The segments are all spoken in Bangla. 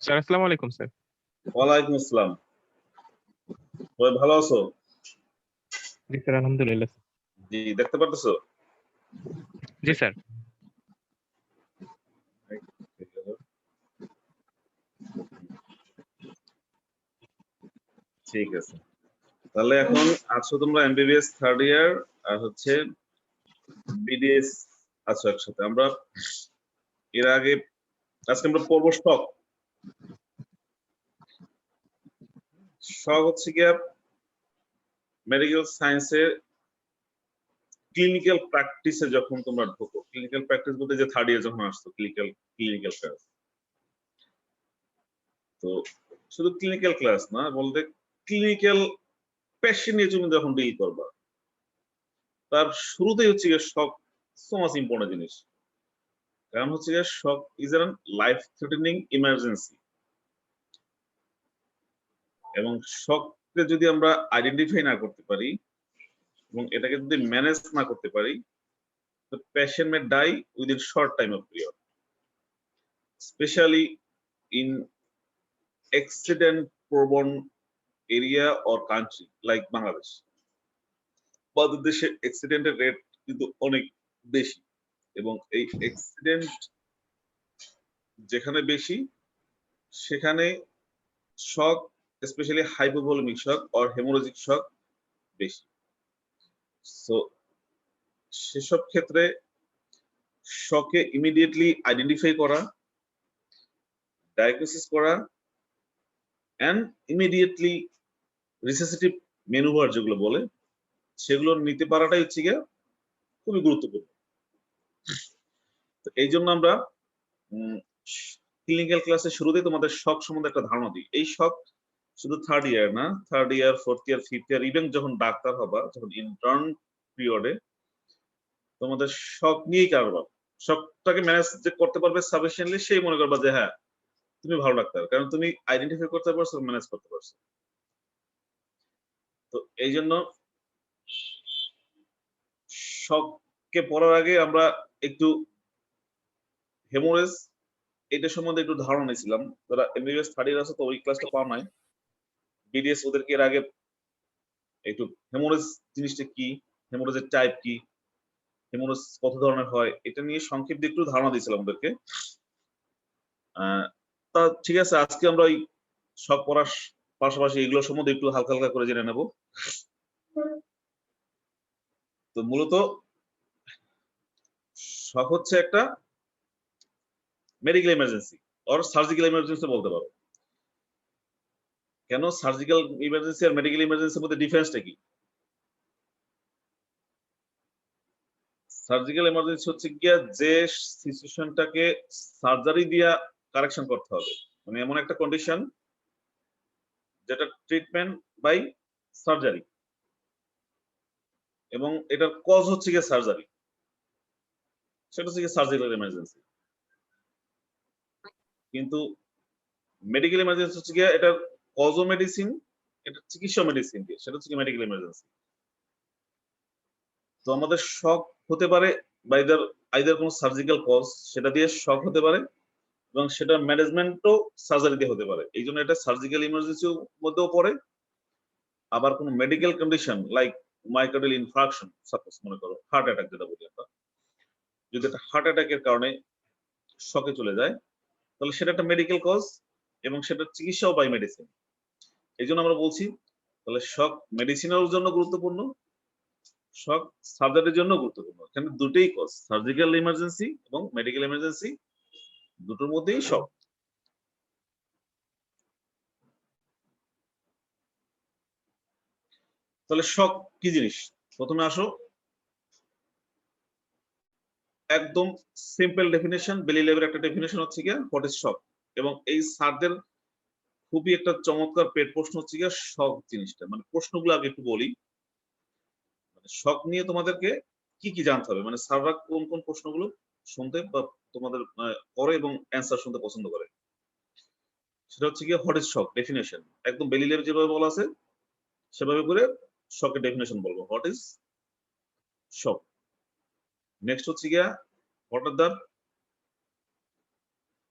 স্যার আসসালামু আলাইকুম স্যার। ওয়ালাইকুম আসসালাম। সবাই ভালো আছো? জি স্যার, আলহামদুলিল্লাহ। জি, দেখতে পারতেছো? জি স্যার। ঠিক আছে, তাহলে এখন আছো তোমরা এমবিবিএস থার্ড ইয়ার আর হচ্ছে বিডিএস আছো একসাথে। আমরা এর আগে আজকে আমরা পড়বো শক। শক হচ্ছে গিয়া মেডিকেল সায়েন্সের ক্লিনিক্যাল প্র্যাকটিসে যখন তোমরা ঢোকো, ক্লিনিক্যাল প্র্যাকটিস বলতে যে থার্ড ইয়ার যখন আসতো ক্লিনিক্যাল ক্লাস, তো শুধু ক্লিনিক্যাল ক্লাস না, বলতে ক্লিনিক্যাল পেশেন্ট নিয়ে তুমি যখন ডিল করবা, তার শুরুতেই হচ্ছে গিয়ে শক সো মাচ ইম্পর্টেন্ট জিনিস। কারণ হচ্ছে গিয়ে shock is an life threatening emergency, এবং শককে যদি আমরা আইডেন্টিফাই না করতে পারি এবং এটাকে যদি ম্যানেজ না করতে পারি, তো patient may die within short time of period, specially in accident prone area or country like Bangladesh. আমাদের দেশে অ্যাক্সিডেন্টের রেট কিন্তু অনেক বেশি, এবং এই অ্যাক্সিডেন্ট যেখানে বেশি সেখানে shock, especially hypovolemic shock or haemorrhagic shock বেশি। সো সেসব ক্ষেত্রে শকে ইমিডিয়েটলি আইডেন্টিফাই করা, ডায়াগনোসিস করা অ্যান্ড ইমিডিয়েটলি রিসেসিটিভ ম্যানুভার যেগুলো বলে সেগুলো নিতে পারাটাই হচ্ছে গিয়ে খুবই গুরুত্বপূর্ণ। তো এই জন্য আমরা ক্লিনিক্যাল ক্লাসের শুরুতেই তোমাদের শক সম্বন্ধে একটা ধারণা দিই। এই শক শুধু থার্ড ইয়ার না, third year, fourth year, fifth year, even যখন ডাক্তার হবা, যখন ইন্টার্ন পিরিয়ডে তোমাদের শক নিয়েই কারবার। শকটাকে ম্যানেজ যে করতে পারবে সাফিসিয়েন্টলি, সেই মনে করবা যে হ্যাঁ তুমি ভালো ডাক্তার, কারণ তুমি আইডেন্টিফাই করতে পারছো, ম্যানেজ করতে পারছো। তো এই জন্য শককে পড়ার আগে আমরা একটু হেমোরেজ এটা সম্বন্ধে একটু ধারণা নিয়েছিলাম। যারা এমবিবিএস থার্ড ইয়ার আছে তো ওই ক্লাসটা পাওয়া নাই, বিডিএস ওদেরকে এর আগে একটু হেমোরেজ জিনিসটা কি, হেমোরেজের টাইপ কি, হেমোরেজ কত ধরনের হয়, এটা নিয়ে সংক্ষিপ্ত একটু ধারণা দিয়েছিলাম ওদেরকে। তা ঠিক আছে, আজকে আমরা ওই সব পড়ার পাশাপাশি এগুলোর সম্বন্ধে একটু হালকা হালকা করে জেনে নেব। তো মূলত শক হচ্ছে একটা medical emergency or surgical emergency বলতে পারো। কেন সার্জিক্যাল ইমার্জেন্সি আর মেডিকেল ইমার্জেন্সির মধ্যে ডিফারেন্সটা কি? সার্জিক্যাল ইমার্জেন্সি হচ্ছে গিয়া যে সিচুয়েশনটাকে সার্জারি দিয়া কারেকশন করতে হবে, মানে এমন একটা কন্ডিশন যেটা ট্রিটমেন্ট বাই সার্জারি, এবং এটার কজ হচ্ছে গিয়ে সার্জারি, সেটা হচ্ছে গিয়ে সার্জিক্যাল ইমার্জেন্সি। কিন্তু মেডিকেল ইমার্জেন্সি হচ্ছে গিয়ে এটার কজও মেডিসিন, এটা চিকিৎসা মেডিসিন দিয়ে, সেটা হচ্ছে মেডিকেল ইমার্জেন্সি। তো আমাদের শক হতে পারে বাইদার আইদার কোনো সার্জিক্যাল কজ, সেটা দিয়ে শক হতে পারে, এবং সেটা ম্যানেজমেন্টও সার্জারি দিয়ে হতে পারে। এই জন্য এটা সার্জিক্যাল ইমার্জেন্সির মধ্যেও পড়ে। আবার কোনো medical condition like myocardial infarction, suppose মনে করো হার্ট অ্যাটাক যেটা বলি আমরা, যদি একটা হার্ট অ্যাটাকের কারণে শকে চলে যায়, তাহলে সেটা একটা মেডিকেল কজ এবং সেটা চিকিৎসাও বাই মেডিসিন। এই জন্য আমরা বলছি তাহলে শক মেডিসিনের জন্য গুরুত্বপূর্ণ, শক সার্জারির জন্য গুরুত্বপূর্ণ। এখানে দুটোই কজ, সার্জিক্যাল ইমার্জেন্সি এবং মেডিকেল ইমার্জেন্সি, দুটোর মধ্যেই শক। তাহলে শক কি জিনিস? প্রথমে আসো একদম সিম্পল ডেফিনেশন, বেলি লেভেলের একটা ডেফিনেশন হচ্ছে গিয়া হোয়াট ইজ শক। এবং এই স্যারদের খুবই একটা চমৎকার পেট প্রশ্ন হচ্ছে গিয়া শক জিনিসটা, মানে প্রশ্নগুলো আগে একটু বলি। মানে শক নিয়ে তোমাদেরকে কি কি জানতে হবে, মানে স্যাররা কোন কোন প্রশ্নগুলো শুনতে বা তোমাদের করে এবং অ্যান্সার শুনতে পছন্দ করে, সেটা হচ্ছে গিয়ে হোয়াট ইজ শক ডেফিনেশন। একদম বেলি লেভেল যেভাবে বলা আছে সেভাবে করে শকের ডেফিনেশন বলবো, হোয়াট ইজ শক। নেক্সট হচ্ছে গিয়া what are the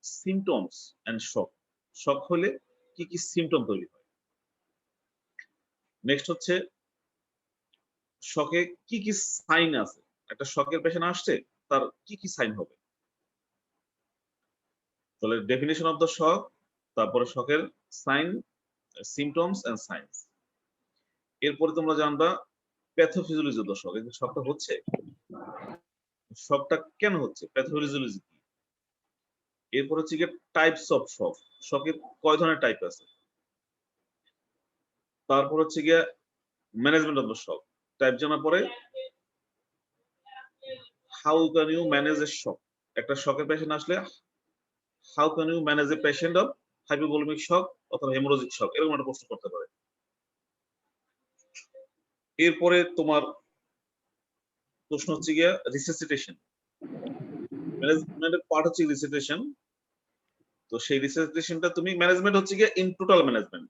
symptoms and shock, shock হলে কি কি সিমটম তৈরি হয়। নেক্সট হচ্ছে শকে কি কি সাইন আছে, একটা শকের পেশেন্ট আসছে তার কি কি সাইন হবে। তাহলে ডেফিনেশন অফ দ্য শক, তারপরে শকের সাইন, সিমটমস এন্ড সাইন্স। এরপরে তোমরা জানবা প্যাথোফিজিওলজি অফ দ্য শক, এই যে শকটা হচ্ছে, শকটা কেন হচ্ছে, প্যাথোফিজিওলজি কি। এরপর হচ্ছে গিয়ে টাইপস অফ শক, শকের কয় ধরনের টাইপ আছে। তারপর হচ্ছে গিয়ে management of the shock, type জানার পরে how can you manage a shock, একটা শকের পেশেন্ট আসলে how can you manage a patient of hypovolemic shock অথবা হেমোরোজিক শক, এরকম একটা প্রশ্ন করতে পারে। এরপরে তোমার প্রশ্ন হচ্ছে গিয়া রিসেসিটেশন, ম্যানেজমেন্টের পার্ট হচ্ছে রিসেসিটেশন। তো সেই রিসেসিটেশনটা তুমি ম্যানেজমেন্ট হচ্ছে গিয়া ইন টোটাল ম্যানেজমেন্ট,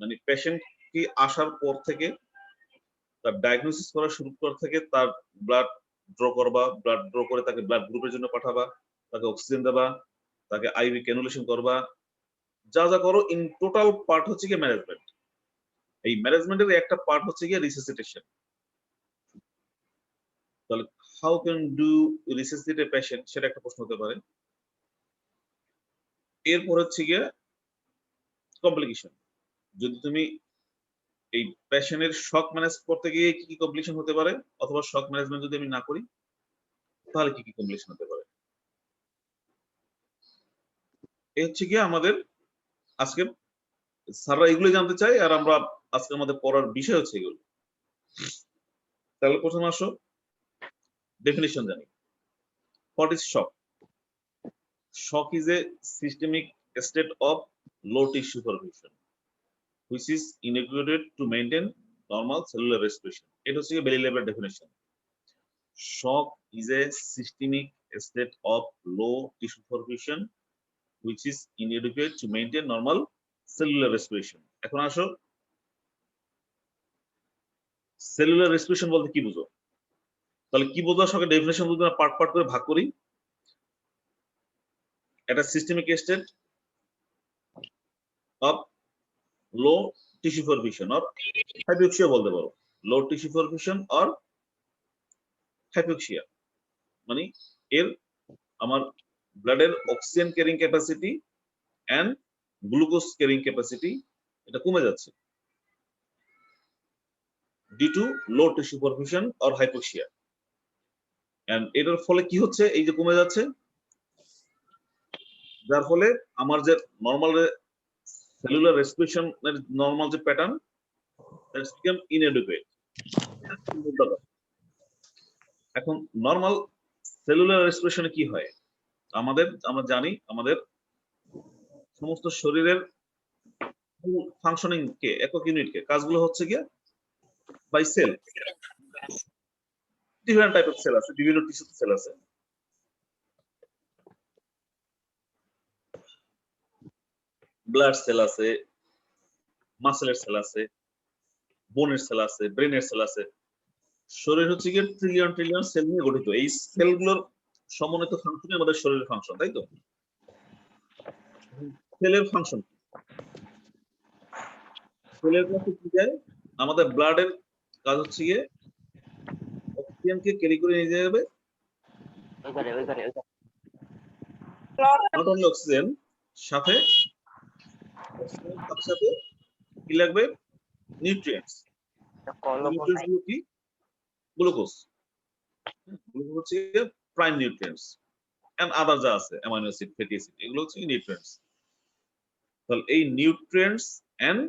মানে পেশেন্ট কি আসার পর থেকে তার ডায়াগনোসিস করা শুরু করা থেকে তার ব্লাড ড্র করবা, ব্লাড ড্র করে তাকে ব্লাড গ্রুপের জন্য পাঠাবা, তাকে অক্সিজেন দেবা, তাকে আইভি ক্যানুলেশন করবা, যা যা করো ইন টোটাল পার্ট হচ্ছে গিয়ে ম্যানেজমেন্ট। এই ম্যানেজমেন্টের একটা পার্ট হচ্ছে গিয়ে রিসেসিটেশন। তাহলে how can do resuscitate a patient, সেটা একটা প্রশ্ন হতে পারে। এরপর হচ্ছে গিয়ে কমপ্লিকেশন, যদি তুমি এই পেশেন্টের শক ম্যানেজ করতে গিয়ে কি কি কমপ্লিকেশন হতে পারে, অথবা শক ম্যানেজমেন্ট যদি আমি না করি তাহলে কি কি কমপ্লিকেশন হতে পারে। এই হচ্ছে গিয়ে আমাদের আজকে স্যাররা এগুলো জানতে চাই, আর আমরা আজকে আমাদের পড়ার বিষয় হচ্ছে এগুলো। তাহলে প্রথমে আসো ডেফিনিশন জানি। What is shock? Shock is a systemic state of low tissue perfusion which is inadequate to maintain normal cellular respiration. এটা হচ্ছে বেলি ল্যাবের definition. Shock is a systemic state of low tissue perfusion which is inadequate to maintain normal cellular respiration. এখন আসো সেলুলার রেসপিরেশন বলতে কি বুঝো? তাহলে কি বোঝো শকের ডেফিনিশন যদি আমরা পার্ট পার্ট করে ভাগ করি। এটা systemic state of low tissue perfusion or hypoxia বলতে পারো, low tissue perfusion or hypoxia, মানে এর আমার ব্লাডের oxygen carrying capacity and glucose carrying capacity এটা কমে যাচ্ছে due to low tissue perfusion or hypoxia. And এটার ফলে কি হচ্ছে, এই যে কমে যাচ্ছে, যার ফলে আমার যে নরমাল সেলুলার রেসপিরেশন নরমাল যে প্যাটার্ন দ্যাটস বিকাম ইনএডুকেট। এখন নরমাল সেলুলার রেসপিরেশনে কি হয়, আমরা জানি আমাদের সমস্ত শরীরের ফাংশনিং কে একক ইউনিট কে কাজগুলো হচ্ছে গিয়ে by cell. Different type of cell আছে, বিভিন্ন টিস্যু সেল আছে। ব্লাড সেল আছে, মাসেলের সেল আছে, বোনের সেল আছে, ব্রেনের সেল আছে। শরীর হচ্ছে গিয়ে ট্রিলিয়ন ট্রিলিয়ন সেল নিয়ে গঠিত। এই সেলগুলোর সমন্বিত ফাংশনই আমাদের শরীরের ফাংশন, তাই তো? সেলের ফাংশন, সেলের কাছে কি যায়, আমাদের ব্লাডের কাজ হচ্ছে গিয়ে অক্সিজেনকে ক্যারি করে নিয়ে যাবে, নট অনলি অক্সিজেন, সাথে সাথে কি লাগবে, নিউট্রিয়েন্টস। নিউট্রিয়েন্টস গুলো কি, গ্লুকোজ, গ্লুকোজ হচ্ছে প্রাইম নিউট্রিয়েন্টস এন্ড আদার যা আছে অ্যামাইনো অ্যাসিড, ফ্যাটি অ্যাসিড, এগুলো হচ্ছে নিউট্রিয়েন্টস। তাহলে এই নিউট্রিয়েন্টস এন্ড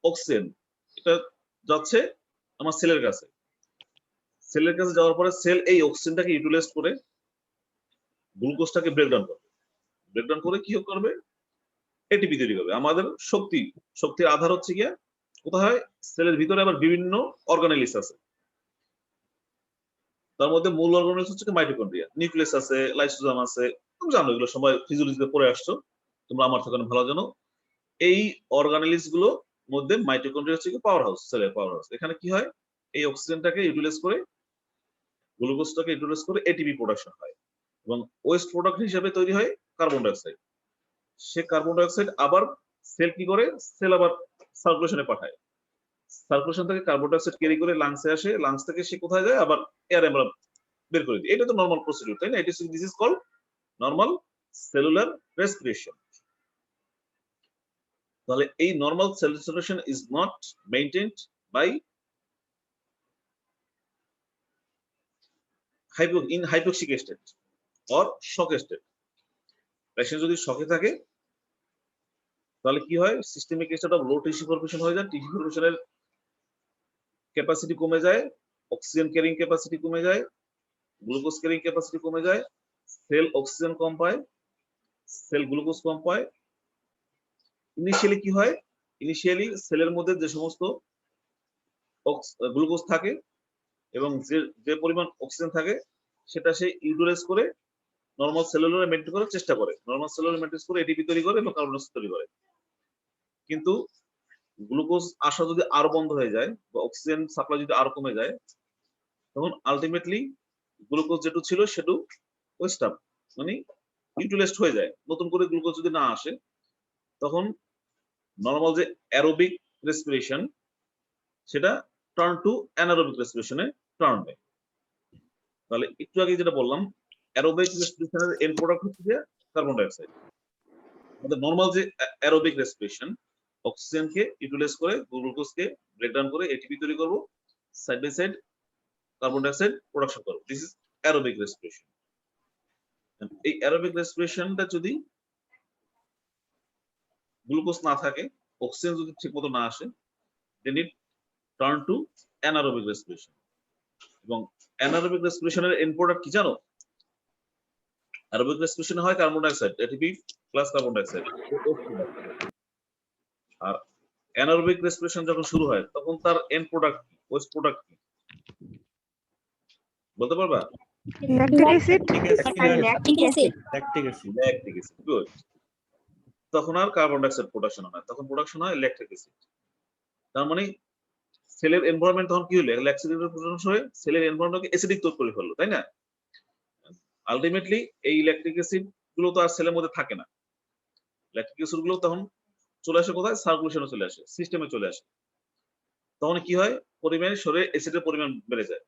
অক্সিজেন এটা যাচ্ছে আমার সেলের কাছে। সেলের কাছে যাওয়ার পরে সেল এই অক্সিজেনটাকে ইউটিলাইজ করে গ্লুকোজটাকে ব্রেকডাউন করবে, ব্রেকডাউন করে কি করবে, এটিপি তৈরি করবে। আমাদের শক্তির আধার হচ্ছে গিয়া কোথায় হয়, সেলের ভিতরে আবার বিভিন্ন অর্গানেলিস আছে। তার মধ্যে মূল অর্গানেলিস হচ্ছে মাইটোকন্ড্রিয়া, নিউক্লিয়াস আছে, লাইসোজোম আছে, তুমি জানো এগুলো সময় ফিজিওলজিতে পড়ে আসছো তোমরা আমার থেকে ভালো জানো। এই অর্গানেলিস গুলো মধ্যে মাইটোকন্ড্রিয়া হচ্ছে পাওয়ার হাউস, সেলের পাওয়ার হাউস। এখানে কি হয়, এই অক্সিজেনটাকে ইউটিলাইজ করে গ্লুকোজটাকে ইউটিলাইজ করে এটিপি প্রোডাকশন হয়, এবং ওয়েস্ট প্রোডাক্ট হিসেবে তৈরি হয় কার্বন ডাইঅক্সাইড। সে কার্বন ডাই অক্সাইড আবার সেল কি করে, সেল আবার সার্কুলেশনে পাঠায়, সার্কুলেশন থেকে কার্বন ডাই অক্সাইড ক্যারি করে লাংসে আসে, লাংস থেকে সে কোথায় যায়, আবার এয়ারে আমরা বের করে দিই। এটা তো নরমাল প্রসিডিউর, তাই না? This is called normal cellular respiration. তাহলে এই normal cell respiration is not maintained by in hypoxic state or shock state. পেশেন্ট যদি শকে থাকে তাহলে কি হয়, systemic state of low tissue perfusion হয়ে যায়, টিস্যু পারফিউশনের ক্যাপাসিটি কমে যায়, অক্সিজেন ক্যারিং ক্যাপাসিটি কমে যায়, গ্লুকোজ ক্যারিং ক্যাপাসিটি কমে যায়, সেল অক্সিজেন কম পায়, সেল গ্লুকোজ কম পায়। ইনিশিয়ালি কি হয়, ইনিশিয়ালি সেলের মধ্যে যে সমস্ত গ্লুকোজ থাকে এবং যে পরিমাণ অক্সিজেন থাকে সেটা সে ইউটিলাইজ করে নরমাল সেলুলার মেইনটেইন করার চেষ্টা করে, নরমাল সেলুলার মেইনটেইন করে এটিপি তৈরি করে এবং কার্বন ডাইঅক্সাইড তৈরি করে। কিন্তু গ্লুকোজ আসা যদি আরো বন্ধ হয়ে যায় বা অক্সিজেন সাপ্লাই যদি আরো কমে যায়, তখন আলটিমেটলি গ্লুকোজ যেটু ছিল সেটু ওয়েস্ট আপ, মানে ইউটিলাইজড হয়ে যায়। নতুন করে গ্লুকোজ যদি না আসে তখন নরমাল যে অ্যারোবিক রেসপিরেশন সেটা টার্ন টু অ্যানারোবিক রেসপিরেশনে টার্ন হয়। তাহলে একটু আগে যেটা বললাম, অ্যারোবিক রেসপিরেশনের এন্ড প্রোডাক্ট হচ্ছে যে কার্বন ডাই অক্সাইড। আমাদের নরমাল যে অ্যারোবিক রেসপিরেশন, অক্সিজেনকে ইউটিলাইজ করে গ্লুকোজকে ব্রেকডাউন করে এটিপি তৈরি করব, side by side carbon dioxide production করব, দিস ইজ অ্যারোবিক রেসপিরেশন। এই অ্যারোবিক রেসপিরেশনটা যদি গ্লুকোজ না থাকে, অক্সিজেন যদি ঠিকমতো না আসে, then it turn to anaerobic respiration. এবং অ্যানারোবিক রেসপিরেশনের এন্ড প্রোডাক্ট কি জানো? অ্যারোবিক রেসপিরেশন হয় carbon dioxide, ATP plus carbon dioxide. আর অ্যানারোবিক রেসপিরেশন যখন শুরু হয় তখন তার এন্ড প্রোডাক্ট কি, ওয়েস্ট প্রোডাক্ট কি বলতে পারবা? Lactic acid. Lactic acid. Good. তখন আর কার্বন ডাই অক্সাইড প্রোডাকশন হয় না, তখন প্রোডাকশন হয় ল্যাকটিক অ্যাসিড। তার মানে সেলের এনভায়রনমেন্ট তখন কি হলো, ল্যাকটিক অ্যাসিড প্রোডাকশন হয়ে সেলের এনভায়রনমেন্টকে অ্যাসিডিক তৈরি করে ফেললো, তাই না? আলটিমেটলি এই ল্যাকটিক অ্যাসিড গুলো তো আর সেলের মধ্যে থাকে না, ল্যাকটিক অ্যাসিড গুলো তখন চলে আসে কোথায়, সার্কুলেশনে চলে আসে, সিস্টেমে চলে আসে। তখন কি হয়, পরিমাণে শরীরে অ্যাসিডের পরিমাণ বেড়ে যায়,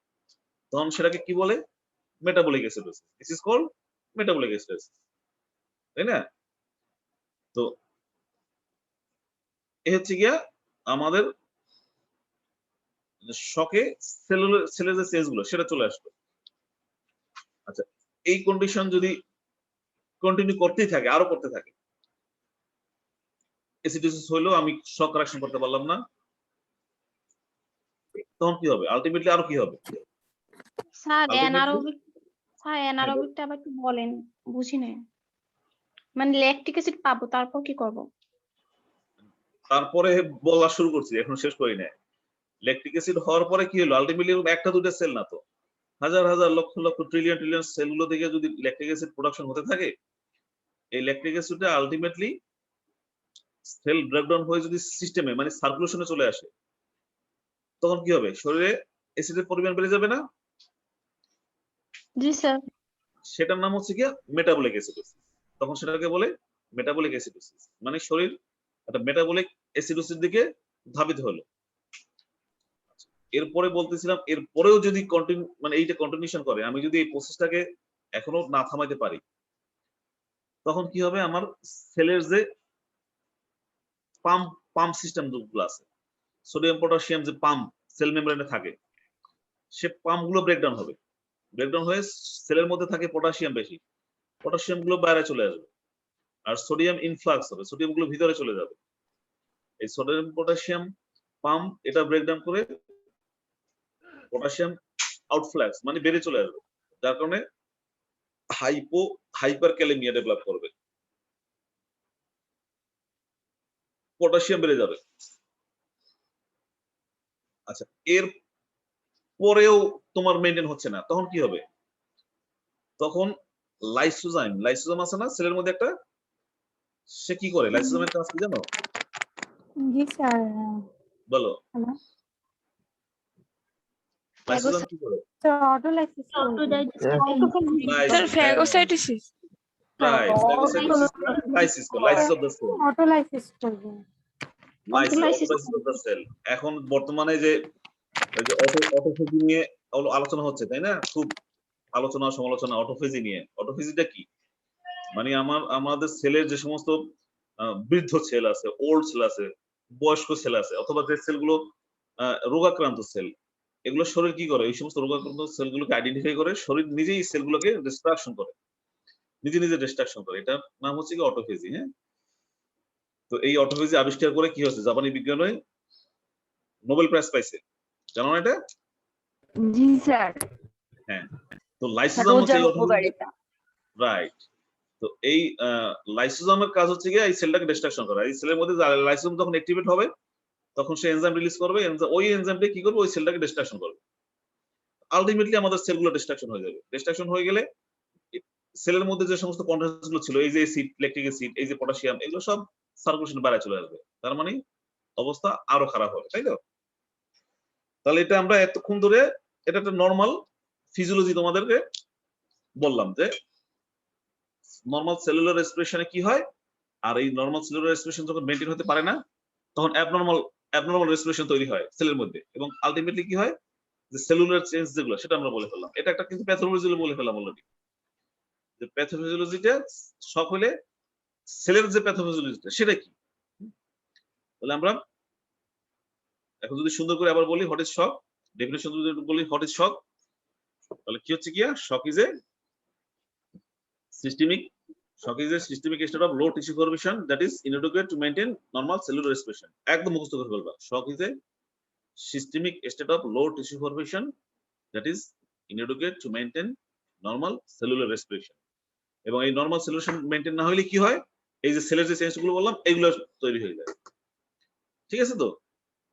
তখন সেটাকে কি বলে, metabolic acidosis. This is called metabolic acidosis, তাই না? তো এই হচ্ছে গিয়া আমাদের শকে সেলের যে চেঞ্জ গুলো সেটা চলে আসলো। আচ্ছা, এই কন্ডিশন যদি কন্টিনিউ করতেই থাকে, আরো করতে থাকে, অ্যাসিডোসিস হইলো, আমি শক কারেকশন করতে পারলাম না, তখন কি হবে, আলটিমেটলি আরো কি হবে? স্যার Ultimately- অ্যানারোবিকটা আবার একটু বলেন, বুঝি না। মানে ল্যাকটিক অ্যাসিড পাবো, তারপর কি করব? তারপরে বলা শুরু করছি, এখন শেষ করি না। ল্যাকটিক অ্যাসিড হওয়ার পরে কি হলো, আলটিমেটলি একটা দুটো সেল না তো, হাজার হাজার লক্ষ লক্ষ ট্রিলিয়ন ট্রিলিয়ন সেলগুলো থেকে যদি ল্যাকটিক অ্যাসিড প্রোডাকশন হতে থাকে, এই ল্যাকটিক অ্যাসিডটা আলটিমেটলি সেল ব্রেকডাউন হয়ে যদি সিস্টেমে মানে সার্কুলেশনে চলে আসে, তখন কি হবে, শরীরে অ্যাসিডের পরিমাণ বেড়ে যাবে না? জি স্যার। সেটার নাম হচ্ছে কি মেটাবলিক অ্যাসিডোসিস। তখন সেটাকে বলে মেটাবলিক অ্যাসিডোসিস, মানে শরীর একটা মেটাবলিক অ্যাসিডোসিস দিকে ধাবিত হলো। এরপরে বলতেছিলাম, এরপরেও যদি কন্টিনিউ মানে এইটা কন্টিনিউশন করে, আমি যদি এই প্রসেসটাকে এখনো না থামাইতে পারি, তখন কি হবে, আমার সেলের যে পাম্প সিস্টেম যেগুলো আছে, সোডিয়াম পটাশিয়াম যে পাম্প সেল মেমব্রেনে থাকে, সে পাম্প গুলো ব্রেকডাউন হবে, ব্রেকডাউন হয়ে সেলের মধ্যে থাকে পটাশিয়াম বেশি, পটাশিয়াম গুলো বাইরে চলে আসবে, আর সোডিয়াম ইনফ্লাক্স হবে, সোডিয়াম গুলো ভিতরে চলে যাবে। এই সোডিয়াম পটাশিয়াম পাম্প এটা ব্রেকডাউন করে পটাশিয়াম আউটফ্লাক্স মানে বেড়ে চলে আসবে, যার কারণে হাইপারক্যালেমিয়া ডেভেলপ করবে, পটাশিয়াম বেড়ে যাবে। আচ্ছা, এর পরেও তোমার মেইনটেইন হচ্ছে না, তখন কি হবে, তখন লাইসোজাইম আছে না সেলের মধ্যে একটা, সে কি করে, লাইসোজামের কাজ কি জানো? জি স্যার। বলো। হ্যালো। লাইসোজাম কি করে? Sir autolysis sir phagocytosis. Right, lysis of the cell, autolysis করবে। Autolysis lysis of the cell. এখন বর্তমানে যে ওই যে অটোফেজি নিয়ে আলোচনা হচ্ছে তাই না, খুব আলোচনা সমালোচনা অটোফেজি নিয়ে। অটোফেজিটা কি? মানে আমাদের সেলের যে সমস্ত বৃদ্ধ সেল আছে, ওল্ড সেল আছে, বয়স্ক সেল আছে, অথবা যে সেলগুলো রোগাক্রান্ত সেল, এগুলো শরীর কি করে? এই সমস্ত রোগাক্রান্ত সেলগুলোকে আইডেন্টিফাই করে শরীর নিজেই সেলগুলোকে ডিস্ট্রাকশন করে, নিজে নিজে ডিস্ট্রাকশন করে। এটা নাম হচ্ছে কি অটোফেজি। হ্যাঁ, তো এই অটোফেজি আবিষ্কার করে কি হচ্ছে, জাপানি বিজ্ঞানী নোবেল প্রাইজ পাইছে, জানো না এটা? জি স্যার। হ্যাঁ, তো লাইসোজোম হচ্ছে এই অটোফেজি, রাইট। তো এই লাইসোজোমের কাজ হচ্ছে কি এই সেলটাকে ডিস্ট্রাকশন করা। এই সেলের মধ্যে লাইসোজোম যখন অ্যাক্টিভেট হবে তখন সে এনজাইম রিলিজ করবে, ওই এনজাইমটা কি করবে, ওই সেলটাকে ডিস্ট্রাকশন করবে। আলটিমেটলি আমাদের সেলগুলো ডিস্ট্রাকশন হয়ে যাবে। ডিস্ট্রাকশন হয়ে গেলে সেলের মধ্যে যে সমস্ত কন্টেন্টস গুলো ছিল, এই যে অ্যাসিড, ল্যাকটিক অ্যাসিড, এই যে পটাশিয়াম, এগুলো সব সার্কুলেশনে বাইরে চলে আসবে। তার মানে অবস্থা আরো খারাপ হবে, তাই তো? তাহলে এটা আমরা এতক্ষণ ধরে এটা একটা নরমাল ফিজিওলজি তোমাদেরকে বললাম যে নরমাল সেলুলার রেসপিরেশনে কি হয়, আর এই নরমাল সেলুলার রেসপিরেশন যখন মেইনটেইন হতে পারে না তখন অ্যাবনরমাল রেসপিরেশন তৈরি হয় সেলের মধ্যে, এবং আলটিমেটলি কি হয় যে সেলুলার চেঞ্জ যেগুলো সেটা আমরা বলে ফেললাম। এটা একটা কিন্তু প্যাথোলজি বলে ফেললাম অলরেডি, যে প্যাথোফিজিওলজিটা শক হলে সেলের যে প্যাথোফিজিওলজিটা সেটা কি। তাহলে আমরা এখন যদি সুন্দর করে আবার বলি হোয়াট ইজ শক, ডেফিনিশন যদি বলি হোয়াট ইজ শক, তাহলে কি হচ্ছে গিয়া shock is a systemic state of low tissue formation that is inadequate to maintain normal cellular respiration. একদম মুখস্থ করে ফেলবা, shock is a systemic state of low tissue formation that is inadequate to maintain normal cellular respiration. এবং এই নরমাল সেলুলেশন মেইনটেইন না হলে কি হয়, এই যে সেলের যে চেঞ্জ গুলো বললাম এগুলো তৈরি হয়ে যায়। ঠিক আছে, তো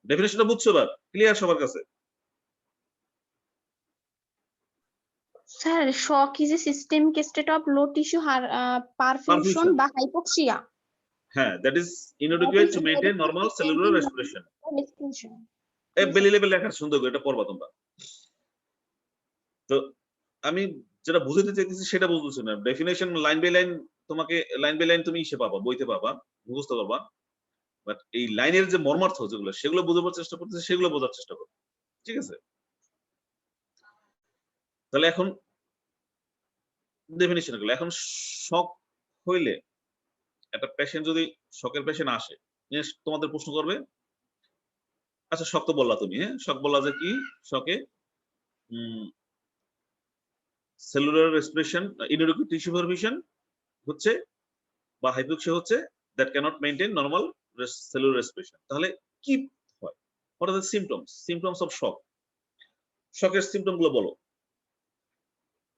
ডেফিনিশনটা বুঝছো? এবার ক্লিয়ার সবার কাছে? Sir, shock is a systemic state of low tissue perfusion বা হাইপোক্সিয়া। হ্যাঁ, that is inadequate to maintain normal cellular respiration. বেলি লেভেল লেখা সুন্দর করে এটা পড়বা তোমরা। তো আমি যেটা বুঝাতে চাইতেছি সেটা বুঝতেছি না। ডেফিনেশন লাইন বাই লাইন তোমাকে লাইন বাই লাইন তুমি ইসে পাবা, বইতে পাবা, মুখস্থ করবা, বাট এই লাইনের যে মর্মার্থ যেগুলো সেগুলো বোঝার চেষ্টা করতেছে, সেগুলো বোঝার চেষ্টা করো। ঠিক আছে, তাহলে এখন ডেফিনেশন গুলো। এখন শক হইলে একটা পেশেন্ট যদি শকের পেশেন্ট আসে, তোমাদের প্রশ্ন করবে আচ্ছা শক তো বললা তুমি, হ্যাঁ শক বললা যে কি, শকে cellular respiration inadequate tissue formation হচ্ছে বা হাইপোক্সিয়া হচ্ছে that cannot maintain normal cellular respiration. তাহলে কি হয়, what are the symptoms of shock? শকের সিম্পটম গুলো বলো।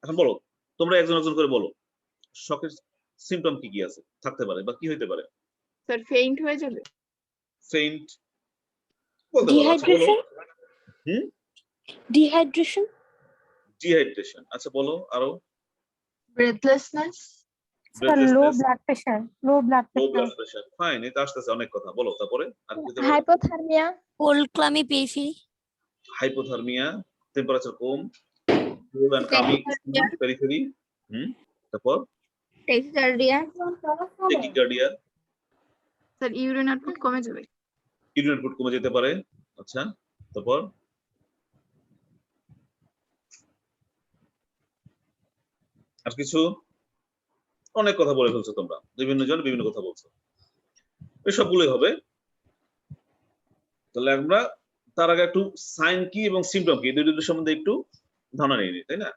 এখন বলো তোমরা একজন একজন করে বলো, শকের সিম্পটম কি কি আছে, থাকতে পারে বা কি হইতে পারে? স্যার ফেইন্ট হয়ে যাবে। ফেইন্ট বলতে পারো। আচ্ছা বলো। ডিহাইড্রেশন। ডিহাইড্রেশন, আচ্ছা বলো আরো। ব্রেথলেসনেস। লো ব্লাড প্রেশার। লো ব্লাড প্রেশার, ফাইন, এটা আসতেছে অনেক কথা, বলো তারপরে আর কি হতে পারে? Hypothermia, cold clammy periphery. Hypothermia, temperature কম, কোল্ড এন্ড ক্লামি পেরিফেরি। তারপর tachycardia. Tachycardia, sir urine output কমে যাবে। ইউরিন আউটপুট কমে যেতে পারে। আচ্ছা তারপর আর কিছু? অনেক কথা বলে ফেলছো তোমরা, বিভিন্ন জন বিভিন্ন কথা বলছো, এই সবগুলোই হবে। তাহলে আমরা তার আগে একটু সাইন কি এবং সিম্পটম কি এই দুটোর সম্বন্ধে একটু ধারণা নিয়ে নিই, তাই না?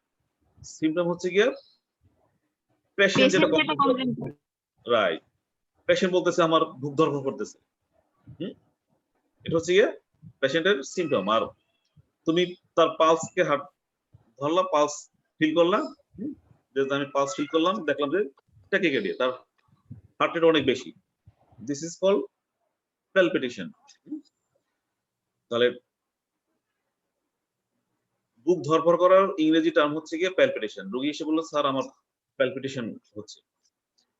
সিম্পটম হচ্ছে কি, পেশেন্ট যেটা কমপ্লেইন, রাইট, পেশেন্ট বলতেছে আমার বুক ধরফর করতেছে, এটা হচ্ছে গিয়ে পেশেন্টের সিম্পটম। আর তুমি তার পালসকে হাত ধরলা, পালস ফিল করলা, যে আমি পালস ফিল করলাম, দেখলাম যে ট্যাকিকার্ডিয়া, তার হার্ট রেট অনেক বেশি, দিস ইজ কল্ড প্যালপিটেশন। তাহলে বুক ধরফর করার ইংরেজি টার্ম হচ্ছে গিয়ে প্যালপিটেশন। রোগী এসে বললো স্যার আমার প্যালপিটেশন হচ্ছে,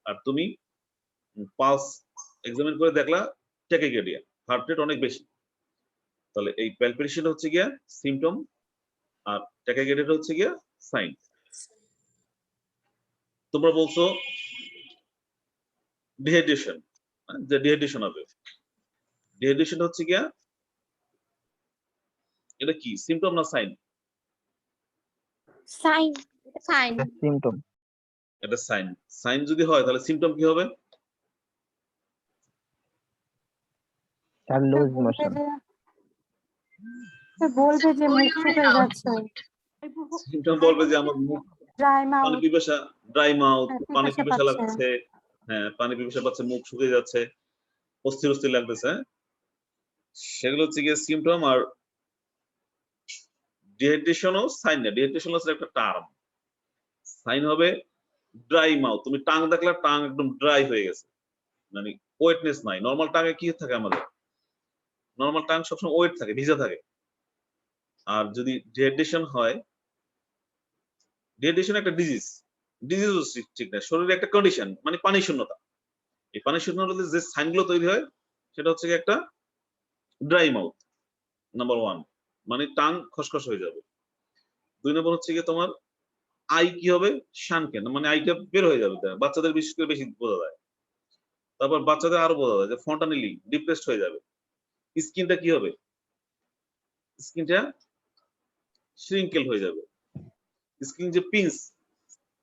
আর তুমি পালস এক্সামিন করে দেখলা ট্যাকিকার্ডিয়া, হার্ট রেট অনেক বেশি। তাহলে এই প্যালপিটেশন হচ্ছে গিয়া সিম্পটম, আর ট্যাকিকার্ডিয়া হচ্ছে গিয়া সাইন। তোমরা বলছো ডিহাইড্রেশন, যে ডিহাইড্রেশন হবে। ডিহাইড্রেশন হচ্ছে কি, এটা কি সিম্পটম না সাইন? Sign sign symptom. এটা সাইন। সাইন যদি হয় তাহলে সিম্পটম কি হবে? Sir loose motion. বলবে যে মুখ শুকিয়ে যাচ্ছে, সিম্পটম বলবে যে আমার মুখ ড্রাই পানি মাউথ, পিপাসা, ড্রাই মাউথ, হ্যাঁ, পানি পিপাসা পিপাসা পাচ্ছে। লাগছে, হ্যাঁ পানি পিপাসা পাচ্ছে, মুখ শুকিয়ে যাচ্ছে, অস্থির অস্থির লাগতেছে, সেগুলো হচ্ছে গিয়ে সিম্পটম। আর ডিহাইড্রেশনও সাইন না, ডিহাইড্রেশন হচ্ছে একটা টার্ম। সাইন হবে ড্রাই মাউথ, তুমি টাং দেখলে টাং একদম ড্রাই হয়ে গেছে, মানে ওয়েটনেস নাই। নরমাল টাঙে কি থাকে আমাদের? নরমাল টাং সবসময় ওয়েট থাকে, ভিজা থাকে। আর যদি ডিহাইড্রেশন হয়, ডিহাইড্রেশন একটা ডিজিজ, ডিজিজও ঠিক না, শরীরে একটা কন্ডিশন, মানে পানি শূন্যতা। এই পানি শূন্যতাতে যে সাইনগুলো তৈরি হয় সেটা হচ্ছে একটা ড্রাই মাউথ, নাম্বার 1, মানে টাং খসখস হয়ে যাবে। 2 নম্বর হচ্ছে কি তোমার আই কি হবে? শানকেন, মানে আইটা বের হয়ে যাবে, বাচ্চাদের বিশেষ করে বেশি বোঝা যায়। তারপর বাচ্চাদের আরো বোঝা যায় যে ফন্টানিলি ডিপ্রেসড হয়ে যাবে। স্কিনটা কি হবে? স্কিনটা শ্রিঙ্কেল হয়ে যাবে। স্কিন যে পিঞ্চ,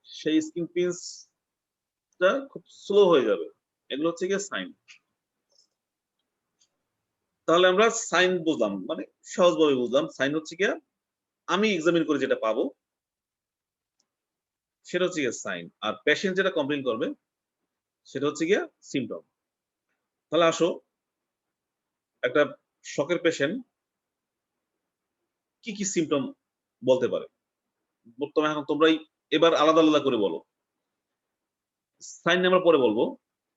সেই স্কিন পিঞ্চটা খুব স্লো হয়ে যাবে। এগুলো হচ্ছে কি সাইন। তাহলে আমরা সাইন বুঝলাম, মানে সহজভাবে বুঝলাম। সাইন হচ্ছে কি আমি এক্সামিন করে যেটা পাবো সেটা হচ্ছে গিয়ে সাইন, আর পেশেন্ট যেটা কমপ্লেইন করবে সেটা হচ্ছে গিয়ে সিম্পটম। তাহলে আসো, একটা শকের পেশেন্ট কি কি সিম্পটম বলতে পারে বর্তমানে, এখন তোমরাই এবার আলাদা আলাদা করে বলো। সাইন আমরা পরে বলবো।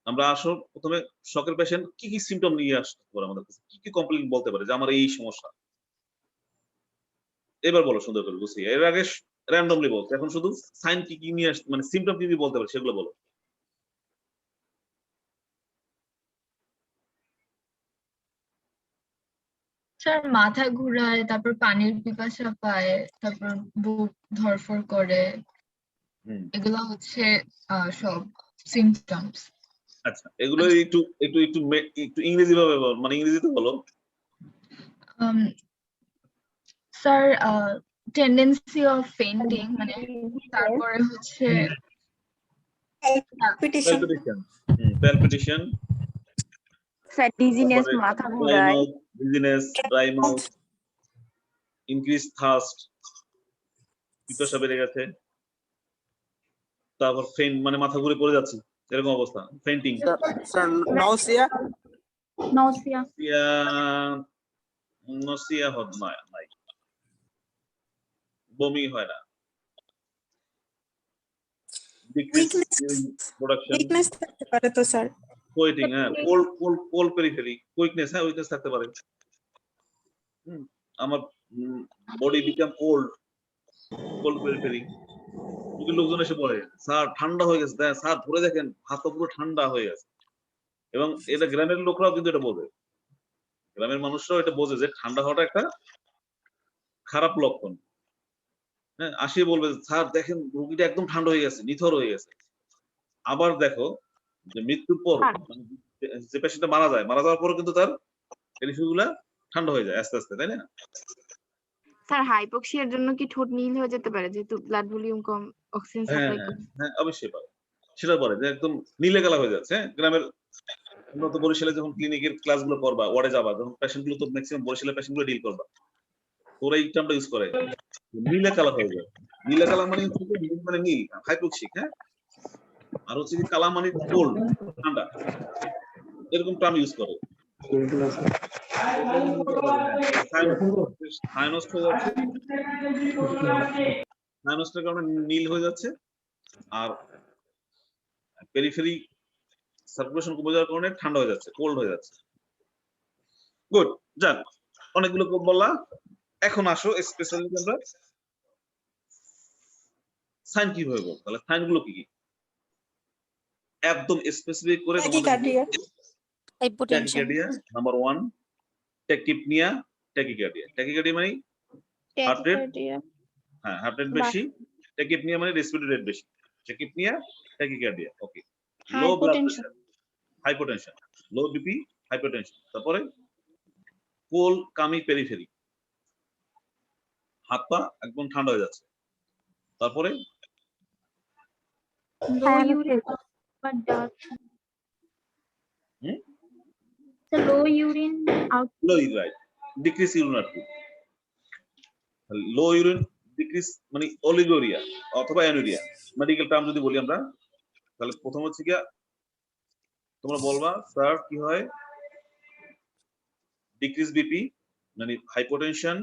আমরা আসো প্রথমে শকের পেশেন্ট কি কি সিম্পটম নিয়ে আসতে পারে আমাদের কাছে, কি কি কমপ্লেইন বলতে পারে যে আমার এই সমস্যা। এবার বলো সুন্দর করে বুঝিয়ে। এর আগে র্যান্ডমলি বলছো, এখন শুধু সাইন কি কি নিয়ে আসতে, মানে সিম্পটম কি কি বলতে পারে সেগুলো বলো। স্যার মাথা ঘুরায়, তারপর পানির পিপাসা পায়, তারপর বুক ধড়ফড় করে, হুম, এগুলো হচ্ছে সব সিমটমস। আচ্ছা, এগুলো একটু একটু একটু একটু ইংরেজি ভাবে মানে ইংরেজিতে বলো। স্যার টেন্ডেন্সি অফ ফেইন্টিং, মানে তারপরে হচ্ছে প্যালপিটেশন, প্যালপিটেশন, স্যার ডিজিনেস, মাথা ড্রাই ঘোরায়, mouth, dizziness, dry mouth, increase thirst, পিপাসা বেড়ে গেছে, তারপর ফেইন্ট মানে মাথা ঘুরে পড়ে যাচ্ছে এরকম অবস্থা, ফেইন্টিং, স্যার নাউসিয়া, নৌসিয়া নসিয়া হদ নাই, বমি হয় না, প্রোডাকশন, উইকনেস থাকতে পারে তো স্যার। কোয়েটিং, হ্যাঁ, কোল পেরিফেরি, কুইকনেস, হ্যাঁ উইকনেস থাকতে পারে। আমার বডি বিকাম কোল পেরিফেরি। যদি লোকজন এসে পড়ে স্যার ঠান্ডা হয়ে গেছে, স্যার ধরে দেখেন হাত পুরো ঠান্ডা হয়ে গেছে। এবং এটা গ্রামের লোকরাও কিন্তু এটা বোঝে, গ্রামের মানুষরাও এটা বোঝে যে ঠান্ডা হওয়াটা একটা খারাপ লক্ষণ। হ্যাঁ, আসিয়ে বলবে স্যার দেখেন রোগীটা একদম ঠান্ডা হয়ে গেছে, নিথর হয়ে গেছে। আবার দেখো যে মৃত্যুর পর মানে যে পেশেন্টটা মারা যাওয়ার পরও কিন্তু তার পেরিফেরিগুলা ঠান্ডা হয়ে যায় আস্তে আস্তে, তাই না? স্যার হাইপোক্সিয়ার জন্য কি ঠোঁট নীল হয়ে যেতে পারে, যেহেতু ব্লাড ভলিউম কম, অক্সিজেন হ্যাঁ সাপ্লাই হ্যাঁ কম? হ্যাঁ, অবশ্যই পারে। সেটা পারে যে একদম নীলে কালা হয়ে যাচ্ছে। হ্যাঁ, গ্রামের উন্নত বরিশালে যখন ক্লিনিকের ক্লাসগুলো করবা, ওয়ার্ডে যাবা, যখন পেশেন্টগুলো তো ম্যাক্সিমাম বরিশালের পেশেন্টগুলো ডিল করবা, ওরা এই টার্মটা ইউজ করে, নীলে কালা হয়ে যায়। নীলে কালা মানে হচ্ছে নীল মানে নীল, হাইপোক্সিক। হ্যাঁ, আর হচ্ছে কি কালা মানে কোল্ড, ঠান্ডা, এরকম টার্ম ইউজ করে। সাইনাসটার কারণে নীল হয়ে যাচ্ছে, আর পেরিফেরি সার্কুলেশন কমে যাওয়ার কারণে ঠান্ডা হয়ে যাচ্ছে, কোল্ড হয়ে যাচ্ছে। গুড, যাক অনেকগুলো বললাম। এখন আসো স্পেশালি আমরা সাইন কিভাবে বলবো, তাহলে সাইন গুলো কি কি একদম স্পেসিফিক করে ট্যাকিকার্ডিয়া নাম্বার 1, ট্যাকিপনিয়া, ট্যাকিকার্ডিয়া মানে হার্ট রেট, হ্যাঁ হার্ট রেট বেশি, ট্যাকিপনিয়া মানে রেসপিরেটরি রেট বেশি, tachypnoea, tachycardia. Okay, low blood pressure, hypotension, low BP hypotension. তারপরে কোল কামি পেরিফেরি, হাত পা একদম ঠান্ডা হয়ে যাচ্ছে। তারপরে লো ইউরিন বা ডার্ক, হুম লো ইউরিন আউট, লো রাইট, ডিক্রিজ ইউরিন আউটপুট। লো ইউরিন ডিক্রিজ মানে অলিগোরিয়া অথবা অ্যানুরিয়া, মেডিকেল টার্ম যদি বলি আমরা। তাহলে প্রথম হচ্ছে কি তোমরা বলবা স্যার কি হয়, ডিক্রিজ বিপি মানে হাইপোটেনশন,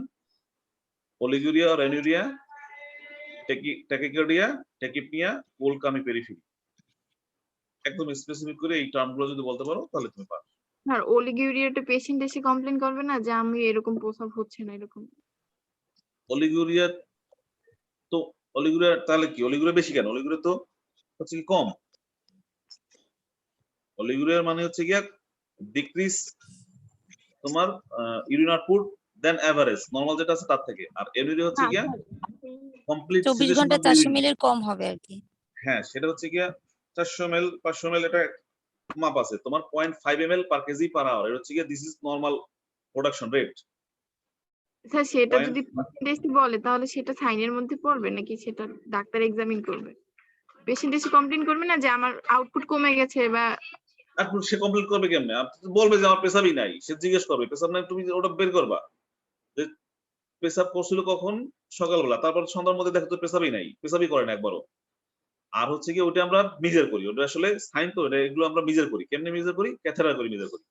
অলিগুরিয়া আর অ্যানুরিয়া, ট্যাকিকার্ডিয়া, ট্যাকিপনিয়া, কোল কামি পেরিফেরি। একদম স্পেসিফিক করে এই টার্মগুলো যদি বলতে পারো তাহলে তুমি পারো। আর ওলিগিউরিয়াটা পেশেন্ট এসে কমপ্লেন করবে না যে আমি এরকম প্রস্রাব হচ্ছে না এরকম? অলিগুরিয়া তো অলিগুরিয়া তাহলে কি, অলিগুরিয়া বেশি কেন? অলিগুরিয়া তো হচ্ছে কি কম। অলিগুরিয়ার মানে হচ্ছে গিয়া ডিক্রিজ তোমার ইউরিন আউটপুট দেন এভারেজ নরমাল যেটা আছে তার থেকে। আর অ্যানুরিয়া হচ্ছে গিয়া কমপ্লিট 24 ঘন্টা 400 মিলির কম হবে আর কি। হ্যাঁ, সেটা হচ্ছে গিয়া 400 ml 500 ml এটা মাপ আছে তোমার 0.5 ml পার কেজি পার আওয়ার। এটা হচ্ছে গিয়া this is normal production rate. Sir সেটা Point- যদি পেশেন্ট এসে বলে তাহলে সেটা সাইনের মধ্যে পড়বে নাকি সেটা ডাক্তার এক্সামিন করবে? পেশেন্ট এসে কমপ্লেন করবে না যে আমার আউটপুট কমে গেছে বা এখন সে কমপ্লিট করবে কেমনে? আপনি বলবে যে আমার পেশাবই নাই, সে জিজ্ঞেস করবে পেশাব নাই, তুমি ওটা বের করবা যে পেশাব করছিল কখন, সকালবেলা, তারপর সন্ধ্যার মধ্যে দেখো তো পেশাবই নাই, পেশাবই করে না একবারও। আর হচ্ছে কি ওটা আমরা মেজার করি, ওটা আসলে সাইন তো, এটা এগুলো আমরা মেজার করি। কেমনে মেজার করি? ক্যাথেটার করে মেজার করি।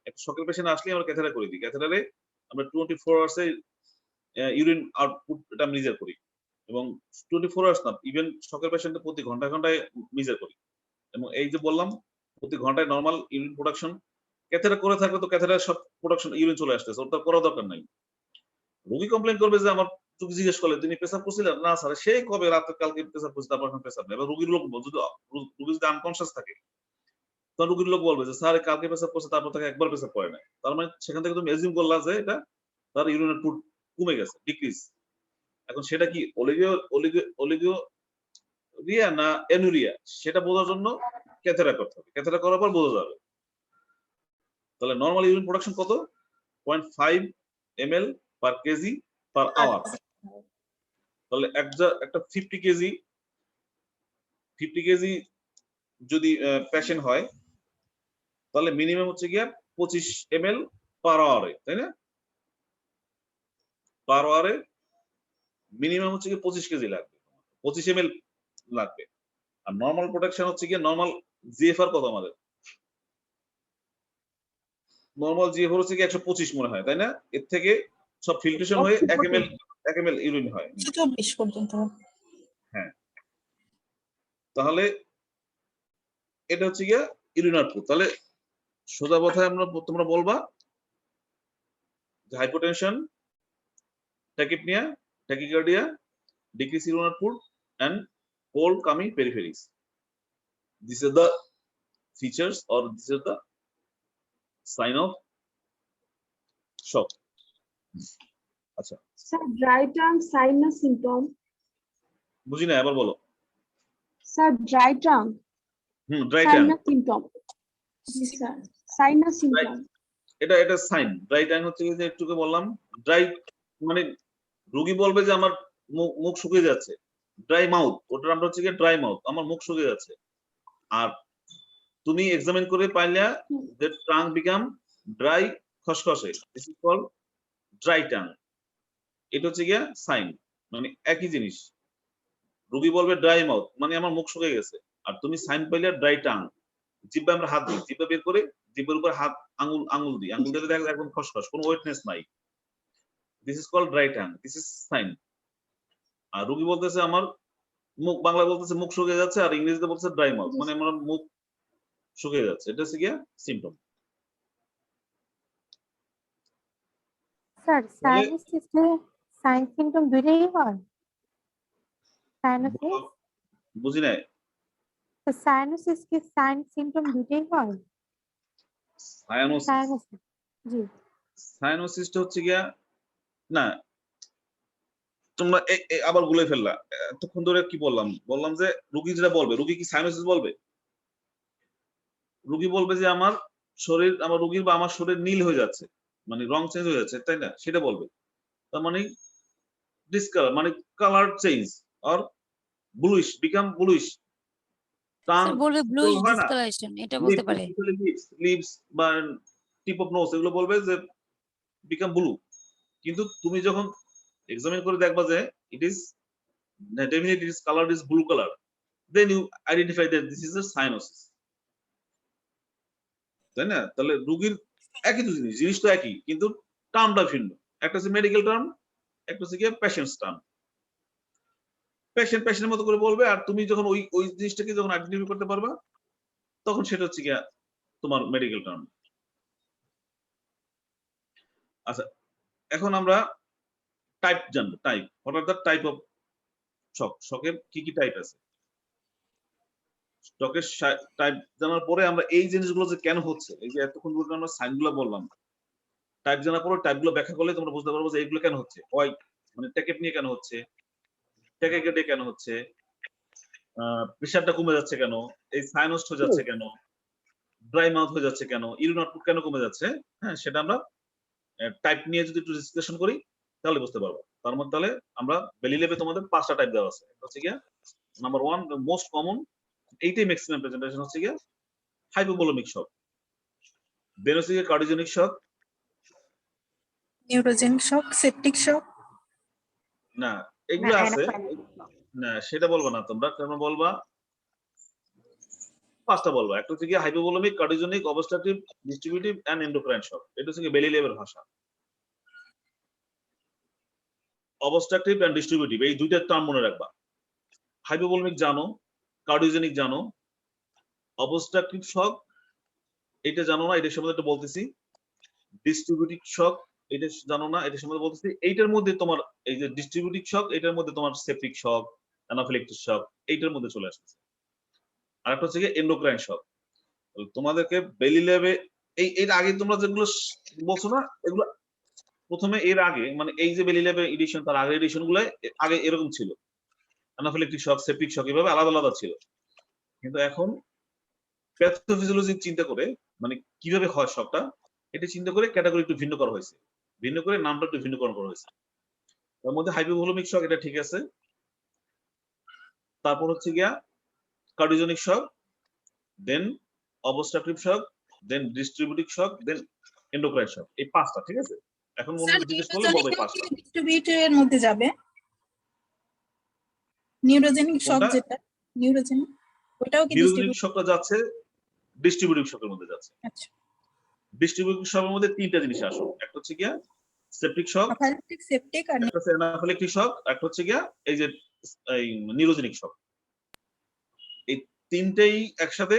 একটা সকাল পেশেন্ট আসলে আমরা ক্যাথেটার করে দিই। ক্যাথেটারে আমরা 24 আওয়ার্স এ ইউরিন আউটপুট এটা মেজার করি, এবং 24 আওয়ার্স না, ইভেন সকাল পেশেন্টে প্রতি ঘন্টায় ঘন্টায় মেজার করি। এবং এই যে বললাম প্রতি ঘন্টায় নরমাল ইউরিন প্রোডাকশন, ক্যাথেটার করে থাকলে তো ক্যাথেটার সব প্রোডাকশন ইউরিন চলে আসতেছে, ওটা করা দরকার নাই। রোগী কমপ্লেন করবে যে আমার তুমি জিজ্ঞেস করলে তুমি পেশাব করছিলেন না স্যার, সেই কবে রাতে কালকে পেশাব করছি, তারপর এখন পেশাব নেই। এবার রোগীর লোক যদি রোগী যদি আনকনসিয়াস থাকে তখন রোগীর লোক বলবে যে স্যার কালকে পেশাব করছে তারপর থেকে একবার পেশাব করে না। তার মানে সেখান থেকে তুমি এজিউম করলা যে এটা তার ইউরিন আউটপুট কমে গেছে, ডিক্রিজ। এখন সেটা কি অলিগোরিয়া না অ্যানুরিয়া সেটা বোঝার জন্য ক্যাথেটা করতে হবে, ক্যাথেটা করার পর বোঝা যাবে। তাহলে নরমাল ইউরিন প্রোডাকশন কত? 0.5 ml পার কেজি পার আওয়ার। তাহলে একটা 50 কেজি যদি পেশেন্ট হয় তাহলে মিনিমাম হচ্ছে গিয়া 25 ml পার আওয়ারে, তাই না? পার আওয়ারে মিনিমাম হচ্ছে গিয়ে 25 কেজি লাগবে, 25 ml লাগবে। আর নরমাল প্রোডাকশন হচ্ছে গিয়ে নরমাল জিএফআর কত আমাদের? নরমাল জিএফআর হচ্ছে গিয়ে 125 মনে হয়, তাই না? এর থেকে সব ফিল্ট্রেশন হয়ে 1 ml ইউরিন হয়। 124 পর্যন্ত। হ্যাঁ, তাহলে এটা হচ্ছে গিয়া ইউরিন আউটপুট। তাহলে সোজা কথায় তোমরা বলবা যে hypotension, tachypnoea, tachycardia, decrease urine output and cold coming peripheries. These are the features or these are the sign of shock. আচ্ছা, sir dry tongue sinus symptom. বুঝি না, আবার বলো। Sir dry tongue dry tongue sinus symptom. জি স্যার, সাইনাস সিম্পটম। এটা সাইন। ড্রাই টাং হচ্ছে যে একটুকে বললাম, ড্রাই মানে রোগী বলবে যে আমার মুখ শুকিয়ে যাচ্ছে, ড্রাই মাউথ, ওটা আমরা হচ্ছে গিয়ে ড্রাই মাউথ, আমার মুখ শুকিয়ে যাচ্ছে। আর তুমি এক্সামিন করে পাইলা যে টাং বিকাম ড্রাই, খসখসে, this is called dry tongue. এটা হচ্ছে গিয়া সাইন, মানে একই জিনিস। রোগী বলবে ড্রাই মাউথ মানে আমার মুখ শুকিয়ে গেছে, আর তুমি সাইন পাইলে ড্রাই টাং। জিব্বা আমরা হাত দিই, জিব্বা বের করে জিব্বার উপর হাত আঙুল দিই, আঙুল দিলে দেখা একদম খসখস, কোনো ওয়েটনেস নাই। This is called dry tongue, this is sign. আর রোগী বলতেছে আমার মুখ, বাংলা বলতেছে মুখ শুকিয়ে যাচ্ছে, আর ইংরেজিতে বলতেছে ড্রাই মাউথ মানে আমার মুখ শুকিয়ে যাচ্ছে। এটা হচ্ছে গিয়া সিম্পটম। স্যার সাইনাসিসে সাইন সিম্পটম দুইটাই হয়? সাইনাসিস, বুঝি নাই। সাইনাসিস কি সাইন সিম্পটম দুইটাই হয়? সায়ানোসিস, সাইনাসিস, জি। সায়ানোসিসটা হচ্ছে গিয়া না, তোমরা আবার গুলে ফেললা। এতক্ষণ ধরে কি বললাম যে রোগী যেটা বলবে, রোগী কি সাইনোসিস বলবে? রোগী বলবে যে আমার রোগীর বা আমার শরীর নীল হয়ে যাচ্ছে, মানে রং চেঞ্জ হয়ে যাচ্ছে, তাই না? সেটা বলবে। তার মানে ডিসকালার মানে colour change or bluish, become bluish. Tongue sir বলবে ব্লুইশ ডিসকালারেশন, এটা বলতে পারে। লিপস বা টিপ অফ নোজ এগুলো বলবে যে বিকাম ব্লু। কিন্তু তুমি যখন এক্সামিন করে দেখবা যে it is definitely its color is blue color, then you identify that this is a cyanosis, তাই না? তাহলে রোগীর একই তো জিনিস তো একই, কিন্তু টার্মটা ভিন্ন। একটা হচ্ছে মেডিকেল টার্ম, একটা হচ্ছে কি পেশেন্টস টার্ম। পেশেন্টের মতো করে বলবে, আর তুমি যখন ওই জিনিসটাকে যখন আইডেন্টিফাই করতে পারবা তখন সেটা হচ্ছে কি তোমার মেডিকেল টার্ম। আচ্ছা, এখন আমরা টাইপ জানবো। Type, what are the type of shock. শকের কি কি টাইপ আছে? শকের টাইপ জানার পরে আমরা এই জিনিসগুলো যে কেন হচ্ছে, এই যে এতক্ষণ পর্যন্ত আমরা সাইনগুলো বললাম, টাইপ জানার পরে টাইপগুলো ব্যাখ্যা করলে তোমরা বুঝতে পারবো যে এইগুলো কেন হচ্ছে। ওয়াই মানে ট্যাকেট নিয়ে কেন হচ্ছে, ট্যাকেকেটে কেন হচ্ছে, প্রেশারটা কমে যাচ্ছে কেন, এই সাইনোস্ট হয়ে যাচ্ছে কেন, ড্রাই মাউথ হয়ে যাচ্ছে কেন, ইউরিন আউটপুট কেন কমে যাচ্ছে, হ্যাঁ সেটা আমরা টাইপ নিয়ে যদি একটু ডিসকাশন করি তাহলে বুঝতে পারবো। তার মধ্যে তাহলে আমরা বেলি লেভে তোমাদের 5টা টাইপ দেওয়া আছে। হচ্ছে গিয়া নাম্বার 1 মোস্ট কমন, এইটাই ম্যাক্সিমাম প্রেজেন্টেশন, হচ্ছে গিয়া হাইপোভোলেমিক শক। দেন হচ্ছে গিয়া cardiogenic shock, neurogenic shock, septic shock. না এগুলো আছে না, সেটা বলবো না তোমরা। তোমরা বলবা 5টা বলবা। একটা হচ্ছে গিয়া hypovolemic, cardiogenic, obstructive, distributive and endocrine shock. এটা হচ্ছে গিয়া বেলি লেভের ভাষা। অবস্ট্রাকটিভ এন্ড ডিস্ট্রিবিউটিভ এই দুইটা টার্ম মনে রাখবা। হাইপোভোলেমিক জানো, কার্ডিওজেনিক জানো, অবস্ট্রাকটিভ শক এটা জানো না, এটার সম্বন্ধে একটু বলতেছি। ডিস্ট্রিবিউটিভ শক এটা জানো না, এটার সম্বন্ধে বলতেছি। এইটার মধ্যে তোমার এই যে ডিস্ট্রিবিউটিভ শক, এটার মধ্যে তোমার সেপটিক শক, অ্যানাফিলাক্টিক শক এইটার মধ্যে চলে আসছে। আর একটা হচ্ছে এন্ডোক্রাইন শক। তোমাদেরকে বেলি ল্যাবে এর আগে তোমরা যেগুলো বলছো না, এগুলো প্রথমে এর আগে মানে এই যে বেলি ল্যাবে এডিশন, তার আগের এডিশন গুলো আগে এরকম ছিল, অ্যানাফিলাক্টিক শক, সেপটিক শক এভাবে আলাদা আলাদা ছিল। কিন্তু এখন প্যাথোফিজিওলজি চিন্তা করে মানে কিভাবে হয় শকটা, এটা চিন্তা করে ক্যাটাগরি একটু ভিন্ন করা হয়েছে, ভিন্ন করে নামটা একটু ভিন্নকরণ করা হয়েছে। তার মধ্যে হাইপোভোলেমিক শক এটা ঠিক আছে, তারপর হচ্ছে গিয়া কার্ডিওজেনিক শক, দেন অবস্ট্রাকটিভ শক, দেন ডিস্ট্রিবিউটিভ শক, দেন এন্ডোক্রাইন শক। এই 5টা ঠিক আছে। এখন মনে জিজ্ঞেস করলে বলবে 5টা ডিস্ট্রিবিউটিভের মধ্যে যাবে। নিউরোজেনিক শক কোনটা? যেটা নিউরোজেনিক, ওটাও কি নিউরোজেনিক শকটা যাচ্ছে ডিস্ট্রিবিউটিভ শকের মধ্যে যাচ্ছে। আচ্ছা, ডিস্ট্রিবিউটিভ শকের মধ্যে 3টা জিনিস আসে। একটা হচ্ছে গিয়া সেপটিক শক, অ্যানাফিলাক্টিক, সেপটিক আর একটা হচ্ছে অ্যানাফিলাক্টিক শক, একটা হচ্ছে গিয়া এই যে এই নিউরোজেনিক শক। এই তিনটেই একসাথে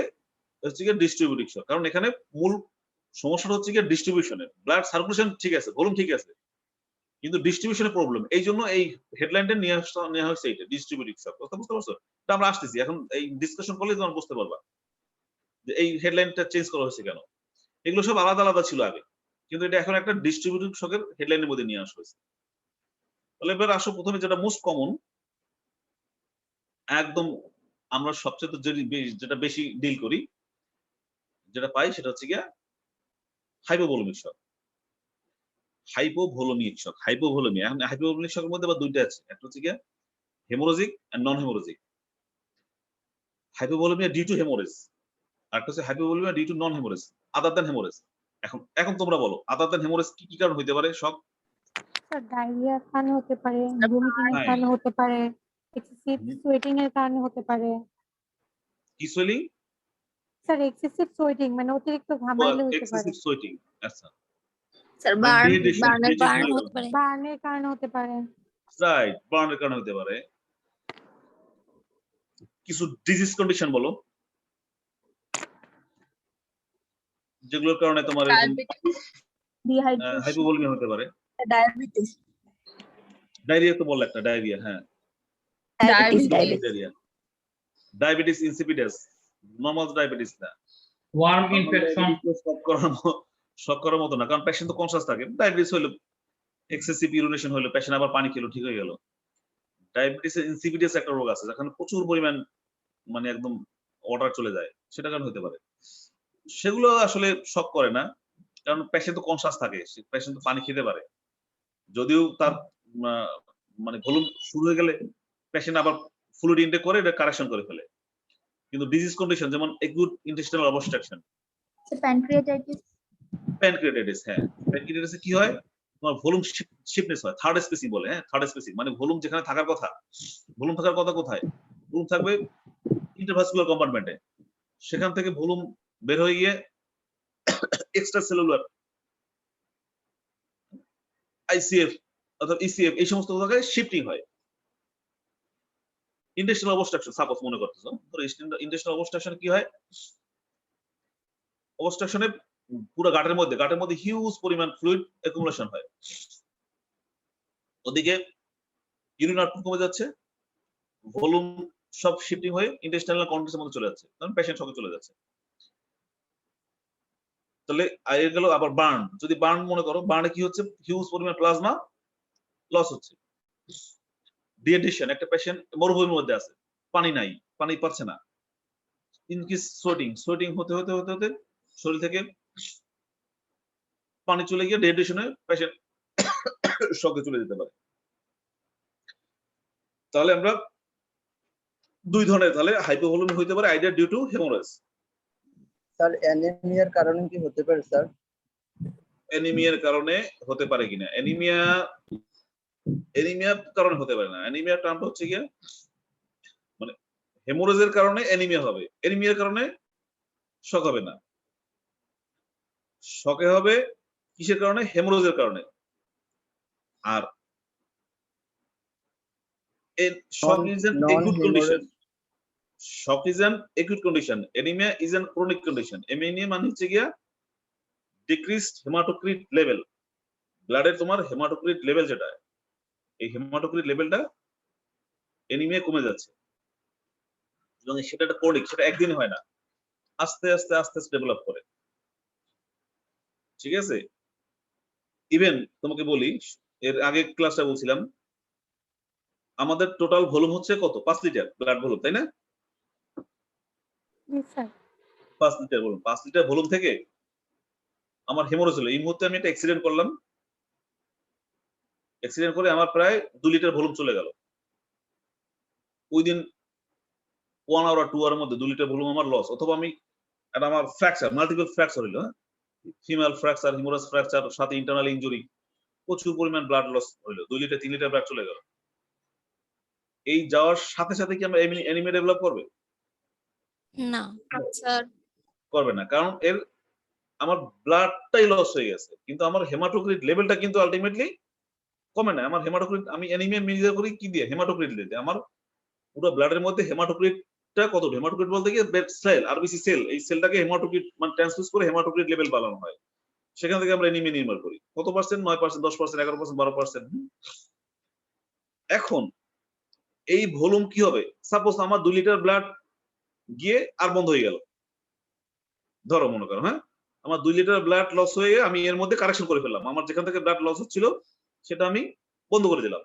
হচ্ছে গিয়া ডিস্ট্রিবিউটিভ শক। কারণ এখানে মূল সমস্যাটা হচ্ছে গিয়া ডিস্ট্রিবিউশনের। ব্লাড সার্কুলেশন ঠিক আছে, ভলিউম ঠিক আছে, কিন্তু ডিস্ট্রিবিউশনের প্রবলেম। এই জন্য এই হেডলাইনটা নেওয়া হয়েছে এইটা ডিস্ট্রিবিউটিভ শক। কথা বুঝতে পারছো? এটা আমরা আসতেছি, এখন এই ডিসকাশন করলে তোমরা বুঝতে পারবা যে এই হেডলাইনটা চেঞ্জ করা হয়েছে কেন। এগুলো সব আলাদা আলাদা ছিল আগে, কিন্তু এটা এখন একটা ডিস্ট্রিবিউটিভ শকের হেডলাইনের মধ্যে নিয়ে আসা হয়েছে। তাহলে এবার আসো প্রথমে যেটা মোস্ট কমন, একদম আমরা সবচেয়ে যেটা বেশি ডিল করি, যেটা পাই সেটা হচ্ছে গিয়া hypovolemic shock. Hypovolemic shock, hypovolemia. এখন হাইপোভোলেমিক শকের মধ্যে আবার দুইটা আছে, একটা হচ্ছে গিয়া haemorrhagic and non haemorrhagic. Hypovolemia due to haemorrhage, আর একটা হচ্ছে hypovolemia due to non haemorrhage, other than haemorrhage. এখন তোমরা বলো আদার দ্যান হেমোরেজ কি কি কারণ হইতে পারে শক? স্যার ডায়রিয়ার কারণে হতে পারে, ভমিটিং এর হ্যাঁ। কারণে হতে পারে, এক্সেসিভ সোয়েটিং এর কারণে হতে পারে। কি সোয়েলিং? স্যার এক্সেসিভ সোয়েটিং মানে অতিরিক্ত ঘামাইলে হতে পারে। এক্সেসিভ সোয়েটিং, আচ্ছা। স্যার বার্ন হতে পারে। বার্নের কারণে হতে পারে। রাইট, বার্নের কারণে হতে পারে। কিছু ডিজিজ কন্ডিশন বলো যেগুলোর কারণে তোমার হাইপোভোলেমিয়া হতে পারে। ডায়াবেটিস, ডায়রিয়া তো বললে একটা, ডায়রিয়া। হ্যাঁ, ডায়াবেটিস ইনসিপিডাস, নরমাল ডায়াবেটিস না, ওয়ার্ম ইনফেকশন। শক করার মতো না, কারণ পেশেন্ট তো কনসাস থাকে। ডায়াবেটিস হলো এক্সেসিভ ইউরিনেশন হলো, পেশেন্ট আবার পানি খেলো, ঠিক হয়ে গেল। ডায়াবেটিসের ইনসিপিডাস একটা রোগ আছে যেখানে প্রচুর পরিমাণ মানে একদম অর্ডার চলে যায়, সেটা কারণ হতে পারে। সেগুলো আসলে শক করে না, কারণ পেশেন্ট তো কনসাস থাকে, পেশেন্ট তো পানি খেতে পারে, যদিও তার মানে ভলিউম শুরু হয়ে গেলে পেশেন্ট আবার ফ্লুইড ইনটেক করে এটা কারেকশন করে ফেলে। কিন্তু ডিজিজ কন্ডিশন যেমন acute intestinal obstruction, pancreatitis pancreatitis, হ্যাঁ প্যানক্রিয়াটাইটিসে কি হয়, তোমার ভলিউম শিফটনেস হয়, থার্ড স্পেসিং বলে, হ্যাঁ থার্ড স্পেসিং মানে ভলিউম যেখানে থাকার কথা, ভলিউম থাকার কথা কোথায়, ভলিউম থাকবে ইন্টারভাস্কুলার কম্পার্টমেন্টে, সেখান থেকে ভলিউম বের হয়ে গিয়ে এক্সট্রা সেলুলার আইসিএফ অথবা ইসিএফ এই সমস্ত জায়গায় শিফটিং হয়। ইন্টেস্টিনাল অবস্ট্রাকশন সাপোজ মনে করতেছো, তো ইন্টেস্টিনাল অবস্ট্রাকশন কি হয়, অবস্ট্রাকশনে পুরো গাটের মধ্যে হিউজ পরিমাণ ফ্লুইড অ্যাকুমুলেশন হয়, ওদিকে ইউরিন আউটপুট কমে যাচ্ছে, ভলিউম সব শিফটিং হয়ে ইন্টেস্টাইনাল কন্টেন্টের মধ্যে চলে যাচ্ছে, কারণ পেশেন্ট সঙ্গে চলে যাচ্ছে। তাহলে এর গেল আবার বার্ন, যদি বার্ন মনে করো, বার্নে কি হচ্ছে, হিউজ পরিমাণ প্লাজমা লস হচ্ছে। ডিহাইড্রেশন, একটা পেশেন্ট মরুভূমির মধ্যে আছে, পানি নাই, পানি পাচ্ছে না, ইনক্রিজ সোয়েটিং হতে হতে হতে হতে শরীর থেকে পানি চলে গিয়ে ডিহাইড্রেশনে পেশেন্ট শকে চলে যেতে পারে। তাহলে আমরা দুই ধরনের, তাহলে হাইপোভলিউমিক হইতে পারে either due to haemorrhage. Sir অ্যানিমিয়ার কারণে কি হতে পারে স্যার? অ্যানিমিয়ার কারণে হতে পারে কিনা, অ্যানিমিয়ার কারণে হতে পারে না। অ্যানিমিয়ার টার্মটা হচ্ছে গিয়ে মানে হেমোরেজের কারণে অ্যানিমিয়া হবে, অ্যানিমিয়ার কারণে শক হবে না। শকে হবে কিসের কারণে, হেমোরেজের কারণে। আর shock is an acute condition. Shock is an acute condition. Anemia is an chronic condition. Anemia মানে হচ্ছে গিয়া decreased hematocrit level. ব্লাডে তোমার হেমাটোক্রিট লেভেল যেটা, এই হেমাটোক্রিট লেভেলটা অ্যানিমিয়া কমে যাচ্ছে, এবং সেটা একটা ক্রনিক, সেটা একদিন হয় না, আস্তে আস্তে আস্তে আস্তে ডেভেলপ করে। ঠিক আছে, ইভেন তোমাকে বলি, এর আগে ক্লাসটা বলছিলাম, আমাদের টোটাল ভলিউম হচ্ছে কত, 5 লিটার ব্লাড ভলিউম, তাই না? 5 লিটার ভলিউম, 5 লিটার ভলিউম থেকে আমার হেমোরেজ হলো, এই মুহূর্তে আমি একটা অ্যাক্সিডেন্ট করলাম, অ্যাক্সিডেন্ট করে আমার প্রায় 2 লিটার ভলিউম চলে গেল। ওই দিন 1 আওয়ার আর 2 আওয়ারের মধ্যে 2 লিটার ভলিউম আমার লস, অথবা আমি এটা আমার ফ্র্যাকচার, মাল্টিপল ফ্র্যাকচার হইলো, ফিমেল ফ্র্যাকচার, হিমোরাস ফ্র্যাকচার, সাথে ইন্টারনাল ইনজুরি, প্রচুর পরিমাণ ব্লাড লস হইলো, 2 লিটার 3 লিটার ব্লাড চলে গেল। এই যাওয়ার সাথে সাথে কি আমরা অ্যানিমিয়া ডেভেলপ করবে? না স্যার, করবে না, কারণ এর আমার ব্লাডটাই লস হয়ে গেছে, কিন্তু আমার হেমাটোক্রিট লেভেলটা কিন্তু আলটিমেটলি কমে না। আমার হেমাটোক্রিট, আমি অ্যানিমিয়া মেজার করি কি দিয়ে, হেমাটোক্রিট দিয়ে। আমার পুরো ব্লাডের মধ্যে হেমাটোক্রিটটা কত, হেমাটোক্রিট বলতে গিয়ে সেল, আরবিসি সেল, এই সেলটাকে হেমাটোক্রিট মানে ট্রান্সফিউজ করে হেমাটোক্রিট লেভেল বাড়ানো হয়, সেখান থেকে আমরা অ্যানিমিয়া নির্মাণ করি। কত পার্সেন্ট? 9%, 10%, 11%, 12%। এখন এই ভলিউম কি হবে, সাপোজ আমার 2 লিটার ব্লাড গিয়ে আর বন্ধ হয়ে গেল, ধরো মনে করো, হ্যাঁ আমার 2 লিটার ব্লাড লস হয়ে গিয়ে আমি এর মধ্যে কারেকশন করে ফেললাম, আমার যেখান থেকে ব্লাড লস হচ্ছিল সেটা আমি বন্ধ করে দিলাম,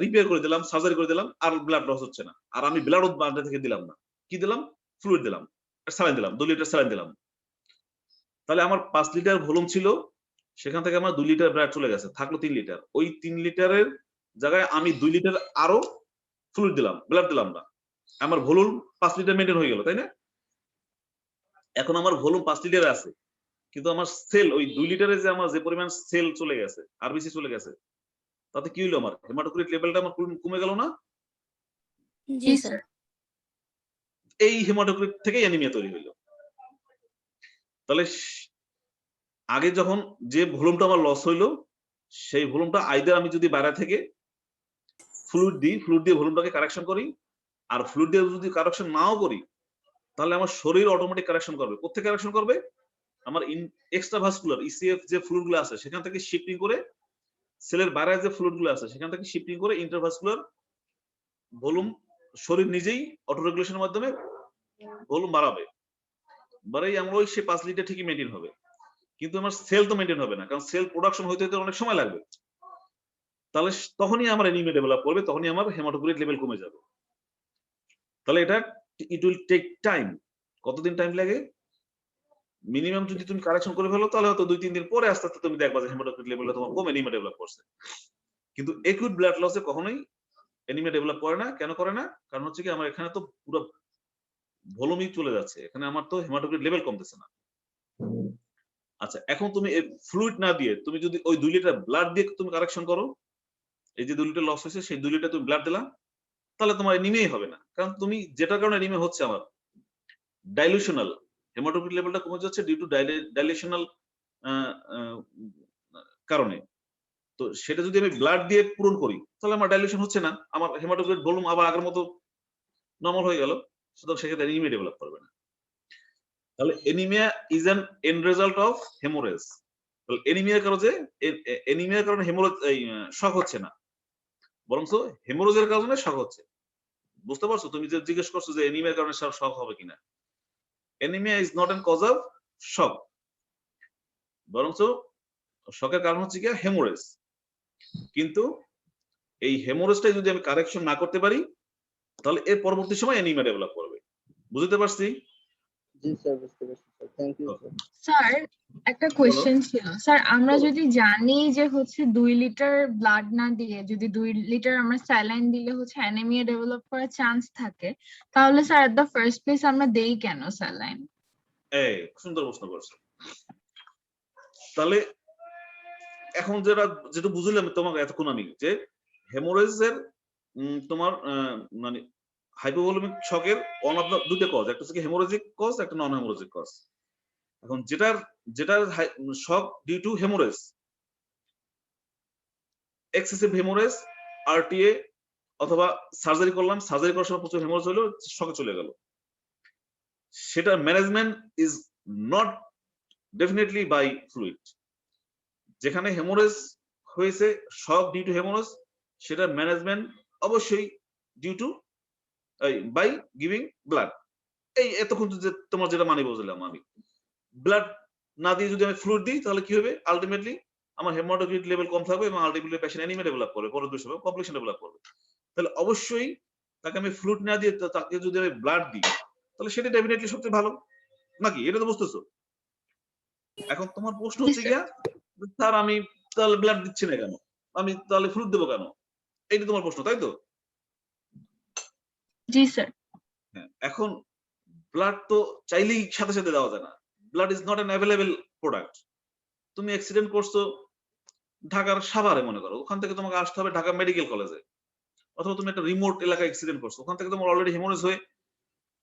রিপেয়ার করে দিলাম, সার্জারি করে দিলাম, আর ব্লাড লস হচ্ছে না। আর আমি ব্লাড বাড়তে থেকে দিলাম না, কি দিলাম, ফ্লুইড দিলাম, স্যালাইন দিলাম, 2 লিটার স্যালাইন দিলাম। তাহলে আমার 5 লিটার ভলিউম ছিল, সেখান থেকে আমার 2 লিটার ব্লাড চলে গেছে, থাকলো 3 লিটার। ওই 3 লিটারের জায়গায় আমি 2 লিটার আরো ফ্লুইড দিলাম, ব্লাড দিলাম না, আমার ভলিউম 5 লিটার মেনটেন হয়ে গেল, তাই না? এখন আমার ভলিউম 5 লিটার আছে, কিন্তু আমার সেল ওই 2 লিটারে যে আমার যে পরিমাণ সেল চলে গেছে, আরবিসি চলে গেছে, তাতে কি হলো, আমার হেমাটোক্রিট লেভেলটা আমার কমে গেল না? জি স্যার। এই হেমাটোক্রিট থেকে অ্যানিমিয়া তৈরি হইলো। তাহলে আগে যখন যে ভলিউমটা আমার লস হইলো, সেই ভলিউমটা আইদার আমি যদি বাইরে থেকে ফ্লুইড দিই, ফ্লুইড দিয়ে ভলিউমটাকে কারেকশন করি, আর ফ্লুইড দিয়ে যদি কারেকশন নাও করি, তাহলে আমার শরীর অটোমেটিক কারেকশন করবে। কোথেকে কারেকশন করবে? আমার এক্সট্রা ভাস্কুলার ইসিএফ যে ফ্লুইড গুলো আছে সেখান থেকে শিফটিং করে, সেলের বাইরে যে ফ্লুইড গুলো আছে সেখান থেকে শিফটিং করে ইন্টারভাস্কুলার ভলিউম শরীর নিজেই অটো রেগুলেশনের মাধ্যমে ভলিউম বাড়াবে, বাড়াই আমরা ওই সে 5 লিটার ঠিকই মেনটেন হবে, কিন্তু আমার সেল তো মেনটেন হবে না, কারণ সেল প্রোডাকশন হইতে হইতে অনেক সময় লাগবে। তাহলে তখনই আমার অ্যানিমিয়া ডেভেলপ করবে, তখনই আমার হেমাটোক্রিট লেভেল কমে যাবে। তাহলে এটা ইট উইল টেক টাইম। কতদিন টাইম লাগে? মিনিমাম যদি তুমি কারেকশন করে ফেলো তাহলে হয়তো 2-3 দিন পরে আস্তে আস্তে তুমি দেখবা যে হেমাটোক্রিট লেভেলটা তোমার কমে এনিমিয়া ডেভেলপ করছে। কিন্তু একুইট ব্লাড লসে কখনোই এনিমিয়া ডেভেলপ করে না। কেন করে না? কারণ হচ্ছে কি আমার এখানে তো পুরো ভলিউমই চলে যাচ্ছে, এখানে আমার তো হেমাটোক্রিট লেভেল কমতেছে না। আচ্ছা, এখন তুমি এই ফ্লুইড না দিয়ে তুমি যদি ওই 2 লিটার ব্লাড দিয়ে তুমি কারেকশন করো, এই যে 2 লিটার লস হয়েছে সেই 2 লিটার তুমি ব্লাড দিলা, তাহলে তোমার এনিমিয়াই হবে না। কারণ তুমি যেটার কারণে এনিমিয়া হচ্ছে আমার ডাইলুশনাল হেমাটোক্রিট লেভেলটা কমে যাচ্ছে ডিউ টু ডাইলেশনাল কারণে। তো সেটা যদি আমি ব্লাড দিয়ে পূরণ করি তাহলে আমার ডাইলুশন হচ্ছে না, আমার হেমাটোক্রিট ভলিউম আবার আগের মতো নরমাল হয়ে গেল, সুতরাং সেক্ষেত্রে এনিমিয়া ডেভেলপ করবে না। তাহলে anaemia is an end result of haemorrhage. তাহলে এনিমিয়ার কারণে হেমোরেজ শক হচ্ছে না, বরং হেমোরেজের কারণে শক হচ্ছে। বুঝতে পারছো? তুমি যে জিজ্ঞেস করছো যে এনিমিয়ার কারণে শক হবে কিনা, anaemia is not an cause of shock, বরং শকের কারণ হচ্ছে কি হেমোরেজ। কিন্তু এই হেমোরেজটাই যদি আমি কারেকশন না করতে পারি তাহলে এর পরবর্তী সময় এনিমিয়া ডেভেলপ করবে। বুঝতে পারছি? জি স্যার, বুঝতে পারছি sir, thank you sir. Sir একটা কোয়েশ্চেন ছিল স্যার, আমরা যদি জানি যে হচ্ছে 2 লিটার ব্লাড না দিয়ে যদি 2 লিটার আমরা স্যালাইন দিলে হচ্ছে অ্যানিমিয়া ডেভেলপ করার চান্স থাকে, তাহলে sir at the first place আমরা দেই কেন স্যালাইন? এই সুন্দর প্রশ্ন করছো। তাহলে এখন যেটা বুঝলাম তোমাকে এতক্ষণ আমি, যে হেমোরেজের তোমার মানে হাইপোভলিমিক শকের ওয়ান অফ দ্য দুটো কজ, একটা হচ্ছে হেমোরেজিক কজ, একটা নন হেমোরেজিক কজ। এখন যেটার shock due to haemorrhage, excessive haemorrhage, RTA অথবা সার্জারি করলাম, সার্জারি করার সময় প্রচুর হেমোরেজ হলো, শকে চলে গেল, সেটার management is not definitely by fluid. যেখানে হেমোরেজ হয়েছে শক ডিউ টু হেমোরেজ, সেটার ম্যানেজমেন্ট অবশ্যই due to by giving blood. এই এতক্ষণ যে তোমার যেটা মানে বুঝলাম আমি, ব্লাড না দিয়ে যদি আমি ফ্লুইড দিই তাহলে কি হবে? আলটিমেটলি আমার হেমাটোক্রিট লেভেল কম থাকবে এবং আলটিমেটলি পেশেন্ট এনিমিয়া ডেভেলপ করবে, পরবর্তী সময় কমপ্লিকেশন ডেভেলপ করবে। তাহলে অবশ্যই তাকে আমি ফ্লুইড না দিয়ে তাকে যদি আমি ব্লাড দিই তাহলে সেটা ডেফিনেটলি সবচেয়ে ভালো, নাকি? এটা তো বুঝতেছো? এখন তোমার প্রশ্ন হচ্ছে গিয়া, স্যার আমি তাহলে ব্লাড দিচ্ছি না কেন, আমি তাহলে ফ্লুইড দেবো কেন, এইটা তোমার প্রশ্ন, তাই তো? জি স্যার। হ্যাঁ, এখন ব্লাড তো চাইলেই সাথে সাথে দেওয়া যায় না। Blood is not an available product. তুমি অ্যাক্সিডেন্ট করছো ঢাকার সাভারে, মনে করো, ওখান থেকে তোমাকে আসতে হবে ঢাকা মেডিকেল কলেজে, অথবা তুমি একটা রিমোট এলাকায় অ্যাক্সিডেন্ট করছো, ওখান থেকে তোমার অলরেডি হেমোরেজ হয়ে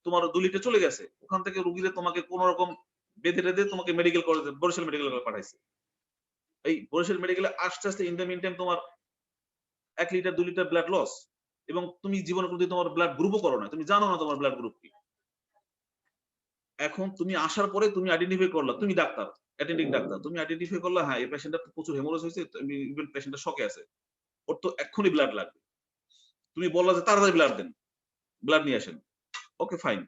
তোমার 2 লিটার চলে গেছে, ওখান থেকে রুগীরা তোমাকে কোন রকম বেঁধে টেঁধে তোমাকে মেডিকেল কলেজে, বরিশাল মেডিকেল কলেজে পাঠাইছে। এই বরিশাল মেডিকেলে আস্তে আস্তে ইন দ্য মিন টাইম তোমার 1 লিটার 2 লিটার ব্লাড লস, এবং তুমি জীবনে কোনোদিন তোমার ব্লাড গ্রুপও করো না, তুমি জানো না তোমার ব্লাড গ্রুপ কি। এখন তুমি আসার পরে তুমি আইডেন্টিফাই করলা, তুমি ডাক্তার, অ্যাটেন্ডিং ডাক্তার, তুমি আইডেন্টিফাই করলা হ্যাঁ এই পেশেন্টটা প্রচুর হেমোরেজ হয়েছে, ইভেন পেশেন্টটা শকে আছে, ওর তো এক্ষুনি ব্লাড লাগবে। তুমি বললা যে তাড়াতাড়ি ব্লাড দেন, ব্লাড নিয়ে আসেন, ওকে ফাইন।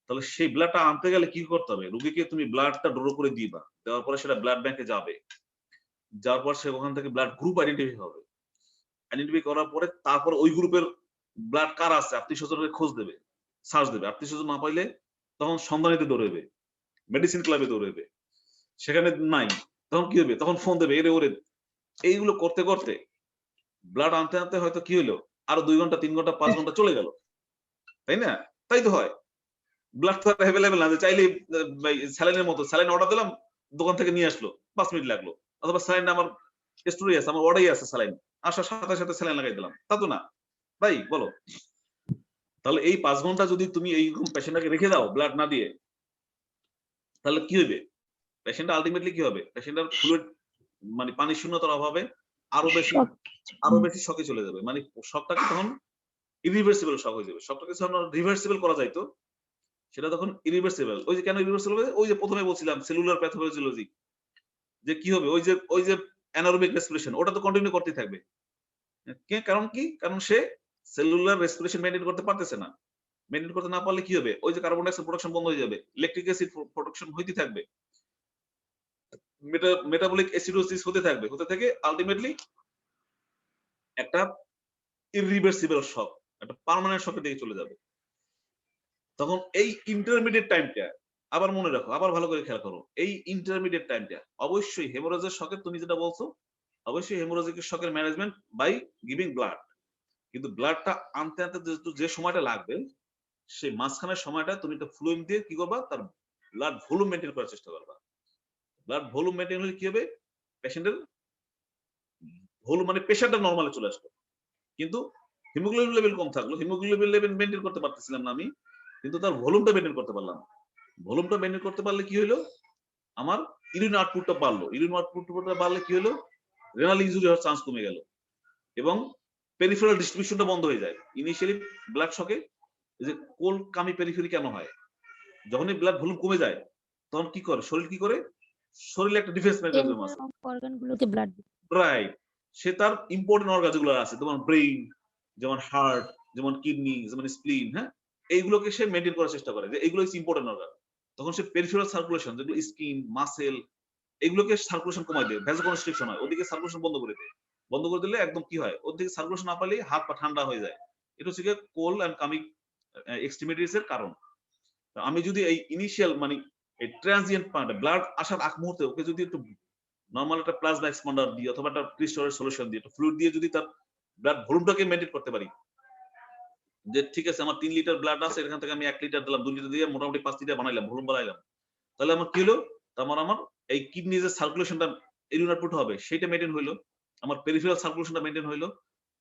তাহলে সেই ব্লাডটা আনতে গেলে কি করতে হবে? রোগীকে তুমি ব্লাডটা ড্র করে দিবা, দেওয়ার পরে সেটা ব্লাড ব্যাংকে যাবে, যাওয়ার পর সে ওখান থেকে ব্লাড গ্রুপ আইডেন্টিফাই হবে, আইডেন্টিফাই করার পরে তারপর ওই গ্রুপের ব্লাড কার আছে আত্মীয় স্বজনের খোঁজ দেবে, সার্চ দেবে, আত্মীয় স্বজন না পাইলে তখন সন্ধানীতে দৌড়াবে, মেডিসিন ক্লাবে দৌড়াবে, সেখানে নাই তখন কি হবে? তখন ফোন দেবে এরে ওরে। এইগুলো করতে করতে ব্লাড আনতে আনতে হয়তো কি হলো, আরো 2 ঘন্টা 3 ঘন্টা 5 ঘন্টা চলে গেল, তাই না? তাই তো হয়। ব্লাড তো অ্যাভেলেবেল না যে চাইলে স্যালাইনের মতো স্যালাইন অর্ডার দিলাম, দোকান থেকে নিয়ে আসলো, 5 মিনিট লাগলো, অথবা স্যালাইন আমার স্টোরে আছে, আমার অর্ডারই আছে স্যালাইন, আসার সাথে সাথে স্যালাইন লাগাই দিলাম, তা তো না, ভাই বলো। তাহলে এই 5 ঘন্টা যদি তুমি এইরকম পেশেন্টটাকে রেখে দাও ব্লাড না দিয়ে, তাহলে কি হবে? পেশেন্ট আলটিমেটলি কি হবে? পেশেন্টের ফ্লুইড মানে পানি শূন্যতার অভাবে আরো বেশি শকে চলে যাবে, মানে শকটাকে তখন ইরিভার্সিবল শক হয়ে যাবে। শকটাকে যখন রিভার্সিবল করা যায় তো সেটা তখন ইরিভার্সিবল। ওই যে কেন ইরিভার্সিবল হবে? ওই যে প্রথমে বলছিলাম সেলুলার প্যাথোলজি, যে কি হবে, ওই যে অ্যানারোবিক রেসপিরেশন ওটা তো কন্টিনিউ করতেই থাকবে। কারণ কি? কারণ সে সেলুলার রেসপিরেশন মেইনটেইন করতে পারতেছে না। মেইনটেইন করতে না পারলে কি হবে? ওই যে কার্বন ডাই অক্সাইড প্রোডাকশন বন্ধ হয়ে যাবে, ইলেকট্রিক অ্যাসিড প্রোডাকশন হইতে থাকবে, মেটাবলিক অ্যাসিডোসিস হতে থেকে আলটিমেটলি একটা ইরিভার্সিবল শক, একটা পার্মানেন্ট শকের দিকে চলে যাবে। তখন এই ইন্টারমিডিয়েট টাইমটা আবার মনে রাখো, আবার ভালো করে খেয়াল করো, এই ইন্টারমিডিয়েট টাইমটা অবশ্যই হেমোরেজের শকের, তুমি যেটা বলছো অবশ্যই হেমোরেজিক শকের ম্যানেজমেন্ট বাই গিভিং ব্লাড। কিন্তু ব্লাডটা আনতে আনতে যে সময়টা লাগবে, সেই মাঝখানের সময়টা তুমি একটা ফ্লুইড দিয়ে কি করবা, তার ব্লাড ভলিউম মেনটেন করার চেষ্টা করবা। ব্লাড ভলিউম মেনটেন হলে কি হবে, পেশেন্টের ভলিউম মানে প্রেশারটা নরমালে চলে আসলো, কিন্তু হিমোগ্লোবিন লেভেল কম থাকলো, হিমোগ্লোবিন লেভেল মেনটেন করতে পারতেছিলাম না আমি, কিন্তু তার ভলিউমটা মেনটেন করতে পারলাম। ভলিউমটা মেনটেন করতে পারলে কি হলো, আমার ইউরিন আউটপুটটা বাড়লো, ইউরিন আউটপুটটা বাড়লে কি হলো, রেনাল ইনজুরি হওয়ার চান্স কমে গেল এবং পেরিফেরাল ডিস্ট্রিবিউশনটা বন্ধ হয়ে যায়। ইনিশিয়ালি ব্লাড শকে যে কোল কামি পেরিফেরি কেন হয়, যখনই ব্লাড ভলিউম কমে যায় তখন কি করে শরীর, কি করে শরীরে একটা ডিফেন্স মেকানিজম আছে, অর্গানগুলোকে ব্লাড রাইট, সে তার ইম্পর্টেন্ট অর্গান যেগুলো আছে, যেমন ব্রেইন, যেমন হার্ট, যেমন কিডনি, যেমন স্প্লিন, হ্যাঁ, এইগুলোকে সে মেনটেন করার চেষ্টা করে যে এইগুলো হচ্ছে ইম্পর্টেন্ট অর্গান। তখন সে পেরিফেরাল সার্কুলেশন, যেগুলো স্কিন, মাসেল, এগুলোকে সার্কুলেশন কমায় দেয়, ভ্যাসোকনস্ট্রিকশন হয়, ওদিকে সার্কুলেশন বন্ধ করে দেয়। বন্ধ করে দিলে একদম কি হয়, ওদিকে সার্কুলেশন না পারলে হাত পা ঠান্ডা হয়ে যায়। এটা হচ্ছে কোল এন্ড কামিং এক্সট্রিমিটিস এর কারণ। আমি যদি এই ইনিশিয়াল মানে এই ট্রানজিয়েন্ট পার্ট, ব্লাড আসার আগ মুহূর্তে ওকে যদি একটু নরমাল একটা প্লাজমা এক্সপান্ডার দিয়ে অথবা একটা ক্রিস্টালের সলিউশন দিয়ে, একটা ফ্লুইড দিয়ে যদি তার ব্লাড ভলিউমটাকে মেইনটেইন করতে পারি, যে ঠিক আছে আমার 3 লিটার ব্লাড আছে, এখান থেকে আমি 1 লিটার দিলাম, 2 লিটার দিয়ে মোটামুটি 5 লিটার বানাইলাম, ভলিউম বাড়াইলাম, তাহলে আমার কি হলো, আমার এই কিডনি যে সার্কুলেশনটা ইউরিন আউটপুট হবে সেটা মেইনটেইন হইলো, আমার পেরিফেরাল সার্কুলেশনটা মেইনটেইন হইলো,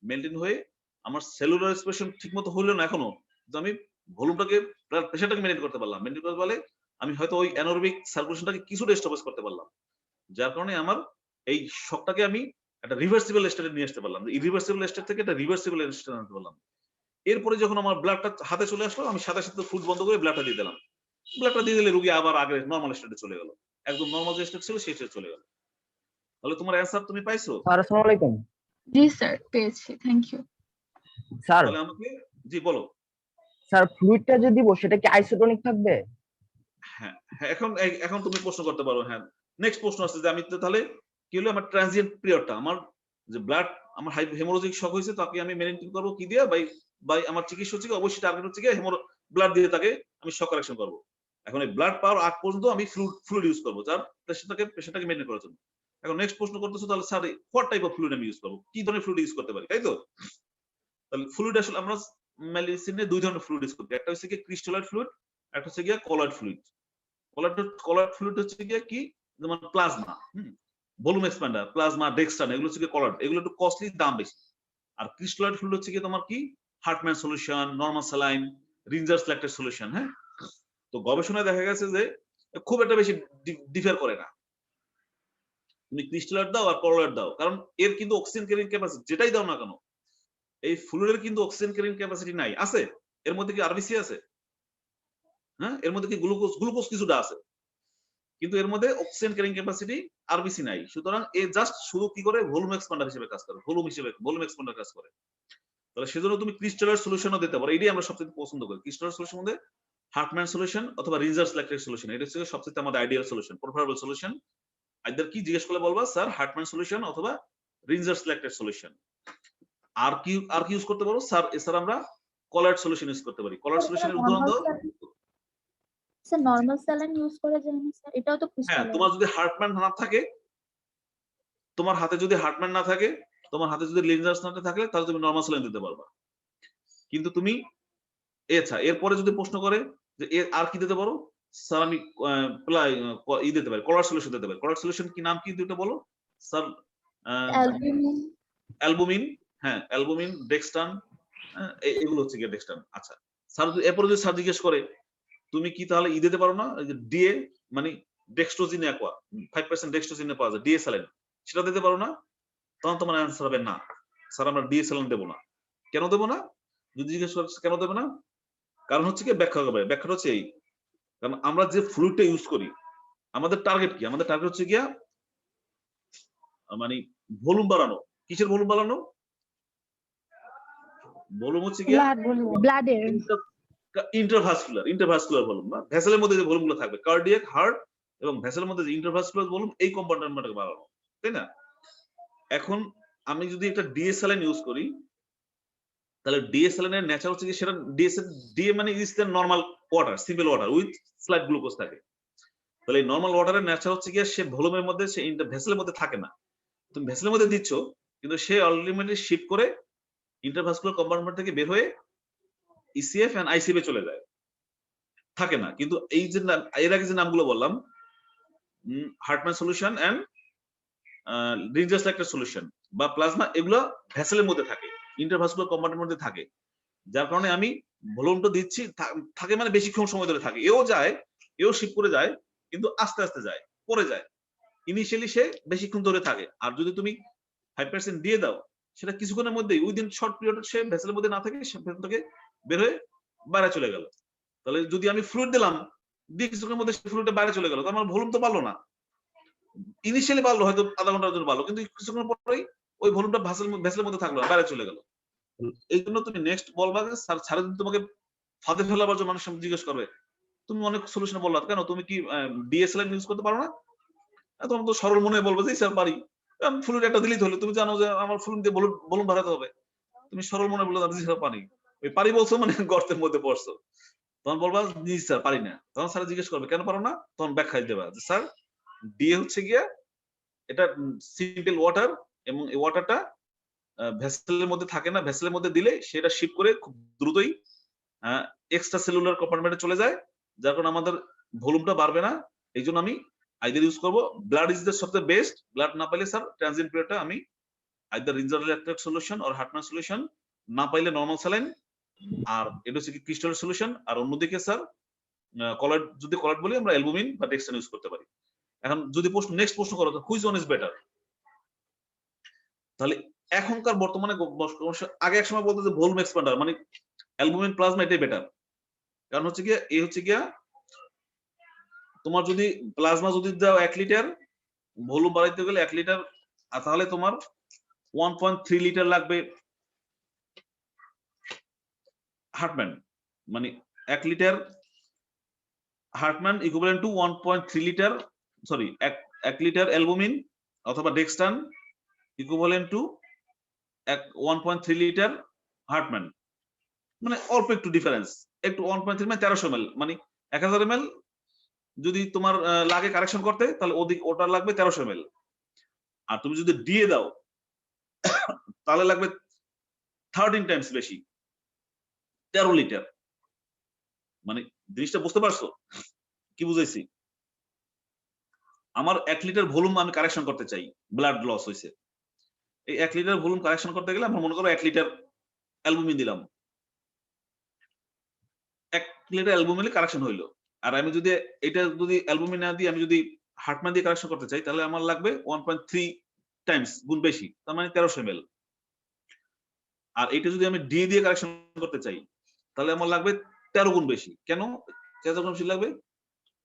মেইনটেইন হয়ে আমার সেলুলার এক্সপ্রেশন ঠিকমতো হইলো না এখনো, কিন্তু আমি ভলিউমটাকে, ব্লাড প্রেশারটাকে মেইনটেইন করতে পারলাম, মেইনটেইন করতে পারলে আমি হয়তো ওই অ্যানোরবিক সার্কুলেশনটাকে কিছুটা স্টপেজ করতে পারলাম, যার কারণে আমার এই শকটাকে আমি একটা রিভার্সিবল স্টেটে নিয়ে আসতে পারলাম, ইরিভার্সিবল স্টেট থেকে একটা রিভার্সিবল স্টেটে আনতে পারলাম। এরপরে যখন আমার ব্লাডটা হাতে চলে আসলো, আমি সাথে সাথে ফুড বন্ধ করে ব্লাডটা দিয়ে দিলাম, ব্লাডটা দিয়ে দিলে রোগী আবার আগের নরমাল স্টেটে চলে গেল, একদম নরমাল যে স্টেট ছিল সেই স্টেটে চলে গেল। তাহলে তোমার অ্যানসার তুমি পাইছো? স্যার আসসালামু আলাইকুম। জি স্যার, পেয়েছি, থ্যাংক ইউ। স্যার তাহলে আমাকে, জি বলো। স্যার ফ্লুইডটা যে দিব সেটা কি আইসোটোনিক থাকবে? হ্যাঁ হ্যাঁ, এখন তুমি প্রশ্ন করতে পারো। হ্যাঁ, নেক্সট প্রশ্ন আছে যে আমি তো তাহলে কি হলো, আমার ট্রানজিয়েন্ট পিরিয়ডটা, আমার যে ব্লাড, আমার হেমোরোজিক শক হয়েছে, তাকে আমি মেইনটেইন করবো কি দিয়ে, বাই আমার চিকিৎসা হচ্ছে অবশ্যই টার্গেট হচ্ছে কি ব্লাড দিয়ে তাকে আমি শক কারেকশন করবো। এখন এই ব্লাড পাওয়ার আগ পর্যন্ত আমি ফ্লুইড ইউজ করবো যার পেশেন্টটাকে মেইনটেইন করার জন্য। এখন নেক্সট প্রশ্ন করতেছো, তাহলে sir what type of fluid আমি ইউজ করবো, কি ধরনের ফ্লুইড ইউজ করতে পারি, তাই তো? তাহলে ফ্লুইড আসলে আমরা মেডিসিনে 2 ধরনের ফ্লুইড ইউজ করি, একটা হচ্ছে কি ক্রিস্টালাইট ফ্লুইড, একটা হচ্ছে গিয়া কলয়েড ফ্লুইড। কলয়েড ফ্লুইড হচ্ছে গিয়া কি, যেমন প্লাজমা, ভলিউম এক্সপ্যান্ডার, প্লাজমা, ডেক্সট্রান, এগুলো হচ্ছে কি কলয়েড, এগুলো একটু কস্টলি, দাম বেশি। আর ক্রিস্টালয়েড ফ্লুইড হচ্ছে কি তোমার কি, Hartmann solution, normal saline, Ringer's lactate solution. হ্যাঁ, তো গবেষণায় দেখা গেছে যে খুব একটা বেশি ডিফার করে না, তুমি ক্রিস্টালয়েড দাও আর কলয়েড দাও, কারণ এর কিন্তু অক্সিজেন ক্যারিং ক্যাপাসিটি যেটাই দাও না কেন, এই ফ্লুইডের কিন্তু অক্সিজেন ক্যারিং ক্যাপাসিটি নাই। আছে এর মধ্যে কি আরবিসি আছে, হ্যাঁ, এর মধ্যে কি গ্লুকোজ কিছুটা আছে, কিন্তু এর মধ্যে অক্সিজেন ক্যারিং ক্যাপাসিটি আরবিসি নাই। সুতরাং এ জাস্ট শুধু কি করে, ভলিউম এক্সপ্যান্ডার হিসেবে কাজ করে, ভলিউম এক্সপ্যান্ডার কাজ করে। তাহলে সেজন্য তুমি ক্রিস্টালার সলিউশনও দিতে পারো, এটাই আমরা সবচেয়ে পছন্দ করি। ক্রিস্টালার সলিউশন মধ্যে হার্টম্যান সলিউশন অথবা রিঞ্জার্স ল্যাকটেট সলিউশন, এটা হচ্ছে সবচেয়ে আমাদের ideal solution, preferable solution. Either কি জিজ্ঞেস করলে বলবা স্যার হার্টম্যান সলিউশন অথবা রিঞ্জার্স ল্যাকটেট সলিউশন। আর কি ইউজ করতে পারো স্যার? এছাড়া আমরা কলয়েড সলিউশন ইউজ করতে পারি। কলয়েড সলিউশনের উদাহরণ দাও স্যার। নরমাল স্যালাইন ইউজ করা যায় না স্যার? এটাও তো হ্যাঁ, তোমার যদি হার্টম্যান না থাকে, তোমার হাতে যদি হার্টম্যান না থাকে, তোমার হাতে যদি রিঞ্জার্স না থাকে, তাহলে তুমি নরমাল স্যালাইন দিতে পারবা। কিন্তু তুমি আচ্ছা, এরপরে যদি প্রশ্ন করে যে আর কি দিতে পারো, স্যার আমি দিতে পারি, কলয়েড সলিউশন দিতে পারি। কলয়েড সলিউশন কি নাম কি দুটো বলো স্যার? অ্যালবুমিন, হ্যাঁ অ্যালবুমিন, ডেক্সট্রান, এগুলো হচ্ছে গিয়ে ডেক্সট্রান। আচ্ছা স্যার, এরপরে যদি স্যার জিজ্ঞেস করে তুমি কি তাহলে দিতে পারো না, ডিএ মানে ডেক্সট্রোজিন অ্যাকোয়া, 5% ডেক্সট্রোজিন পাওয়া যায়, ডিএ স্যালাইন, সেটা দিতে পারো না? তখন তোমার অ্যান্সার হবে না স্যার, আমরা ডিএ স্যালাইন দেবো না। কেন দেবো না? যদি জিজ্ঞেস করো কেন দেবে না, কারণ হচ্ছে কি, ব্যাখ্যাটা হচ্ছে এই, কারণ আমরা যে ফ্লুইডটা ইউজ করি, আমাদের টার্গেট কি, আমাদের টার্গেট হচ্ছে গিয়া মানে ভলিউম বাড়ানো। কিসের ভলিউম বাড়ানো? ভলিউম হচ্ছে গিয়া ব্লাডের ইন্টারভাস্কুলার ভলিউম, না ভেসেলের মধ্যে যে ভলিউমগুলো থাকবে, কার্ডিয়াক, হার্ট এবং ভেসেলের মধ্যে যে ইন্টারভাস্কুলার ভলিউম, এই কম্পার্টমেন্টটাকে বাড়ানো, তাই না? এখন আমি যদি একটা ডিএ স্যালাইন ইউজ করি, তাহলে ডিএ স্যালাইনের নেচার হচ্ছে কি, সেটা ডিএ মানে is the normal water, simple water with slight glucose থাকে। তাহলে এই নর্মাল ওয়াটারের নেচার হচ্ছে গিয়ে সে ভলিউমের মধ্যে, সে ভেসেলের মধ্যে থাকে না। তুমি ভেসেলের মধ্যে দিচ্ছ, কিন্তু সে আলটিমেটলি শিফট করে ইন্টারভাস্কুলার কম্পার্টমেন্ট থেকে বের হয়ে ইসিএফ এন্ড আইসিএফ এ চলে যায়, থাকে না। কিন্তু এই যে এর আগে যে নামগুলো বললাম, হার্টম্যান সলিউশন এন্ড রিঞ্জার্স ল্যাক্টেট সলিউশন বা প্লাজমা, এগুলো ভেসেলের মধ্যে থাকে, ইন্টারভাস্কুলার কম্পার্টমেন্টের মধ্যে থাকে, যার কারণে আমি ভলিউমটা দিচ্ছি, থাকে মানে বেশিক্ষণ সময় ধরে থাকে। এও যায়, এও শিফট করে যায়, কিন্তু আস্তে আস্তে যায়, পরে যায়। ইনিশিয়ালি সে বেশিক্ষণ ধরে থাকে। আর যদি তুমি 5% দিয়ে দাও, সেটা কিছুক্ষণের মধ্যেই উইদিন শর্ট পিরিয়ড সে ভেসেলের মধ্যে না থাকে, সে ভেতর থেকে বের হয়ে বাইরে চলে গেল। তাহলে যদি আমি ফ্লুইড দিলাম, দিয়ে কিছুক্ষণের মধ্যে ফ্লুইডটা বাইরে চলে গেল, তো আমার ভলিউম তো বাড়লো না। ইনিশিয়ালি বাড়লো হয়তো আধা ঘন্টার জন্য বাড়লো, কিন্তু কিছুক্ষণ পরেই ওই ভলিউমটা ভেসেলের মধ্যে থাকলো না, বাইরে চলে গেল। এই জন্য তুমি নেক্সট বলবা যে স্যার, ছাড়া যদি তোমাকে ফাঁদে ফেলাবার জন্য মানুষ জিজ্ঞেস করবে, তুমি অনেক সলিউশন বললা, কেন তুমি কি ডিএসএলআর ইউজ করতে পারো না? তোমার তো সরল মনে বলবে যে স্যার পারি, ফ্লুইড একটা দিলেই হলো, তুমি জানো যে আমার ফ্লুইড দিয়ে ভলিউম বাড়াতে হবে, তুমি সরল মনে বলে জি স্যার পারি। ওই পারি বলছো মানে গর্তের মধ্যে পড়ছো, তখন বলবা জি স্যার পারি না। তখন স্যার জিজ্ঞেস করবে কেন পারো না, তখন ব্যাখ্যা দেবা যে স্যার ডিএ হচ্ছে গিয়া এটা সিম্পল ওয়াটার, এবং এই ওয়াটারটা ভেসেলের মধ্যে থাকে না, ভেসেলের মধ্যে দিলে সেটা শিফট করে খুব দ্রুতই এক্সট্রা সেলুলার কম্পার্টমেন্টে চলে যায়, যার কারণে আমাদের ভলিউমটা বাড়বে না। এই জন্য আমি আইদার ইউজ করবো ব্লাড ইজ দ্য সবচেয়ে বেস্ট। ব্লাড না পাইলে স্যার ট্রানজিয়েন্ট পিরিয়ডটা আমি either Ringer's lactate solution or Hartmann solution, না পাইলে নরমাল স্যালাইন, আর এটা হচ্ছে কি ক্রিস্টাল সলিউশন। আর অন্যদিকে স্যার কলাইড, যদি কলাইড বলি আমরা অ্যালবুমিন বা ডেক্সট্রান ইউজ করতে পারি। এখন যদি নেক্সট প্রশ্ন করো হুইচ ওয়ান ইজ বেটার, তাহলে এখনকার বর্তমানে, আগে এক সময় বলতো যে ভলিউম এক্সপ্যান্ডার মানে অ্যালবুমিন প্লাজমা এটাই বেটার। কারণ হচ্ছে গিয়া এই হচ্ছে গিয়া তোমার যদি প্লাজমা যদি দাও 1 লিটার, ভলিউম বাড়াইতে গেলে 1 লিটার, আর তাহলে তোমার 1.3 লিটার লাগবে হার্টম্যান, মানে 1 litre হার্টম্যান equivalent to 1.3 litre, sorry 1 litre albumin অথবা ডেক্সট্রান ইকুইভ্যালেন্ট টু 1.3 লিটার হার্টম্যান। মানে অল্প একটু ডিফারেন্স, একটু 1.3 মানে 1300 ml, মানে 1000 ml যদি তোমার লাগে কারেকশন করতে, তাহলে ওটা লাগবে 1300 ml। আর তুমি যদি দিয়ে দাও তাহলে লাগবে 13 টাইমস বেশি, 13 লিটার। মানে জিনিসটা বুঝতে পারছো কি বুঝাইছি? আমার 1 লিটার ভলিউম আমি কারেকশন করতে চাই, ব্লাড লস হয়েছে, এই 1 লিটার ভলিউম কারেকশন করতে গেলে আমরা মনে করো 1 লিটার অ্যালবুমিন দিলাম, 1 লিটার অ্যালবুমিন কারেকশন হইলো। আর আমি যদি এটা যদি অ্যালবুমিন না দিয়ে আমি যদি হার্টম্যান দিয়ে কারেকশন করতে চাই, তাহলে আমার লাগবে 1.3 টাইমস গুণ বেশি, তার মানে 1300 ml। আর এটা যদি আমি ডি দিয়ে কারেকশন করতে চাই, তাহলে আমার লাগবে 13 গুণ বেশি। কেন 13 গুণ বেশি লাগবে?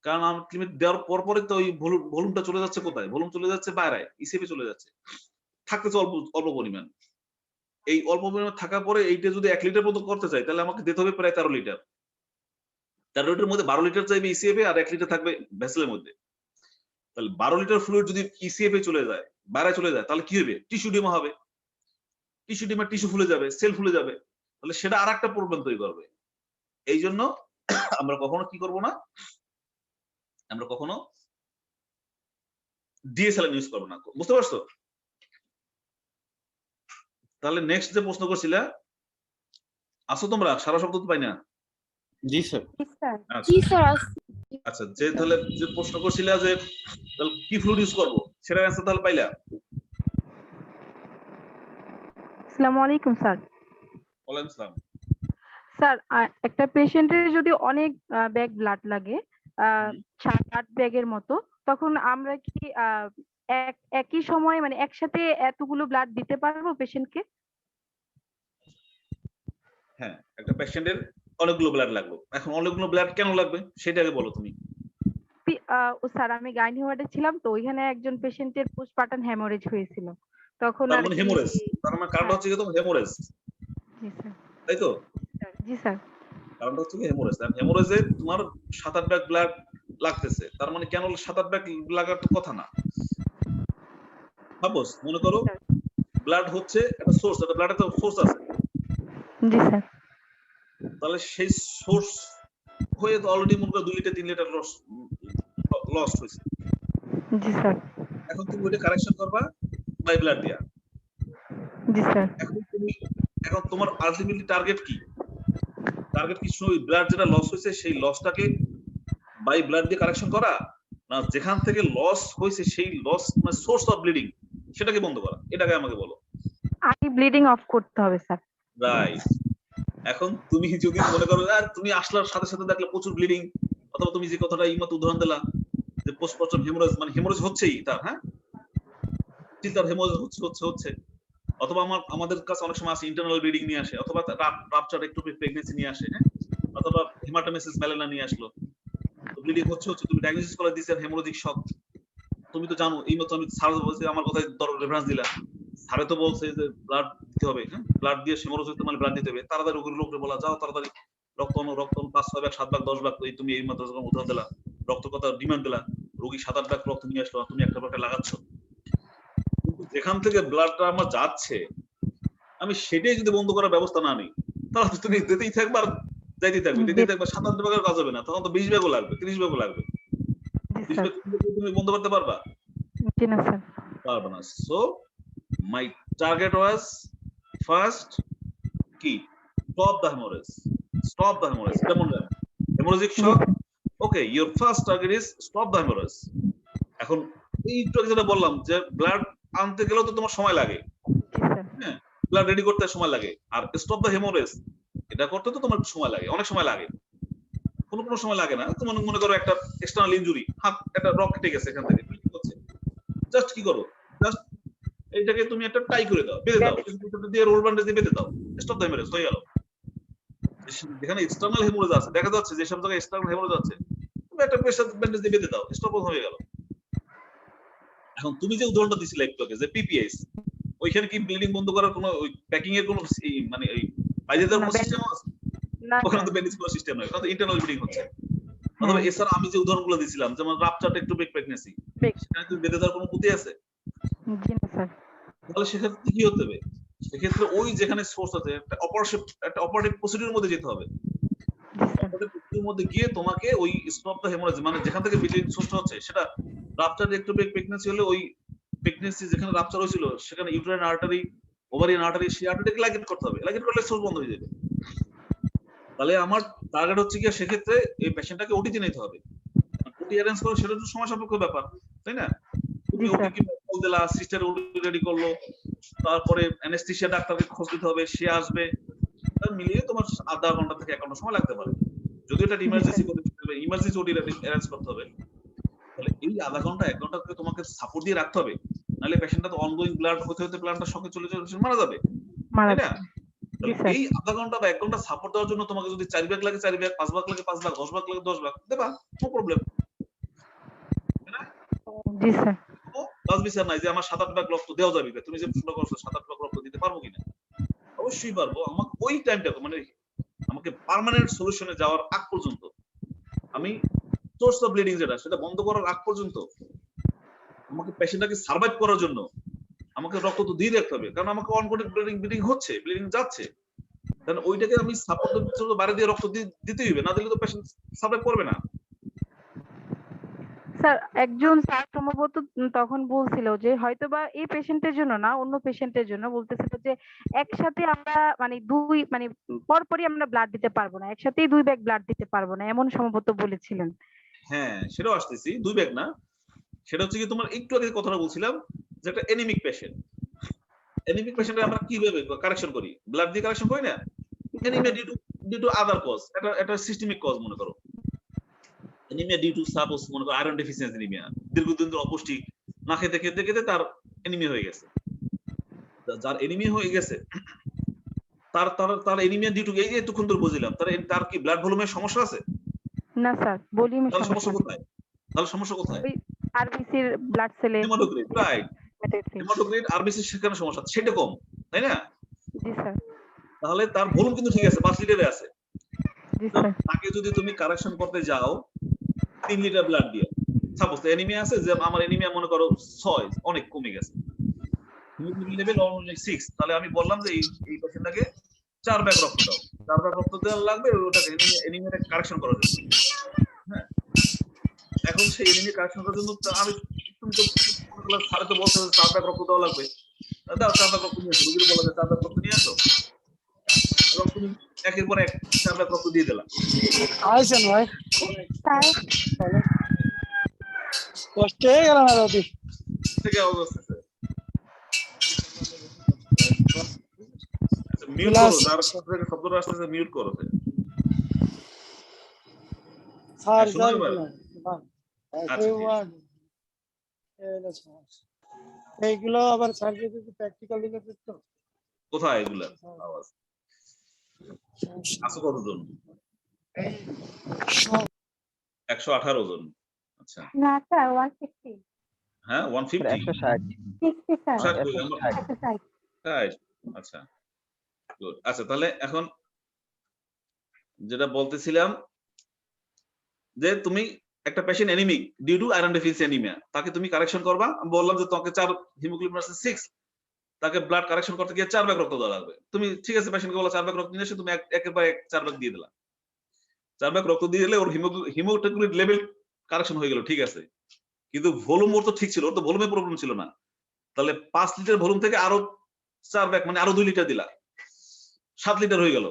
কারণ আমার লিমিট দেওয়ার পর পরে তো ওই ভলিউমটা চলে যাচ্ছে কোথায়? ভলিউম চলে যাচ্ছে বাইরে, ইসিএফে চলে যাচ্ছে, থাকতেছে অল্প পরিমাণ। এই অল্প পরিমাণ থাকার পরে এইটা যদি 1 লিটার মতো করতে চাই, তাহলে আমাকে দিতে হবে প্রায় 13 লিটার। 13 লিটার মধ্যে 12 লিটার চাইবে ইসিএফে, আর 1 লিটার থাকবে ভেসেলের মধ্যে। তাহলে 12 লিটার ফ্লুইড যদি ইসিএফে চলে যায়, বাইরে চলে যায়, তাহলে কি হবে? টিস্যু ডিমা হবে, টিস্যু ডিমা টিস্যু ফুলে যাবে, সেল ফুলে যাবে, তাহলে সেটা আরেকটা প্রবলেম তৈরি করবে। এই জন্য আমরা কখনো কি করব না, আমরা কখনো ডিএসএলআর ইউজ করব না। বুঝতে পারছো? তাহলে নেক্সট যে প্রশ্ন করছিলা, আসো তোমরা, সারা শব্দ তো পাই না। জি স্যার। জি স্যার। আচ্ছা, যে তাহলে যে প্রশ্ন করছিলা যে তাহলে কি ফ্লুইড ইউজ করব, সেটার অ্যানসার তাহলে পাইলা? আসসালামু আলাইকুম স্যার। ওয়ালাইকুম আসসালাম। স্যার একটা পেশেন্টের যদি অনেক ব্যাগ ব্লাড লাগে, 7-8 ব্যাগের মতো, তখন আমরা কি একই সময় মানে একসাথে এতগুলো ব্লাড দিতে পারবো পেশেন্টকে? হ্যাঁ, একটা পেশেন্টের অনেকগুলো ব্লাড লাগলো, এখন অনেকগুলো ব্লাড কেন লাগবে সেটা আগে বলো তুমি। স্যার আমি গাইনি ওয়ার্ডে ছিলাম, তো ওইখানে একজন পেশেন্টের পোস্টপার্টাম হেমোরেজ হয়েছিল, তখন তার মানে হেমোরেজ, তার মানে কারণটা হচ্ছে কি তোমার হেমোরেজ, জি স্যার। তাই তো? জি স্যার। কারণটা হচ্ছে কি হেমোরেজ। আর হেমোরেজে তোমার 7-8 ব্যাগ ব্লাড লাগতেছে, তার মানে কেন 7-8 ব্যাগ লাগার তো কথা না। সাপোজ মনে করো ব্লাড হচ্ছে একটা সোর্স, একটা ব্লাডের তো সোর্স আছে। জি স্যার। তাহলে সেই সোর্স হয়ে তো অলরেডি মনে করো 2 লিটার 3 লিটার লস হয়েছে। জি স্যার। এখন তুমি ওইটা কারেকশন করবা বাই ব্লাড দিয়া। জি স্যার। এখন তোমার আলটিমেটলি টার্গেট কি? টার্গেট কি শুধু ব্লাড যেটা লস হয়েছে সেই লসটাকে বাই ব্লাড দিয়ে কারেকশন করা, না যেখান থেকে লস হয়েছে সেই লস মানে সোর্স অফ ব্লিডিং সেটাকে বন্ধ করা? এটাকে আমাকে বলো। আগে ব্লিডিং অফ করতে হবে স্যার। রাইট। এখন তুমি যদি মনে করো আর তুমি আসলার সাথে সাথে দেখলে প্রচুর ব্লিডিং, অথবা তুমি যে কথাটা এইমাত্র উদাহরণ দিলা যে পোস্টমর্টম হেমোরেজ মানে হেমোরেজ হচ্ছেই তার, হ্যাঁ তার হেমোরেজ হচ্ছে, অথবা আমাদের কাছে অনেক সময় আসে ইন্টারনাল ব্লিডিং নিয়ে আসে, অথবা রাপচার একটু প্রেগন্যান্সি নিয়ে আসে, হ্যাঁ, অথবা হেমাটোমেসিস ম্যালেনা নিয়ে আসলো, তো ব্লিডিং হচ্ছে তুমি ডায়াগনোসিস করে দিয়েছেন হেমোরেজিক শক। তুমি তো জানো এইমাত্র আমি স্যার বলছি আমার কথায় রেফারেন্স দিলা, স্যারে তো বলছে যে ব্লাড দিতে হবে, হ্যাঁ ব্লাড দিয়ে হেমোরেজ হতে মানে ব্লাড দিতে হবে, তাড়াতাড়ি রোগীকে বলা যাও তাড়াতাড়ি রক্ত 5-6 ভাগ 7 ভাগ 10 ভাগ, তুমি এই মাত্র যখন উদাহরণ দিলা রক্ত কথা ডিমান্ড দিলা, রোগী 7-8 ভাগ রক্ত নিয়ে আসলো, তুমি একটা ভাগে লাগাচ্ছ। কিন্তু যেখান থেকে ব্লাডটা আমার যাচ্ছে আমি সেটাই যদি বন্ধ করার ব্যবস্থা না নিই তাহলে তুমি যেতেই থাকবে আর যাইতেই থাকবে 7-8 ভাগের কাজ হবে না, তখন তো 20 ভাগও লাগবে 30 ভাগও লাগবে। তুমি বন্ধ করতে পারবা? জি না স্যার, পারবে না। So my target was first কি stop the hemorrhage. এটা মনে রাখবেন, hemorrhagic shock. Okay, your first target is stop the hemorrhage. এখন এইটুকু যেটা বললাম যে ব্লাড আনতে গেলেও তো তোমার সময় লাগে, হ্যাঁ ব্লাড রেডি করতে সময় লাগে, আর স্টপ দ্য হেমোরেজ এটা করতে তো তোমার সময় লাগে, অনেক সময় লাগে। কোনো সময় লাগে না। তোমার মনে করো একটা এক্সটার্নাল ইনজুরি, হাত একটা রক কেটে গেছে, এখান থেকে কি হচ্ছে, জাস্ট কি করো, জাস্ট এইটাকে তুমি একটা টাই করে দাও, বেঁধে দাও, দিয়ে রোল ব্যান্ডেজ দিয়ে বেঁধে দাও, স্টপ দ্য হেমোরেজ হয়ে গেল। যেখানে এক্সটার্নাল হেমোরেজ আছে দেখা যাচ্ছে যে সব জায়গায় এক্সটার্নাল হেমোরেজ আছে, তুমি একটা প্রেসার ব্যান্ডেজ দিয়ে বেঁধে দাও, স্টপ হয়ে গেল। এখন তুমি যে উদাহরণটা দিছিলে একটু আগে যে পিপিএস, ওইখানে কি ব্লিডিং বন্ধ করার কোনো ওই প্যাকিং এর কোনো মানে ওই বাইরে দেওয়ার কোনো সিস্টেম আছে? ওখানে তো ব্যান্ডেজ করার সিস্টেম নয়, ওখানে তো ইন্টারনাল ব্লিডিং হচ্ছে। অথবা এছাড়া আমি যে উদাহরণগুলো দিছিলাম যেমন রাপচার টেকটোপিক প্রেগন্যান্সি, সেখানে কি বেঁধে দেওয়ার কোনো বুদ্ধি আছে? জি না স্যার। তাহলে সেক্ষেত্রে কি হতে হবে? সেক্ষেত্রে ওই যেখানে সোর্স আছে একটা অপারেটিভ প্রসিডিউর মধ্যে যেতে হবে। অপারেটিভ প্রসিডিউর মধ্যে গিয়ে তোমাকে ওই স্টপ দ্য হেমোরেজ মানে যেখান থেকে ব্লিডিং সোর্স হচ্ছে, সেটা রাপচার টেকটোপিক প্রেগন্যান্সি হলে ওই প্রেগন্যান্সি যেখানে রাপচার হয়েছিল সেখানে ইউটেরাইন আর্টারি, ওভারিয়ান আর্টারি, সেই আর্টারিটাকে লাইগেট করতে হবে, লাইগেট করলে সোর্স বন্ধ হয়ে যাবে। তাহলে আমার টার্গেট হচ্ছে কি সেক্ষেত্রে এই পেশেন্টটাকে ওটিতে নিতে হবে। ওটি অ্যারেঞ্জ করো সেটা তো সময় সাপেক্ষ ব্যাপার, তাই না? তুমি ওটি কি কল দিলা, সিস্টার ওটি রেডি করলো, তারপরে অ্যানেস্থেসিয়া ডাক্তারকে খোঁজ দিতে হবে, সে আসবে, তার মিলিয়ে তোমার আধা ঘন্টা থেকে 1 ঘন্টা সময় লাগতে পারে। যদি এটা ইমার্জেন্সি করতে হবে, ইমার্জেন্সি ওটি অ্যারেঞ্জ করতে হবে, তাহলে এই আধা ঘন্টা 1 ঘন্টাকে তোমাকে সাপোর্ট দিয়ে রাখতে হবে, নাহলে পেশেন্টটা তো অনগোয়িং ব্লাড হতে হতে প্ল্যানটা শকে চলে যাবে, মারা যাবে, তাই না? এই আধা ঘন্টা বা 1 ঘন্টা সাপোর্ট দেওয়ার জন্য তোমাকে যদি 4 ভাগ লাগে 4 ভাগ, 5 ভাগ লাগে 5 ভাগ, 10 ভাগ লাগে 10 ভাগ দেবা, নো প্রবলেম। জি স্যার। বাস বিচার নাই যে আমার 7-8 ভাগ রক্ত দেওয়া যাবে, তুমি যে প্রশ্ন করছো 7-8 ভাগ রক্ত দিতে পারবো কিনা, অবশ্যই পারবো। আমাকে ওই টাইমটা মানে আমাকে পার্মানেন্ট সলিউশনে যাওয়ার আগ পর্যন্ত, আমি সোর্স অফ ব্লিডিং যেটা সেটা বন্ধ করার আগ পর্যন্ত আমাকে পেশেন্টটাকে সার্ভাইভ করার জন্য আমাকে রক্ত তো দিয়ে রাখতে হবে, কারণ আমাকে অনগোয়িং ব্লিডিং হচ্ছে, ব্লিডিং যাচ্ছে, কারণ ওইটাকে আমি সাপোর্ট বাইরে দিয়ে রক্ত দিতে হবে, না দিলে তো পেশেন্ট সার্ভাইভ করবে না। স্যার একজন স্যার সম্ভবত তখন বলছিল যে হয়তোবা এই পেশেন্টের জন্য না, অন্য পেশেন্টের জন্য বলতেছিল যে একসাথে আমরা মানে পরপরই আমরা ব্লাড দিতে পারবো না, একসাথেই 2 ব্যাগ ব্লাড দিতে পারবো না, এমন সম্ভবত বলেছিলেন। হ্যাঁ সেটাও আসতেছি, 2 ব্যাগ না, সেটা হচ্ছে কি তোমার একটু আগে কথাটা বলছিলাম যে একটা এনিমিক পেশেন্ট, এনিমিক পেশেন্টে আমরা কিভাবে কারেকশন করি, ব্লাড দিয়ে কারেকশন করি না, anaemia due to other cause, এটা সিস্টেমিক কজ মনে করো, এনিমিয়া ডিউ টু সাপোজ মনে করো আয়রন ডেফিসিয়েন্সি এনিমিয়া, দীর্ঘদিন ধরে অপুষ্টি, না খেতে খেতে খেতে তার এনিমিয়া হয়ে গেছে, যার এনিমিয়া হয়ে গেছে তার এনিমিয়া ডিউ টু, এই যে এতক্ষণ ধরে বুঝলাম, তার কি ব্লাড ভলিউমের সমস্যা আছে? না স্যার, ভলিউমের সমস্যা কোথায়? তাহলে সমস্যা কোথায়? আরবিসির ব্লাড সেলে হেমাটোক্রিট, রাইট, হেমাটোক্রিট আরবিসি সেখানে সমস্যা, সেটা কম, তাই না? জি স্যার। তাহলে তার ভলিউম কিন্তু ঠিক আছে, 5 লিটারে আছে। জি স্যার। তাকে যদি তুমি কারেকশন করতে যাও 3 লিটার ব্লাড দিয়ে, সাপোজ এনিমিয়া আছে, যে আমার এনিমিয়া মনে করো 6, অনেক কমে গেছে, হিমোগ্লোবিন লেভেল অলমোস্ট 6, তাহলে আমি বললাম যে এই পেশেন্টটাকে 4 ব্যাগ রক্ত দাও, 4 ব্যাগ রক্ত দেওয়া লাগবে ওটাকে এনিমিয়াটা কারেকশন করার জন্য। হ্যাঁ, এখন সেই এনিমি কারেকশন করার জন্য আমি তুমি তো স্যার তো বলছে 4 ব্যাগ রক্ত দেওয়া লাগবে, দাও 4 ব্যাগ রক্ত নিয়ে আসো, রোগীর বলা যায় 4 ব্যাগ রক্ত নিয়ে আসো, এবং তুমি একের পর এক 4 ব্যাগ রক্ত দিয়ে দিলা। আইছেন ভাই কষ্ট হয়ে গেল না রবি থেকে অবস্থা মিউট করো, যার থেকে শব্দটা আসছে মিউট করো। স্যার শোনো এবার? এইগুলো আবার স্যার যদি প্র্যাকটিক্যাল দিলে তো কোথায় এগুলা আওয়াজ আসো কতজন? 118 জন। আচ্ছা না স্যার 160 হ্যাঁ 150 60 স্যার 60। আচ্ছা গুড। আচ্ছা তাহলে এখন যেটা বলতেছিলাম যে তুমি একটা patient anaemic due to iron deficiency anaemia, তাকে তুমি কারেকশন করবা। আমি বললাম যে তোমাকে 4 হিমোগ্লোবিন আছে 6, তাকে ব্লাড কারেকশন করতে গিয়ে 4 ব্যাগ রক্ত দেওয়া লাগবে। তুমি ঠিক আছে পেশেন্টকে বলো 4 ব্যাগ রক্ত নিয়ে এসে তুমি একের পর এক 4 ব্যাগ দিয়ে দিলা। 4 ব্যাগ রক্ত দিয়ে দিলে ওর হিমোগ্লোবিন লেভেল কারেকশন হয়ে গেল, ঠিক আছে, কিন্তু ভলিউম ওর তো ঠিক ছিল, ওর তো ভলিউমে প্রবলেম ছিল না। তাহলে 5 লিটার ভলিউম থেকে আরো 4 ব্যাগ মানে আরো 2 লিটার দিলা, 7 লিটার হয়ে গেল।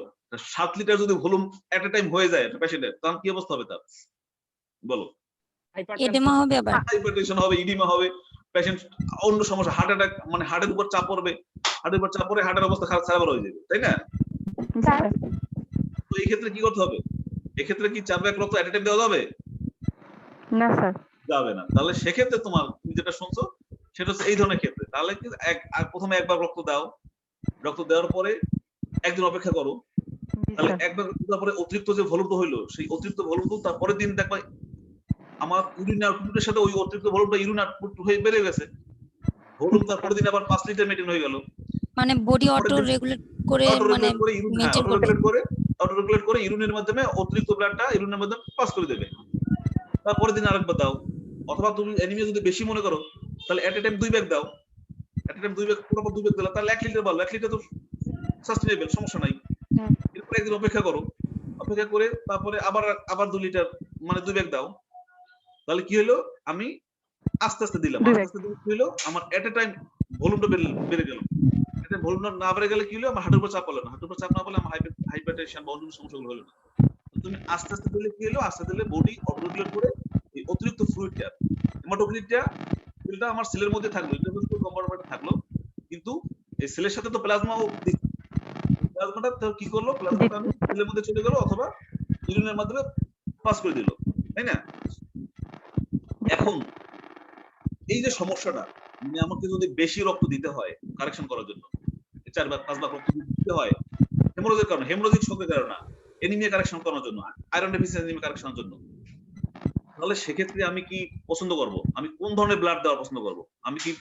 7 লিটার যদি ভলিউম এট এ টাইম হয়ে যায় একটা পেশেন্টের, তখন কি অবস্থা হবে তার বলো? এডেমা হবে, আবার হাইপারটেনশন হবে, ইডিমা হবে, পেশেন্ট অন্য সমস্যা, হার্ট অ্যাটাক মানে হার্টের উপর চাপ পড়বে, হার্টের উপর চাপ পড়ে হার্টের অবস্থা খারাপ হয়ে যাবে, তাই না? তো এই ক্ষেত্রে কি করতে হবে? এক্ষেত্রে কি 4 ব্যাগ রক্ত এট এ টাইম দেওয়া যাবে? না স্যার যাবে না। তাহলে সেক্ষেত্রে তোমার তুমি যেটা শুনছো সেটা হচ্ছে এই ধরনের ক্ষেত্রে, তাহলে কি প্রথমে একবার রক্ত দাও, রক্ত দেওয়ার পরে একদিন অপেক্ষা করো, তাহলে একবার তারপরে অতিরিক্ত যে ভলিউমটা হইলো সেই অতিরিক্ত ভলিউমটা তারপরের দিন দেখবা আমার ইউরিন আউটপুটের সাথে ওই অতিরিক্ত ভলিউমটা ইউরিন আউটপুট হয়ে বেড়ে গেছে, ভলিউম তারপরের দিন আবার 5 লিটার মেইনটেইন হয়ে গেল। মানে বডি অটো রেগুলেট করে মানে মেইনটেইন করবে, অটো রেগুলেট করে ইউরিনের মাধ্যমে অতিরিক্ত ব্লাডটা ইউরিনের মাধ্যমে পাস করে দেবে। তারপরের দিন আরেকবার দাও, অথবা তুমি অ্যানিমিয়া যদি বেশি মনে করো তাহলে এট এ টাইম 2 ব্যাগ দাও, এট এ টাইম 2 ব্যাগ পুরোপুরি 2 ব্যাগ দিলা, তাহলে 1 লিটার বলো, 1 লিটার তো সাস্টেনেবল, সমস্যা নাই। এরপর একদিন অপেক্ষা করো, অপেক্ষা করে তারপরে আবার 2 লিটার মানে 2 ব্যাগ দাও। তাহলে কি হলো, আমি আস্তে আস্তে দিলাম, আস্তে আস্তে দিলে কি হলো, আমার এট এ টাইম ভলিউমটা বেড়ে গেল। এটা ভলিউমটা না বেড়ে গেলে কি হলো, আমার হার্টের উপর চাপ পড়লো না, হার্টের উপর চাপ না পড়লে আমার হাইপারটেনশন বা অন্য সমস্যাগুলো হলো না। তুমি আস্তে আস্তে দিলে কি হলো, আস্তে দিলে বডি অটো রেগুলেট করে এই অতিরিক্ত ফ্লুইডটা হেমাটোক্রিটটা আমার সেলের মধ্যে থাকলো, ইন্টারভেসিভ কম্পার্টমেন্টে থাকলো, কিন্তু এই সেলের সাথে তো প্লাজমাও প্লাজমাটা তো কি করলো, প্লাজমাটা সেলের মধ্যে চলে গেল অথবা ইউরিনের মাধ্যমে পাস করে দিল, তাই না? এখন এই যে সমস্যাটা, মানে আমাকে যদি বেশি রক্ত দিতে হয় কারেকশন করার জন্য, 4 বা 5 ভাগ রক্ত দিতে হয় হেমোরয়েডের কারণে, হেমোরয়েডিক শকের কারণে, অ্যানিমিয়া কারেকশন করার জন্য, আয়রন ডেফিসিয়েন্সি অ্যানিমিয়া কারেকশনের জন্য, তাহলে সেক্ষেত্রে আমি কি পছন্দ করব? আমি কোন ধরনের ব্লাড দেওয়া পছন্দ করব? আমি কি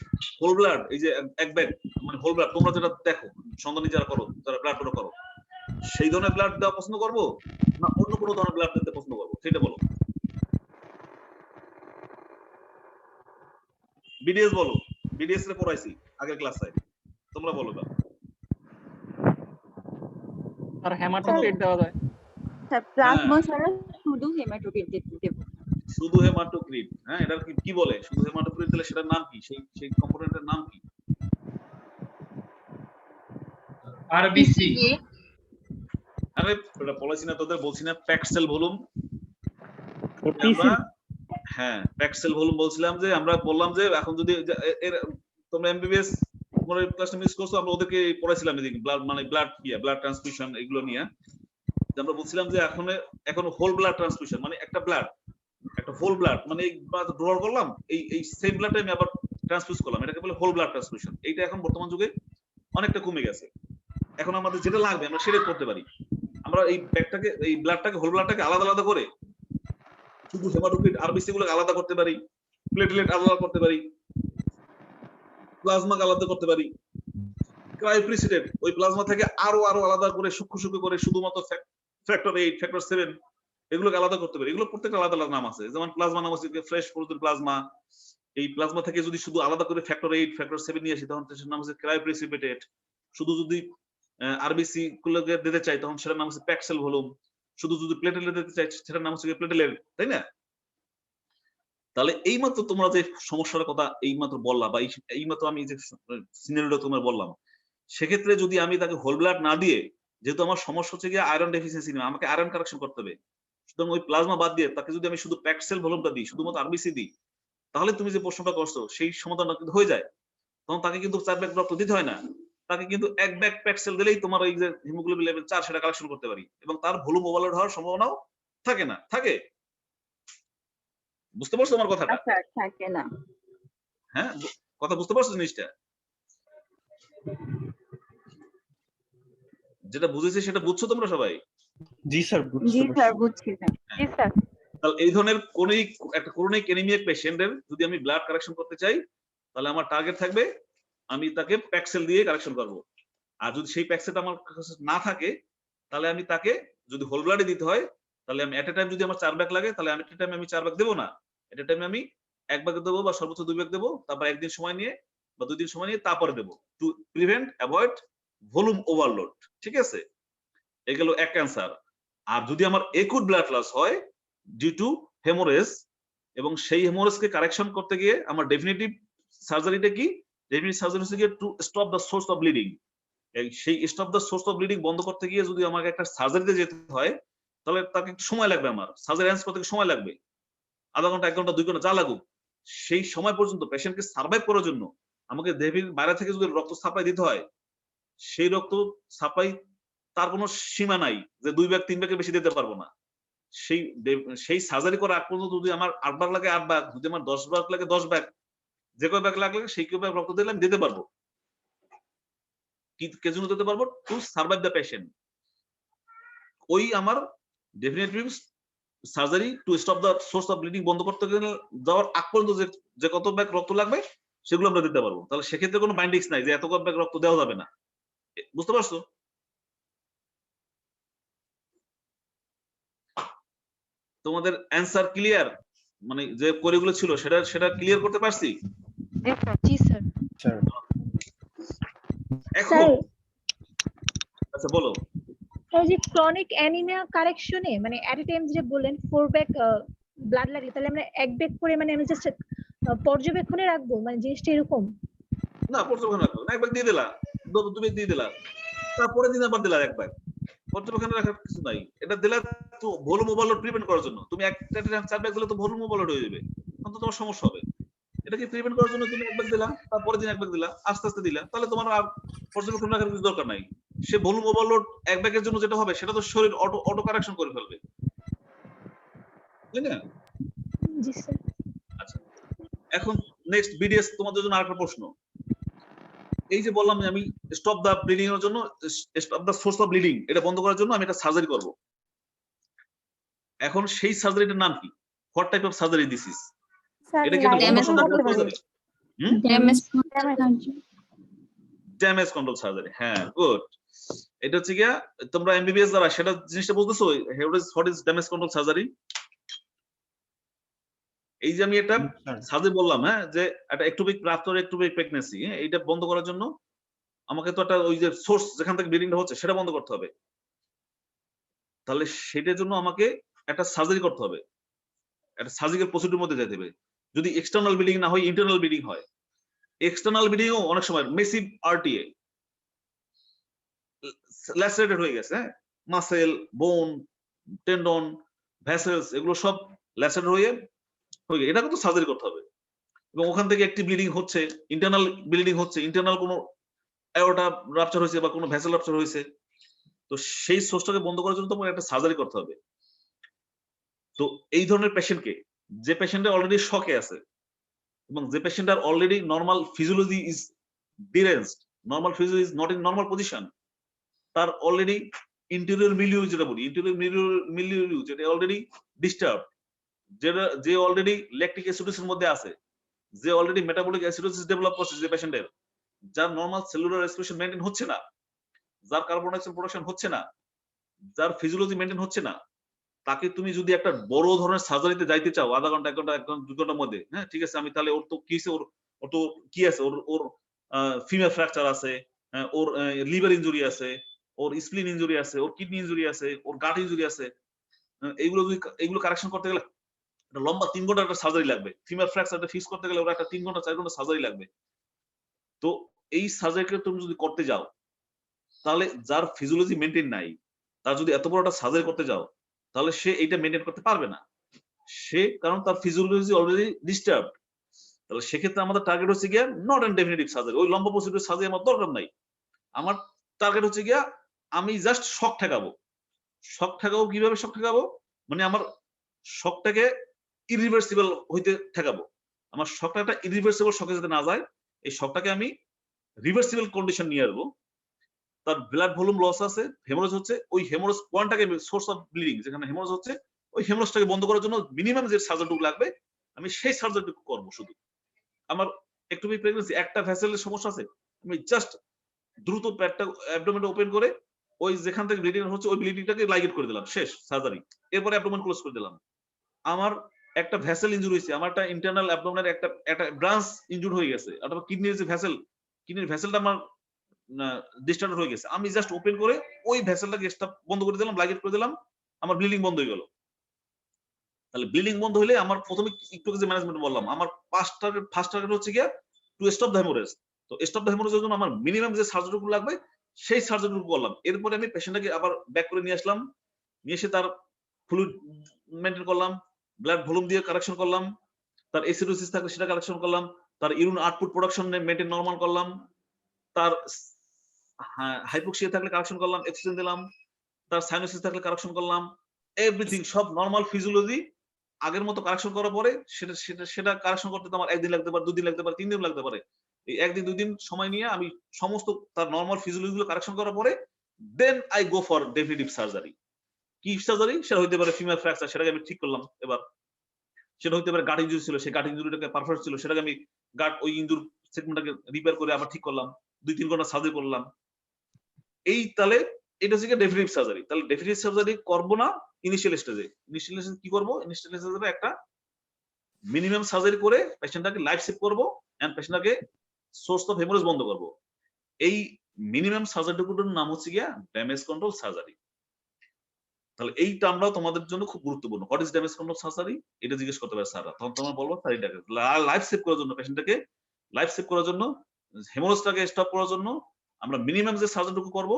হোল ব্লাড, এই যে এক ব্যাগ মানে হোল ব্লাড তোমরা যেটা দেখো সন্ধানী যারা করো, যারা ব্লাড ডোনেট করো, সেই ধরনের ব্লাড দেওয়া পছন্দ করব না অন্য কোনো ধরনের ব্লাড দিতে পছন্দ করব, সেটা বলো। বিডিএস বলো, বিডিএস রে পড়াইছি আগের ক্লাসে, তোমরা বলো। আর হেমাটোক্রিট দেওয়া যায় স্যার প্লাজমা ছাড়া শুধু হেমাটোক্রিট দেব, শুধু হেমাটোক্রিট। হ্যাঁ, এটা কি বলে শুধু হেমাটোক্রিট দিলে সেটার নাম কি, সেই কম্পোনেন্টের নাম কি? আরবিসি। আরে এটা বলেছি না তোদের, বলছি না প্যাকড সেল ভলিউম, হ্যাঁ প্যাকড সেল ভলিউম বলছিলাম। যে আমরা বললাম যে এখন যদি তোমরা এমবিবিএস তোমরা ক্লাসে মিস করছো, আমরা ওদেরকে পড়াইছিলাম এদিকে ব্লাড মানে ব্লাড ট্রান্সফিউশন এগুলো নিয়ে। আমরা বলছিলাম যে এখন হোল ব্লাড ট্রান্সফিউশন মানে একটা হোল ব্লাড মানে ডোনার করলাম, এই সেম ব্লাডটা আমি আবার ট্রান্সফিউজ করলাম, এটাকে বলে হোল ব্লাড ট্রান্সফিউশন। এইটা এখন বর্তমান যুগে অনেকটা কমে গেছে। এখন আমাদের যেটা লাগবে আমরা সেটাই করতে পারি। আমরা এই ব্লাডটাকে হোল ব্লাডটাকে আলাদা আলাদা করে শুধু হেমাটোক্রিট আরবিসি গুলোকে আলাদা করতে পারি, প্লেটলেট আলাদা করতে পারি, প্লাজমা আলাদা করতে পারি, ক্রায়োপ্রিসিডেট ওই প্লাজমা থেকে আরো আলাদা করে সূক্ষ্ম করে শুধুমাত্র ফ্যাক্টর 8 ফ্যাক্টর 7 এগুলোকে আলাদা করতে পারি। এগুলো প্রত্যেকটা আলাদা আলাদা নাম আছে, যেমন প্লাজমা নাম আছে ফ্রেশ ফ্রোজেন প্লাজমা। এই প্লাজমা থেকে যদি শুধু আলাদা করে ফ্যাক্টর 8 ফ্যাক্টর 7 নিয়ে আসি তখন সেটার নাম হচ্ছে ক্রায়োপ্রিসিপিটেট। শুধু যদি আরবিসি গুলোকে দিতে চাই তখন সেটার নাম হচ্ছে প্যাক্সেল ভলিউম, শুধু যদি প্লেটেলেট দিতে চাই সেটার নাম হচ্ছে প্লেটেলেট, তাই না? তাহলে এইমাত্র তোমরা যে সমস্যার কথা এইমাত্র বললা বা এইমাত্র আমি যে সিনারিওটা তোমার বললাম, সেক্ষেত্রে যদি আমি তাকে হোল ব্লাড না দিয়ে, যেহেতু আমার সমস্যা হচ্ছে গিয়ে আয়রন ডেফিসিয়েন্সি নেই, আমাকে আয়রন কারেকশন করতে হবে, সুতরাং ওই প্লাজমা বাদ দিয়ে তাকে যদি আমি শুধু প্যাক্সেল ভলিউমটা দিই, শুধুমাত্র আরবিসি দিই, তাহলে তুমি যে প্রশ্নটা করছো সেই সমাধানটা কিন্তু হয়ে যায়। তখন তাকে কিন্তু 4 ব্যাগ রক্ত দিতে হয় না, তাকে কিন্তু 1 ব্যাগ প্যাক্সেল দিলেই তোমার ওই যে হিমোগ্লোবিন লেভেল 4 সেটা কালেকশন করতে পারি, এবং তার ভলিউম ওভারলোড হওয়ার সম্ভাবনাও থাকে না। থাকে? বুঝতে পারছো আমার কথাটা? আচ্ছা থাকে না। হ্যাঁ, কথা বুঝতে পারছো জিনিসটা? যেটা বুঝেছি সেটা বুঝছো তোমরা সবাই? জি স্যার, জি স্যার বুঝছি স্যার। জি স্যার। তাহলে এই ধরনের একটা ক্রনিক অ্যানিমিক পেশেন্টের যদি আমি ব্লাড কালেকশন করতে চাই, তাহলে আমার টার্গেট থাকবে আমি তাকে প্যাক্সেল দিয়ে কালেকশন করব। আর যদি সেই প্যাক্সেলটা আমার কাছে না থাকে, তাহলে আমি তাকে যদি হোল ব্লাডে দিতে হয়, তাহলে আমি এট এ টাইম যদি আমার 4 ব্যাগ লাগে, তাহলে আমি এট এ টাইম আমি 4 ব্যাগ দেবো না, এট এ টাইম আমি 1 ব্যাগ দেবো বা সর্বোচ্চ 2 ব্যাগ দেবো, তারপর একদিন সময় নিয়ে বা 2 দিন সময় নিয়ে তারপরে দেবো, to prevent avoid volume overload. ঠিক আছে, এগুলো এক অ্যান্সার। আর যদি আমার একুট ব্লাড লস হয় ডিউ টু হেমোরেজ, এবং সেই হেমোরেজকে কারেকশন করতে গিয়ে আমার ডেফিনিটিভ সার্জারিটা কি? ডেফিনিটিভ সার্জারি হচ্ছে গিয়ে to stop the source of bleeding. সেই stop the source of bleeding বন্ধ করতে গিয়ে যদি আমাকে একটা সার্জারিতে যেতে হয়, তাহলে তাকে একটু সময় লাগবে, আমার সার্জারি অ্যান্স করতে সময় লাগবে, আধা ঘন্টা 1 ঘন্টা 2 ঘন্টা যা লাগুক। সেই সময় পর্যন্ত পেশেন্টকে সার্ভাইভ করার জন্য আমাকে দেহের বাইরে থেকে যদি রক্ত সাপ্লাই দিতে হয়, সেই রক্ত সাপ্লাই তার কোনো সীমা নাই যে 2 ব্যাগ 3 ব্যাগের বেশি দিতে পারবো না। সেই সার্জারি করার আগ পর্যন্ত যদি আমার 8 ব্যাগ লাগে 8 ব্যাগ, যদি আমার 10 ব্যাগ লাগে 10 ব্যাগ, যে কয় ব্যাগ লাগলে সেই কয় ব্যাগ রক্ত দিলে আমি দিতে পারবো। কি কে জন্য দিতে পারবো? To survive the patient. ওই আমার definitely surgery two stop the source of bleeding বন্ধ করতে গেলে যাওয়ার আগ পর্যন্ত যে কত ব্যাগ রক্ত লাগবে সেগুলো আমরা দিতে পারবো। তাহলে সেক্ষেত্রে কোনো বাইন্ডিংস নাই যে এত ব্যাগ রক্ত দেওয়া যাবে না। বুঝতে পারছো? তোমাদের অ্যান্সার ক্লিয়ার? মানে যে কোয়েরিগুলো ছিল সেটা ক্লিয়ার করতে পারছি? জি স্যার। এখন আচ্ছা বলো। এই যে ক্রনিক অ্যানিমিয়া কারেকশনে মানে এট এ টাইম যে বললেন 4 ব্যাগ ব্লাড লাগলে, তাহলে আমরা 1 ব্যাগ করে মানে আমি জাস্ট পর্যবেক্ষণে রাখবো, মানে জিনিসটা এরকম না? পর্যবেক্ষণে রাখবো না, 1 ব্যাগ দিয়ে দিলা, তুমি দিয়ে দিলা, তারপরে দিন আবার দিলা 1 ব্যাগ, পর্যবেক্ষণে রাখার কিছু নাই। এটা দিলা তো ভলিউম ওভারলোড প্রিভেন্ট করার জন্য। তুমি একটা 4 ব্যাগ দিলে তো ভলিউম ওভারলোড হয়ে যাবে, তখন তো তোমার সমস্যা হবে। এটাকে প্রিভেন্ট করার জন্য তুমি 1 ব্যাগ দিলা, তারপরে দিন 1 ব্যাগ দিলা, আস্তে আস্তে দিলা, তাহলে তোমার আর পর্যবেক্ষণ রাখার কিছু দরকার নাই। সে ভলিউম ওভারলোড 1 ব্যাগের জন্য যেটা হবে সেটা তো শরীর অটো কারেকশন করে ফেলবে, তাই না? জি স্যার। আচ্ছা, এখন নেক্সট বিডিএস তোমাদের জন্য আরেকটা প্রশ্ন। এই যে বললাম যে আমি স্টপ দা ব্লিডিং এর জন্য, stop the source of bleeding এটা বন্ধ করার জন্য আমি একটা সার্জারি করব। এখন সেই সার্জারিটার নাম কি? What type of surgery this is? এটা কি একটা বন্ধ সার্জারি? Damage control surgery. হ্যাঁ, গুড। এটা হচ্ছে গিয়া তোমরা এমবিবিএস যারা সেটা জিনিসটা বুঝতেছো, what is damage control surgery? এই যে আমি একটা সার্জারি বললাম, হ্যাঁ, যে একটা একটুপিক প্রাপ্তর একটুপিক প্রেগন্যান্সি, এইটা বন্ধ করার জন্য আমাকে তো একটা ওই যে সোর্স যেখান থেকে ব্লিডিংটা হচ্ছে সেটা বন্ধ করতে হবে। তাহলে সেটার জন্য আমাকে একটা সার্জারি করতে হবে, একটা সার্জিক্যাল প্রসিডিউর মধ্যে যেতে হবে। যদি এক্সটার্নাল ব্লিডিং না হয়, ইন্টারনাল ব্লিডিং হয়। এক্সটার্নাল ব্লিডিংও অনেক সময় মেসিভ আরটিএ ল্যাসেরেটেড হয়ে গেছে, হ্যাঁ, মাসেল, বোন, টেন্ডন, ভ্যাসেলস এগুলো সব ল্যাসেরেটেড হয়ে গেছে, এটা কিন্তু সার্জারি করতে হবে। এবং ওখান থেকে একটি ব্লিডিং হচ্ছে, ইন্টারনাল ব্লিডিং হচ্ছে, ইন্টারনাল কোনো অ্যাওর্টা রাপচার হয়েছে বা কোনো ভ্যাসেল রাপচার হয়েছে, তো সেই সোর্সটাকে বন্ধ করার জন্য তোমাকে একটা সার্জারি করতে হবে। তো এই ধরনের পেশেন্টকে, যে পেশেন্টের অলরেডি শকে আছে এবং যে পেশেন্টার already normal physiology is deranged, normal physiology is not in normal position, তার অলরেডি ইন্টেরিয়র মিলিউ যেটা বলি, ইন্টেরিয়র মিলিউ যেটা অলরেডি ডিস্টার্ব, যে অলরেডি ল্যাকটিক অ্যাসিডোসিসের মধ্যে আছে, যে অলরেডি মেটাবলিক অ্যাসিডোসিস ডেভেলপ করছে, যে পেশেন্টের যার নর্মাল সেলুলার রেসপিরেশন মেইনটেইন হচ্ছে না, যার কার্বন ডাইঅক্সাইড প্রোডাকশন হচ্ছে না, যার ফিজিওলজি মেইনটেইন হচ্ছে না, তাকে তুমি যদি একটা বড় ধরনের সার্জারিতে যাইতে চাও, আধা ঘন্টা 1 ঘন্টা 1 ঘন্টা 2 ঘন্টার মধ্যে, হ্যাঁ ঠিক আছে, আমি তাহলে ওর তো কি আছে, ওর তো কি আছে, ওর ফিমেল ফ্র্যাকচার আছে, ওর লিভার ইনজুরি আছে, ওর স্প্লিন ইনজুরি আছে, ওর কিডনি ইনজুরি আছে, ওর গাট ইনজুরি আছে, এইগুলো কারেকশন করতে গেলে একটা লম্বা 3 ঘন্টা একটা সার্জারি লাগবে। ফিমার ফ্র্যাকচারটা ফিক্স করতে গেলে ওরা একটা 3 ঘন্টা 4 ঘন্টা সার্জারি লাগবে। তো এই সার্জারিকে তুমি যদি করতে যাও, তাহলে যার ফিজিওলজি মেনটেন নাই, তার যদি এত বড় একটা সার্জারি করতে যাও, তাহলে সে এইটা মেনটেন করতে পারবে না। সে কারণ তার ফিজিওলজি অলরেডি ডিস্টার্ব। তাহলে সেক্ষেত্রে আমাদের টার্গেট হচ্ছে গিয়া নট এন্ড ডেফিনিটিভ সার্জারি, ওই লম্বা প্রসিডিউর সার্জারি আমার দরকার নাই। আমার টার্গেট হচ্ছে গিয়া আমি জাস্ট শক ঠেকাবো। শক ঠেকাবো কিভাবে? শক ঠেকাবো মানে আমার শকটাকে ইরিভার্সিবল হইতে ঠেকাবো। আমার শকটা একটা ইরিভার্সিবল শকে যাতে না যায়, এই শকটাকে আমি রিভার্সিবল কন্ডিশন নিয়ে আসবো। তার ব্লাড ভলিউম লস আছে, হেমোরেজ হচ্ছে, ওই হেমোরেজ পয়েন্টটাকে সোর্স অফ ব্লিডিং যেখানে হেমোরেজ হচ্ছে, ওই হেমোরেজটাকে বন্ধ করার জন্য মিনিমাম যে সার্জারিটুকু লাগবে আমি সেই সার্জারিটুকু করবো। শুধু আমার একটু প্রেগন্যান্সি একটা ভেসেলের সমস্যা আছে, আমি জাস্ট দ্রুত পেটটা অ্যাবডোমেনটা ওপেন করে ওই যেখান থেকে ব্লিডিং হচ্ছে ওই ব্লিডিংটাকে লাইগেট করে দিলাম, শেষ সার্জারি। এরপরে অ্যাবডোমেন ক্লোজ করে দিলাম। আমার একটা ভেসেল ইনজুরি হয়েছে, আমার একটা ইন্টারনাল অ্যাবডোমেনের একটা ব্রাঞ্চ ইনজুর হয়ে গেছে, অথবা কিডনির যে ভেসেল, কিডনির ভেসেলটা আমার ডিস্টার্ব হয়ে গেছে, আমি জাস্ট ওপেন করে ওই ভেসেলটাকে স্টপ বন্ধ করে দিলাম, লাইগেট করে দিলাম, আমার ব্লিডিং বন্ধ হয়ে গেল। তাহলে ব্লিডিং বন্ধ হলে আমার প্রথমে একটু যে ম্যানেজমেন্ট বললাম, আমার ফার্স্ট টার্গেট হচ্ছে গিয়া টু স্টপ দ্য হেমোরেজ। তো স্টপ দ্য হেমোরেজের জন্য আমার মিনিমাম যে সার্জারিটুকু লাগবে সেই সার্জারিটুকু করলাম। এরপরে আমি পেশেন্টটাকে আবার ব্যাক করে নিয়ে আসলাম, নিয়ে এসে তার ফ্লুইড মেনটেন করলাম, ব্লাড ভলিউম দিয়ে কারেকশন করলাম, তার অ্যাসিডোসিস থাকলে সেটা কারেকশন করলাম, তার urine output production maintain normal করলাম, তার হাইপোক্সিয়া থাকলে কারেকশন করলাম, অক্সিজেন দিলাম, তার সাইনোসিস থাকলে কারেকশন করলাম, এভরিথিং সব নরমাল ফিজিওলজি আগের মতো কারেকশন করার পরে সেটা কারেকশন করতে তো আমার 1 দিন লাগতে পারে, 2 দিন লাগতে পারে, 3 দিন লাগতে পারে। এই 1 দিন 2 দিন সময় নিয়ে আমি সমস্ত তার নরমাল ফিজিওলজি গুলো কারেকশন করার পরে then I go for definitive surgery. কি সার্জারি? সেটা হইতে পারে ফিমার ফ্র্যাকচার, সেটাকে আমি ঠিক করলাম। এবার সেটা হইতে পারে গাট ইনজুরি ছিল, সেই গাট ইনজুরিটাকে পারফেক্ট ছিল, সেটাকে আমি গাট ওই ইনজুর সেগমেন্টটাকে রিপেয়ার করে আবার ঠিক করলাম, 2-3 ঘন্টা সার্জারি করলাম। এই তাহলে এটা হচ্ছে ডেফিনিটিভ সার্জারি। তাহলে ডেফিনিটিভ সার্জারি করবো না ইনিশিয়াল স্টেজে। ইনিশিয়াল স্টেজে কি করবো? ইনিশিয়াল স্টেজে একটা মিনিমাম সার্জারি করে পেশেন্টটাকে লাইফ সেভ করবো এন্ড পেশেন্টটাকে সোর্স অফ হেমোরেজ বন্ধ করবো। এই মিনিমাম সার্জারিটুকুর নাম হচ্ছে গিয়া ড্যামেজ কন্ট্রোল সার্জারি। তাহলে এই টার্মটাও তোমাদের জন্য খুব গুরুত্বপূর্ণ। What is damage control surgery? এটা জিজ্ঞেস করতে পারে স্যাররা, তখন তোমরা বলবো স্যার এটাকে লাইফ সেভ করার জন্য, পেশেন্টটাকে লাইফ সেভ করার জন্য, হেমোরেজটাকে স্টপ করার জন্য আমরা মিনিমাম যে সার্জারিটুকু করবো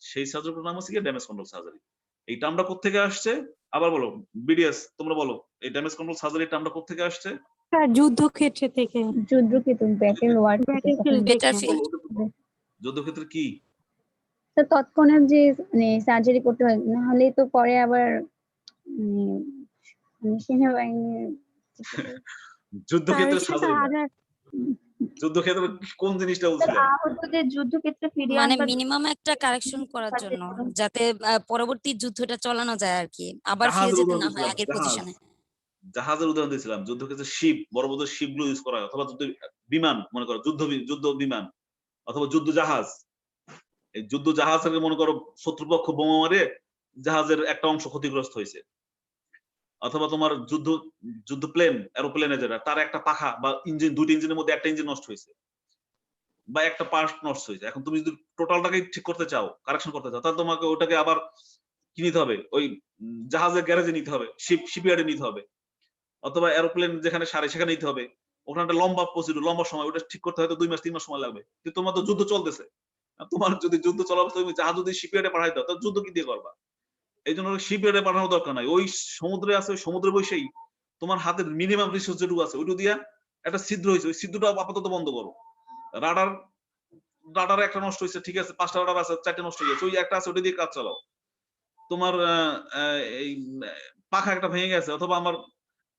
সেই সার্জারির নাম হচ্ছে গিয়া ড্যামেজ কন্ট্রোল সার্জারি। এই টার্মটা কোত্থেকে আসছে? আবার বলো বিডিএস, তোমরা বলো এই ড্যামেজ কন্ট্রোল সার্জারি টার্মটা কোত্থেকে আসছে? স্যার যুদ্ধক্ষেত্র থেকে। যুদ্ধক্ষেত্র ব্যাটেল ওয়ার যুদ্ধক্ষেত্রে কি তো তৎক্ষণাৎ যে মানে সার্জারি করতে হয়, না হলে তো পরে আবার সেনাবাহিনীর যুদ্ধক্ষেত্রে সার্জারি, যুদ্ধক্ষেত্রে কোন জিনিসটা বলছিলেন? আহতদের যুদ্ধক্ষেত্রে ফিরিয়ে মানে আনবার মিনিমাম একটা কারেকশন করার জন্য, যাতে পরবর্তী যুদ্ধটা চালানো যায় আর কি, আবার ফিরে যেতে না হয় আগের পজিশনে। জাহাজের উদাহরণ দিয়েছিলাম, যুদ্ধক্ষেত্রে শিপ, বড় বড় শিপগুলো ইউজ করা হয়, অথবা যুদ্ধ বিমান, মনে করো যুদ্ধ বিমান অথবা যুদ্ধ জাহাজ। এই যুদ্ধ জাহাজের মনে করো শত্রুপক্ষ বোমা মারে জাহাজের একটা অংশ ক্ষতিগ্রস্ত হয়েছে, অথবা তোমার যুদ্ধ প্লেন, এরোপ্লেনে যেটা, তার একটা পাখা বা ইঞ্জিন, 2টি ইঞ্জিনের মধ্যে একটা ইঞ্জিন নষ্ট হয়েছে বা একটা পার্ট নষ্ট হয়েছে। এখন তুমি যদি টোটালটাকে ঠিক করতে চাও, কারেকশন করতে চাও, তাহলে তোমাকে ওটাকে আবার কি নিতে হবে? ওই জাহাজের গ্যারেজে নিতে হবে, শিপইয়ার্ডে নিতে হবে, অথবা এরোপ্লেন যেখানে সারে সেখানে নিতে হবে। ওখানে একটা লম্বা প্রসিডিউর, লম্বা সময়, ওটা ঠিক করতে হয়তো 2 মাস 3 মাস সময় লাগবে। কিন্তু তোমার তো যুদ্ধ চলতেছে, তোমার যদি যুদ্ধ চলার তুমি জাহাজ যদি শিপইয়ার্ডে পাঠাই দাও, তাহলে যুদ্ধ কি দিয়ে করবা? এই জন্য শিপইয়ার্ডে পাঠানোর দরকার নাই। ওই সমুদ্রে আছে, ওই সমুদ্রে বসেই তোমার হাতের মিনিমাম রিসোর্স যেটুকু আছে ওইটু দিয়া একটা ছিদ্র হয়েছে, ওই ছিদ্রটা আপাতত বন্ধ করো। রাডার একটা নষ্ট হয়েছে, ঠিক আছে, 5টা রাডার আছে, 4টে নষ্ট হয়ে গেছে, ওই একটা আছে, ওটা দিয়ে কাজ চালাও। তোমার এই পাখা একটা ভেঙে গেছে, অথবা আমার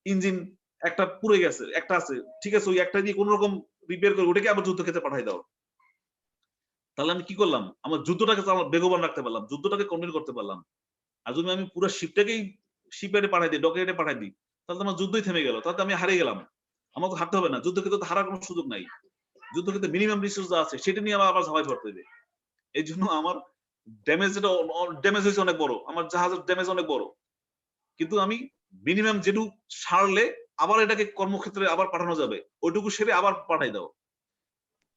ইঞ্জিন একটা পুড়ে গেছে, একটা আছে, ঠিক আছে, ওই একটা দিয়ে কোন রকম রিপেয়ার করে ওটাকে আবার যুদ্ধক্ষেত্রে পাঠাই দাও। তাহলে আমি কি করলাম? আমার যুদ্ধটাকে বেগবান রাখতে পারলাম, যুদ্ধটাকে কন্টিনিউ করতে পারলাম। আর যদি আমি পুরো শিপটাকেই শিপইয়ার্ডে পাঠাই দিই, ডকইয়ার্ডে পাঠাই দিই, তাহলে আমার যুদ্ধই থেমে গেল, তাহলে আমি হারিয়ে গেলাম। আমাকে হারতে হবে না, যুদ্ধক্ষেত্রে হারার কোনো সুযোগ নাই। যুদ্ধক্ষেত্রে মিনিমাম রিসোর্স যা আছে সেটা নিয়ে আবার ঝাঁপাই পড়তে হবে। এই জন্য আমার ড্যামেজ হয়েছে অনেক বড়, আমার জাহাজের ড্যামেজ অনেক বড়, কিন্তু আমি মিনিমাম যেটুকু সারলে আবার এটাকে কর্মক্ষেত্রে আবার পাঠানো যাবে, ওইটুকু সেরে আবার পাঠাই দাও।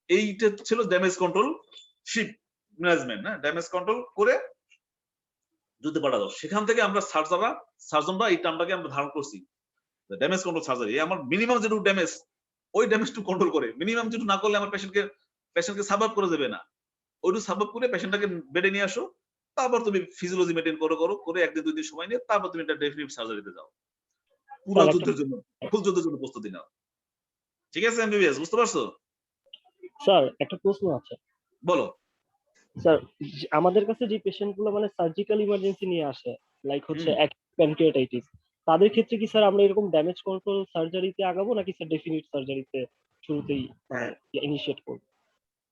এইটা ছিল ড্যামেজ কন্ট্রোল শিপ ম্যানেজমেন্ট, না ড্যামেজ কন্ট্রোল করে যদি পাঠানো, সেখান থেকে আমরা সার্জনরা এই টার্মটাকে আমরা ধারণ করছি ড্যামেজ কন্ট্রোল সার্জারি। আমার মিনিমাম যেটুকু ড্যামেজ ওই ড্যামেজটু কন্ট্রোল করে, মিনিমাম যেটুকু না করলে আমার পেশেন্টকে সার্ভাইভ করে দেবে না, ওইটু সার্ভাইভ করে পেশেন্টটাকে বেডে নিয়ে আসো, তারপর তুমি ফিজিওলজি মেইনটেইন করে 1 দিন 2 দিন সময় নিয়ে তারপর তুমি এটা ডেফিনিটিভ সার্জারিতে যাও, পুরো যুদ্ধের জন্য, ফুল যুদ্ধের জন্য প্রস্তুতি নাও। ঠিক আছে এমবিবিএস, বুঝতে পারছো? স্যার একটা প্রশ্ন আছে। বলো। স্যার আমাদের কাছে যে পেশেন্ট গুলো মানে সার্জিক্যাল ইমার্জেন্সি নিয়ে আসে, লাইক হচ্ছে প্যানক্রিয়াটাইটিস, তাদের ক্ষেত্রে কি স্যার আমরা এরকম ড্যামেজ কন্ট্রোল সার্জারিতে আগাবো নাকি স্যার ডেফিনিট সার্জারিতে শুরুতেই ইনিশিয়েট করব?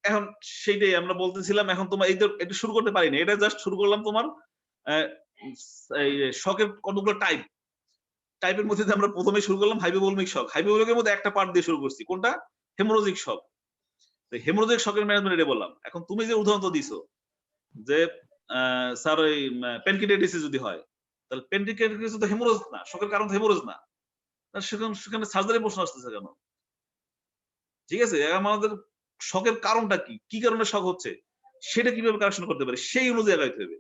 এখন সেইটাই আমরা বলতেছিলাম, এখন তোমার এটা শুরু করতে পারি না, এটা জাস্ট শুরু করলাম তোমার এই শকের কতগুলো টাইপের মধ্যে আমরা প্রথমে শুরু করলাম হাইপোভোলমিক শক। হাইপোভোলমিকের মধ্যে একটা পার্ট দিয়ে শুরু করছি, কোনটা? হেমোরোজিক শক। হেমোরোজিক শকের ম্যানেজমেন্ট এটা বললাম। এখন তুমি যে উদাহরণ দিছো যে স্যার ওই প্যানক্রিয়াটাইটিস যদি হয়, তাহলে প্যানক্রিয়াটাইটিস তো হেমোরোজ না, শকের কারণ হেমোরোজ না, সেখানে সার্জারি প্রশ্ন আসতেছে কেন? ঠিক আছে, আমাদের শকের কারণটা কি কারণে শক হচ্ছে সেটা কিভাবে কারেকশন করতে পারে সেই অনুযায়ী আগাইতে হবে,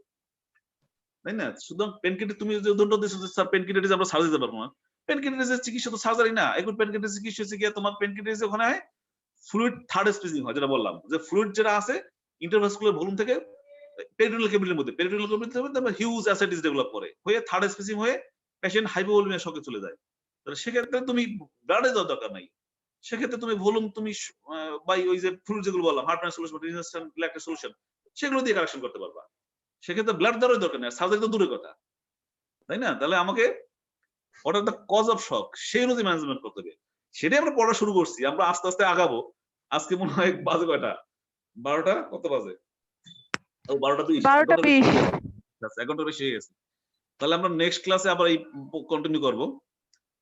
তাই না? সুতরাং প্যানক্রিয়াটাইটিস তুমি যে উদাহরণ দিছো যে স্যার প্যানক্রিয়াটাইটিস আমরা সার্জারি দিতে পারবো না, প্যানক্রিয়াটাইটিসের চিকিৎসা তো সার্জারি না। এখন প্যানক্রিয়াটাইটিস চিকিৎসা হচ্ছে গিয়ে তোমার প্যানক্রিয়াটাইটিস ওখানে হয় ফ্লুইড থার্ড স্পেসিং হয়, যেটা বললাম যে ফ্লুইড যেটা আছে ইন্টারভাস্কুলার ভলিউম থেকে পেরিটোনিয়াল ক্যাভিটির মধ্যে, পেরিটোনিয়াল ক্যাভিটির মধ্যে তারপর হিউজ অ্যাসাইটিস ডেভেলপ করে হয়ে থার্ড স্পেসিং হয়ে পেশেন্ট হাইপোভোলমিয়া শকে চলে যায়। তাহলে সেক্ষেত্রে তুমি ব্লাডে যাওয়ার দরকার নাই, সেক্ষেত্রে তুমি ভলিউম তুমি বাই ওই যে ফ্লুইড যেগুলো বললাম heart trans solution, resistant lactase solution, সেগুলো দিয়ে কারেকশন করতে পারবা। সেক্ষেত্রে ব্লাড দেওয়ার দরকার নেই, সার্জারি তো দূরের কথা, তাই না? তাহলে আমাকে what are the cause of shock সেই অনুযায়ী ম্যানেজমেন্ট করতে হবে, সেটাই আমরা পড়া শুরু করছি। আমরা আস্তে আস্তে আগাবো। আজকে মনে হয় বাজে কয়টা? 12টা কত বাজে? ও 12টা 20। 1 ঘন্টা বেশি হয়ে গেছে। তাহলে আমরা নেক্সট ক্লাসে আবার এই কন্টিনিউ করব।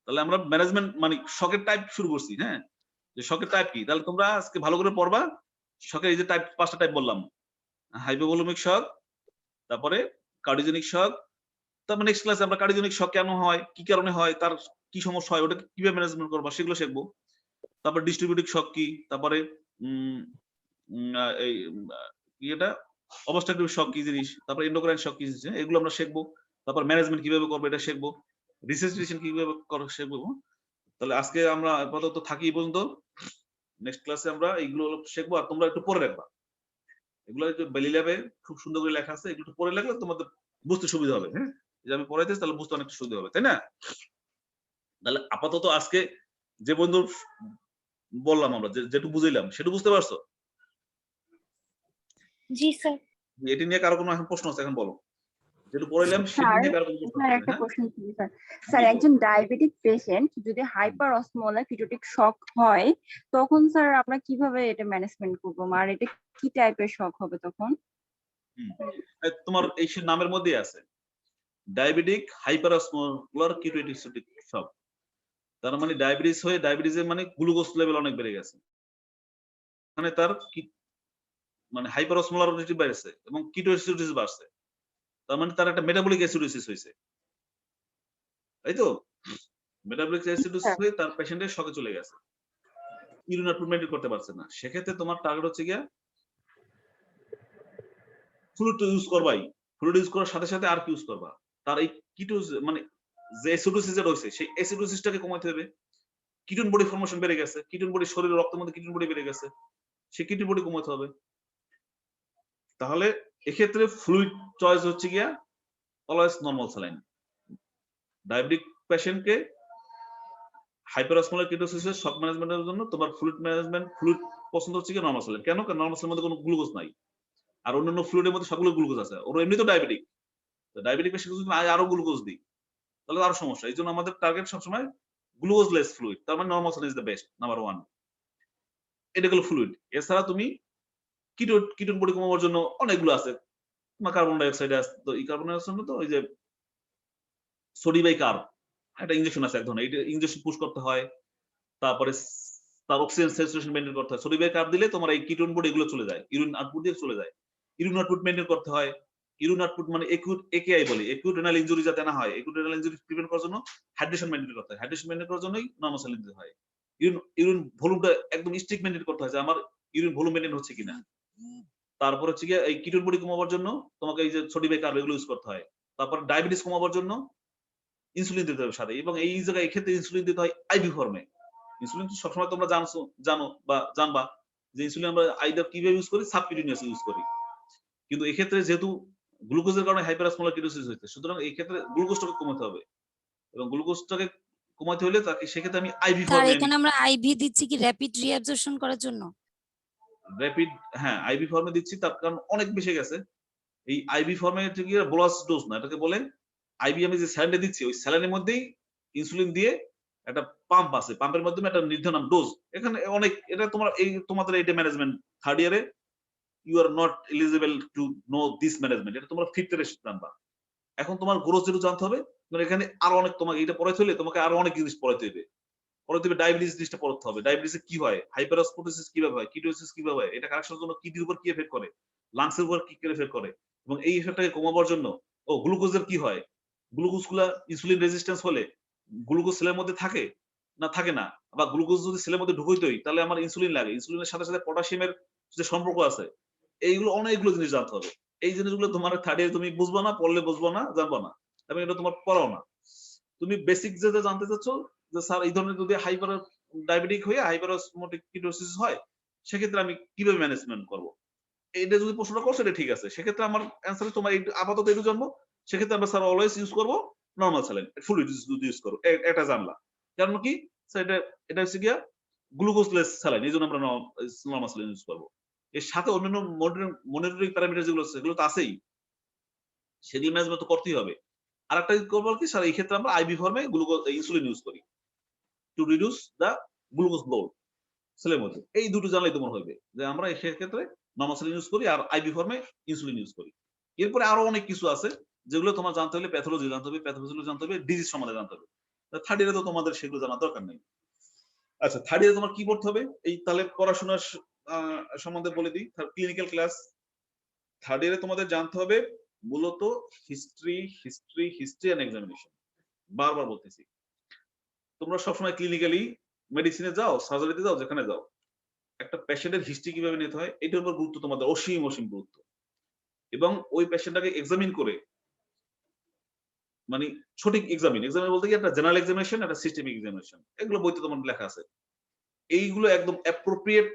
তাহলে আমরা ম্যানেজমেন্ট মানে শকের টাইপ শুরু করছি, হ্যাঁ, যে শকের টাইপ কি, তাহলে তোমরা আজকে ভালো করে পড়বা। শকের এই যে টাইপ 5টা টাইপ বললাম, হাইপোভোলমিক শক, তারপরে কার্ডিওজেনিক শক, তারপর নেক্সট ক্লাসে আমরা কার্ডিওজেনিক শক কেন হয়, কি কারণে হয়, তার কি সমস্যা হয়, ওটা কিভাবে ম্যানেজমেন্ট করবা সেগুলো শিখবো। তারপর ডিস্ট্রিবিউটিভ শক কি, তারপরে এই এটা অবস্ট্রাকটিভ শক কি জিনিস, তারপর এন্ডোক্রাইন শক কি জিনিস, এগুলো আমরা শিখবো। তারপর ম্যানেজমেন্ট কিভাবে করবো এটা শিখবো, রিসাসিটেশন কিভাবে করা শিখবো। তাহলে আজকে আমরা আপাতত থাকি এই পর্যন্ত। নেক্সট ক্লাসে আমরা এইগুলো শিখবো, আর তোমরা একটু পড়ে রাখবা। এগুলো একটু বেলি ল্যাবে খুব সুন্দর করে লেখা আছে, এগুলো একটু পড়ে রাখলে তোমাদের বুঝতে সুবিধা হবে। হ্যাঁ, যে আমি পড়াইতেছি তাহলে বুঝতে অনেক সুবিধা হবে, তাই না? তাহলে আপাতত আজকে যে বন্ধু বললাম আমরা যেটুকু বুঝাইলাম সেটু বুঝতে পারছো? জি স্যার। এটি নিয়ে কারো কোনো এখন প্রশ্ন আছে? এখন বলো, যেটুকু পড়াইলাম সেটি নিয়ে কারো কোনো প্রশ্ন আছে? একটা প্রশ্ন ছিল স্যার। স্যার একজন ডায়াবেটিক পেশেন্ট যদি হাইপার অসমোলার ফিটোটিক শক হয় তখন স্যার আমরা কিভাবে এটা ম্যানেজমেন্ট করব, আর এটা কি টাইপের শক হবে তখন? তোমার এই নামের মধ্যেই আছে ডায়াবেটিক হাইপার অসমোলার কিটোএটিক শক। তার মানে ডায়াবেটিস হয়ে ডায়াবেটিসের মানে গ্লুকোজ লেভেল অনেক বেড়ে গেছে, মানে তার মানে হাইপার অসমোলারিটি বেড়েছে এবং কিটোএসিডোসিস বাড়ছে, তার মানে তার একটা মেটাবলিক অ্যাসিডোসিস হয়েছে, তাই তো? মেটাবলিক অ্যাসিডোসিস হয়ে তার পেশেন্টের শকে চলে গেছে, ইউরিন আউটপুট মেইনটেইন করতে পারছে না। সেক্ষেত্রে তোমার টার্গেট হচ্ছে গিয়া ফ্লুইড ইউজ করবাই, ফ্লুইড ইউজ করার সাথে সাথে আর কি ইউজ করবা, তার এই কিটোজ মানে যে অ্যাসিডোসিস রয়েছে সেই অ্যাসিডোসিসটাকে কমাতে হবে। কিটোন বডি ফর্মেশন বেড়ে গেছে, কিটোন বডি শরীরের রক্তের মধ্যে কিটোন বডি বেড়ে গেছে, সেই কিটোন বডি কমাতে হবে। তাহলে এক্ষেত্রে ফ্লুইড চয়েস হচ্ছে গিয়া অলওয়েজ নরমাল স্যালাইন। ডায়াবেটিক পেশেন্টকে হাইপারঅসমোলার কিটোসিসের শক ম্যানেজমেন্টের জন্য তোমার ফ্লুইড পছন্দ হচ্ছে গিয়া নরমাল স্যালাইন। কেন? কারণ নরমাল স্যালাইনের মধ্যে কোনো গ্লুকোজ নাই, আর অন্যান্য ফ্লুইডের মধ্যে সবগুলো গ্লুকোজ আছে। ওর এমনি তো ডায়াবেটিক, তো ডায়াবেটিক পেশেন্ট যদি আরো গ্লুকোজ দিই তাহলে আরো সমস্যা। এই জন্য আমাদের টার্গেট সবসময় গ্লুকোজলেস ফ্লুইড, তার মানে normal saline is the best, number 1। এটা হলো ফ্লুইড। এছাড়া তুমি কিটোন বডি কমানোর জন্য অনেকগুলো আছে, কার্বন ডাই অক্সাইড আছে, তো এই কার্বন ডাই অক্সাইড তো ওই যে সোডিবাইকার্ব একটা ইনজেকশন আছে এক ধরনের, এটা ইনজেকশন পুশ করতে হয়। তারপরে তার অক্সিজেন স্যাচুরেশন মেইনটেইন করতে হয়। সোডিবাইকার্ব দিলে তোমার এই কিটোন বডি এগুলো চলে যায়, ইউরিন আউটপুট দিয়ে চলে যায়। ইউরিন আউটপুট মেইনটেইন করতে হয়। ইউরিন আউটপুট মানে একেআই বলি, একিউট রেনাল ইনজুরি যাতে না হয়, একিউট রেনাল ইনজুরি প্রিভেন্ট করার জন্য হাইড্রেশন মেইনটেইন করতে হয়। হাইড্রেশন মেইনটেইন করার জন্যই নরমাল স্যালাইন দিতে হয়। ইউরিন ভলিউমটা একদম স্ট্রিক্ট মেইনটেইন করতে হয় যে আমার ইউরিন ভলিউম মেইনটেইন হচ্ছে কিনা। তারপর হচ্ছে গিয়ে এই কিটোন বডি কমাবার জন্য তোমাকে এই যে সোডিয়াম কার্ব এগুলো ইউজ করতে হয়। তারপর ডায়াবেটিস কমাবার জন্য ইনসুলিন দিতে হবে সাথে, এবং এই জায়গায় এই ক্ষেত্রে ইনসুলিন দিতে হয় আইভি ফর্মে। ইনসুলিন তো সবসময় তোমরা জানো বা জানবা যে ইনসুলিন আমরা আইদার কিভাবে ইউজ করি, সাবকিউটেনিয়াস ইউজ করি। কিন্তু এই ক্ষেত্রে যেহেতু গ্লুকোজের কারণে হাইপারঅসমোলার কিটোসিস হচ্ছে, সুতরাং এই ক্ষেত্রে গ্লুকোজটাকে কমাতে হবে, এবং গ্লুকোজটাকে কমাতে হলে তাকে সেক্ষেত্রে আমি আইভি স্যার ফর্মে এখানে আমরা আইভি দিচ্ছি কি র্যাপিড রিঅ্যাবজর্পশন করার জন্য? র্যাপিড, হ্যাঁ আইভি ফর্মে দিচ্ছি, তার কারণ অনেক বেশি গেছে। এই আইভি ফর্মে গিয়ে বোলাস ডোজ না, এটাকে বলে আইভি। আমি যে স্যালাইনটা দিচ্ছি ওই স্যালাইনের মধ্যেই ইনসুলিন দিয়ে একটা পাম্প আছে, পাম্পের মাধ্যমে একটা নির্ধারণ ডোজ। এখানে অনেক, এটা তোমাদের এইটা ম্যানেজমেন্ট থার্ড ইয়ারে you are not eligible to know this management, এটা তোমরা ফিফথ ইয়ারে জানবা। এখন তোমার গ্রোথ যেটা জানতে হবে, এখানে আরো অনেক তোমাকে এটা পড়াইতে হলে তোমাকে আরো অনেক জিনিস পড়াইতে হবে। ডায়াবেটিস জিনিসটা পড়তে হবে, ডায়াবেটিসে কি হয়, হাইপারঅসমোলারিস কিভাবে হয়, কিটোসিস কিভাবে হয়, এটা কারেকশনের জন্য কিডনির উপর কি এফেক্ট করে, লাংসের উপর কি এফেক্ট করে, এবং এই এফেক্টটাকে কমাবার জন্য গ্লুকোজের কি হয়, গ্লুকোজ গুলা ইনসুলিন রেজিস্ট্যান্স হলে গ্লুকোজ সেলের মধ্যে থাকে না থাকে না, বা গ্লুকোজ যদি সেলের মধ্যে ঢুকইতই তাহলে আমার ইনসুলিন লাগে, ইনসুলিনের সাথে সাথে পটাশিয়ামের যে সম্পর্ক আছে, এইগুলো অনেকগুলো জিনিস জানতে হবে। এই জিনিসগুলো তোমার থার্ড ইয়ারে তুমি বুঝবা না, পড়লে বুঝবা না, জানবা না, এবং এটা তোমার পড়াও না। তুমি বেসিক যে জানতে চাচ্ছ যে স্যার এই ধরনের যদি হাইপার ডায়াবেটিক হয়ে হাইপারঅসমোটিক কিটোসিস হয়, সেক্ষেত্রে আমি কিভাবে ম্যানেজমেন্ট করবো, এটা যদি প্রশ্নটা করছো এটা ঠিক আছে। সেক্ষেত্রে আমার অ্যান্সার তোমার আপাতত একটু জানবো, সেক্ষেত্রে আমরা স্যার অলওয়েজ ইউজ করবো নর্মাল স্যালাইন, ফ্লুইড ইউজ করবো, এটা জানলা। কারণ কি স্যার এটা হচ্ছে গিয়া গ্লুকোজলেস স্যালাইন, এই জন্য আমরা নর্মাল স্যালাইন ইউজ করবো। এর সাথে অন্যান্য মনিটরিং প্যারামিটার যেগুলো আছে সেগুলো তো আছেই, সেদিন ম্যানেজমেন্ট তো করতেই হবে। আর একটা করবো কি স্যার, এই ক্ষেত্রে আমরা আইভি ফর্মে ইনসুলিন ইউজ করি to reduce the glucose load সেলের মধ্যে। এই দুটো জানলেই তোমার হবে যে আমরা এই ক্ষেত্রে নর্মাল স্যালাইন ইউজ করি আর আইভি ফর্মে ইনসুলিন ইউজ করি। এরপরে আরো অনেক কিছু আছে যেগুলো তোমার জানতে হলে প্যাথোলজি জানতে হবে, প্যাথোলজি জানতে হবে, ডিজিজ সম্বন্ধে জানতে হবে। থার্ড ইয়ারে তো তোমাদের সেগুলো জানার দরকার নেই। আচ্ছা, থার্ড ইয়ারে তোমার কি পড়তে হবে, এই তাহলে পড়াশোনার সম্বন্ধে বলে দিই। ক্লিনিক্যাল ক্লাস থার্ড ইয়ারে তোমাদের জানতে হবে মূলত হিস্ট্রি এন্ড এক্সামিনেশন। বারবার বলতেছি, তোমরা সবসময় ক্লিনিক্যালি মেডিসিনে যাও, সার্জারিতে যাও, যেখানে যাও, একটা পেশেন্টের হিস্ট্রি কিভাবে নিতে হয় এটার উপর গুরুত্ব তোমাদের অসীম গুরুত্ব, এবং ওই পেশেন্টটাকে এক্সামিন করে, মানে সঠিক এক্সামিন বলতে কি একটা জেনারেল এক্সামিনেশন, একটা সিস্টেমিক এক্সামিনেশন, এগুলো বইতে তোমার লেখা আছে। এইগুলো একদম অ্যাপ্রোপ্রিয়েট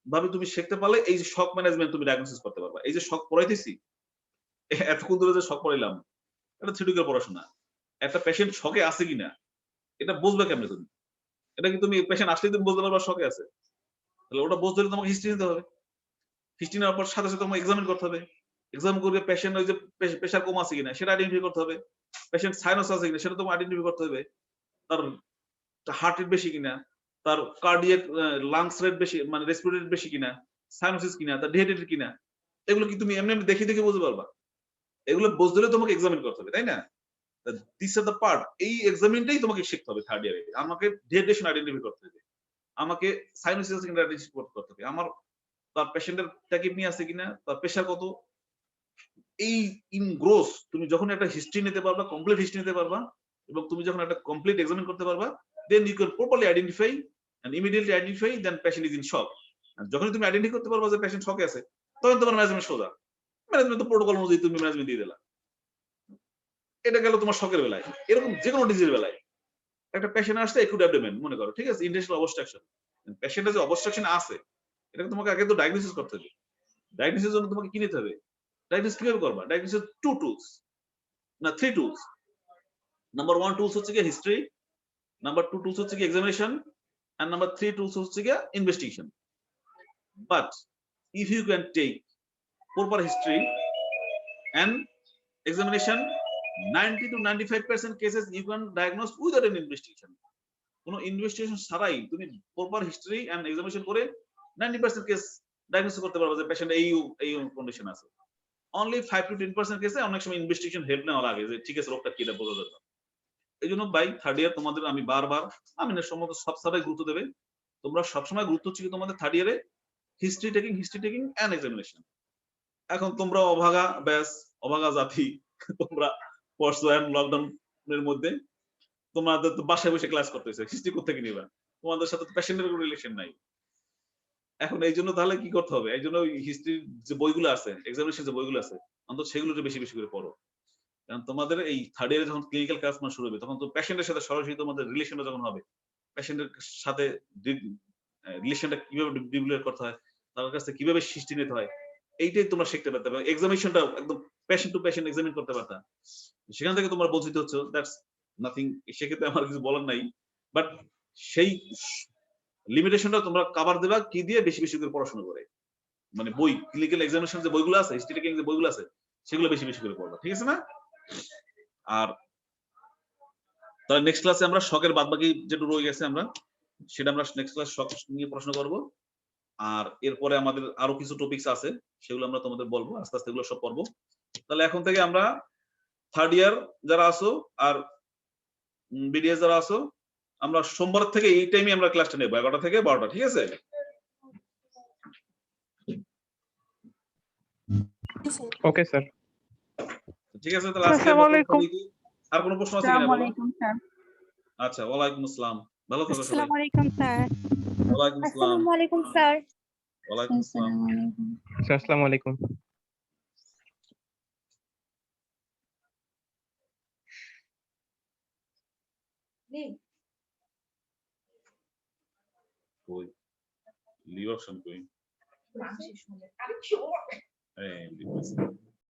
ভাবে তুমি শিখতে পারলে এই যে শক ম্যানেজমেন্ট তুমি ডায়াগনোসিস করতে পারবা। এই যে শক পড়াইতেছি, এতক্ষণ ধরে যে শক পড়াইলাম, এটা থিওরিক্যাল পড়াশোনা। একটা পেশেন্ট শকে আছে কিনা এটা বুঝবে কেমনে তুমি? এটা কি তুমি পেশেন্ট আসলেই তুমি বুঝতে পারবা শকে আছে? তাহলে ওটা বুঝতে হলে তোমাকে হিস্ট্রি নিতে হবে। হিস্ট্রি নেওয়ার পর সাথে সাথে তোমাকে এক্সামিন করতে হবে। এক্সাম করবে পেশেন্ট ওই যে প্রেশার কম আছে কিনা সেটা আইডেন্টিফাই করতে হবে, পেশেন্ট সাইনাস আছে কিনা সেটা তোমাকে আইডেন্টিফাই করতে হবে, তার হার্ট রেট বেশি কিনা, তার কার্ডিয়াক লাংস রেট বেশি, মানে রেসপিরেটরি রেট বেশি কিনা, সাইনোসিস কিনা, তার ডিহাইড্রেটেড কিনা, এগুলো কি তুমি এমনি দেখে দেখে বুঝতে পারবা? এগুলো বুঝতে হলে তোমাকে এক্সামিন করতে হবে, তাই না? This are the part. এই এক্সামিনটাই তোমাকে শিখতে হবে থার্ড ইয়ারে। আমাকে ডিহাইড্রেশন আইডেন্টিফাই করতে হবে, আমাকে সাইনোসিস কিনা আইডেন্টিফাই করতে হবে, আমার তার পেশেন্টের ট্যাকিপনি আছে কিনা, তার প্রেশার কত। এই ইন গ্রোস তুমি যখন একটা হিস্ট্রি নিতে পারবা, কমপ্লিট হিস্ট্রি নিতে পারবা, এবং তুমি যখন একটা কমপ্লিট এক্সামিন করতে পারবা, then you can properly identify and immediately identify then patient is in shock. যখন তুমি আইডেন্টিফাই করতে পারবা যে পেশেন্ট শকে আছে, তখন তোমার ম্যানেজমেন্ট সোজা। ম্যানেজমেন্ট তো প্রোটোকল অনুযায়ী তুমি ম্যানেজমেন্ট দিয়ে দিলা। এটা গেল তোমার শকের বেলায়। এরকম যে কোনো ডিজিজের বেলায় একটা পেশেন্ট আসছে একুট অ্যাবডোমেন মনে করো, ঠিক আছে, ইন্টেস্টাইনাল অবস্ট্রাকশন, পেশেন্টের যে অবস্ট্রাকশন আছে এটাকে তোমাকে আগে তো ডায়াগনোসিস করতে হবে। ডায়াগনোসিসের জন্য তোমাকে কি নিতে হবে? ডায়াগনোসিস কিভাবে করবা? ডায়াগনোসিস টু টুলস না থ্রি টুলস। নাম্বার 1 টুলস হচ্ছে কি হিস্ট্রি, নাম্বার 2 টুলস হচ্ছে কি এক্সামিনেশন, এন্ড নাম্বার 3 টুলস হচ্ছে কি investigation. But if you can take proper history and examination, 90 to 95% cases you can diagnose without an investigation. কোনো ইনভেস্টিগেশন ছাড়াই তুমি প্রপার হিস্ট্রি এন্ড এক্সামিনেশন করে 90% কেস ডায়াগনোসিস করতে পারবে যে পেশেন্ট এই কন্ডিশন আছে। অনলি 5 to 10% কেসে অনেক সময় ইনভেস্টিগেশন হেল্প নেওয়া লাগে যে ঠিক আছে রোগটা কি এটা বোঝা যাবে। এই জন্য বাই থার্ড ইয়ার তোমাদের আমি বারবার আমিনের সম্মত সব সবাই গুরুত্ব দেবে। তোমরা সবসময় গুরুত্ব হচ্ছে কি তোমাদের থার্ড ইয়ারে হিস্ট্রি টেকিং এন্ড এক্সামিনেশন। এখন তোমরা অভাগা ব্যাস, অভাগা জাতি, তোমরা পড়ছো লকডাউনের মধ্যে, তোমাদের তো বাসায় বসে ক্লাস করতেছে, হিস্ট্রি কোথা থেকে নিবা? তোমাদের সাথে পেশেন্টের কোনো রিলেশন নাই। এখন এই জন্য তাহলে কি করতে হবে, এই জন্য হিস্ট্রি যে বইগুলো আছে, এক্সামিনেশন যে বইগুলো আছে, অন্তত সেগুলো একটু বেশি বেশি করে পড়ো। কারণ তোমাদের এই থার্ড ইয়ারে যখন ক্লিনিক্যাল কাজ শুরু হবে, তখন তো পেশেন্টের সাথে সরাসরি তোমাদের রিলেশনটা যখন হবে, পেশেন্টের সাথে রিলেশনটা কিভাবে ডেভেলপ করতে হয়, তার কাছে কিভাবে সৃষ্টি নিতে হয়, এইটাই তোমরা শিখতে পারতে হবে। এক্সামিনেশনটা একদম পেশেন্ট টু পেশেন্ট এক্সামিন করতে পারতা। সেখান থেকে তোমরা বঞ্চিত হচ্ছে, দ্যাটস নাথিং। সেক্ষেত্রে আমার কিছু বলার নাই, বাট সেই লিমিটেশনটা তোমরা কভার দেবা কি দিয়ে, বেশি বেশি করে পড়াশোনা করে, মানে বই ক্লিনিক্যাল এক্সামিনেশন যে বইগুলো আছে, হিস্ট্রি টেকিং যে বইগুলো আছে, সেগুলো বেশি বেশি করে পড়বা, ঠিক আছে না? আর তাহলে নেক্সট ক্লাসে আমরা শখের বাদবাকি যেটা রয়ে গেছে আমরা সেটা আমরা নেক্সট ক্লাস শখ নিয়ে পড়াশোনা করব। আর এরপরে আমাদের আরো কিছু টপিকস আছে, সেগুলো আমরা তোমাদের বলবো, আস্তে আস্তে এগুলো সব পড়বো। তাহলে এখন থেকে আমরা থার্ড ইয়ার যারা আসো আর বিডিএস যারা আসো, আমরা সোমবার থেকে এই টাইমে আমরা ক্লাসটা নেব, 11টা থেকে 12টা, ঠিক আছে? Okay sir. ঠিক আছে, তাহলে আজকে আর কোনো প্রশ্ন আছে কিনা বলো? আচ্ছা, ওয়ালাইকুম আসসালাম, ভালো থাকো সবাই। আসসালামু আলাইকুম স্যার। ওয়ালাইকুম আসসালাম। আসসালামু আলাইকুম স্যার। ওয়ালাইকুম আসসালাম। স্যার আসসালামু আলাইকুম। কই লিভ অপশন কই? এই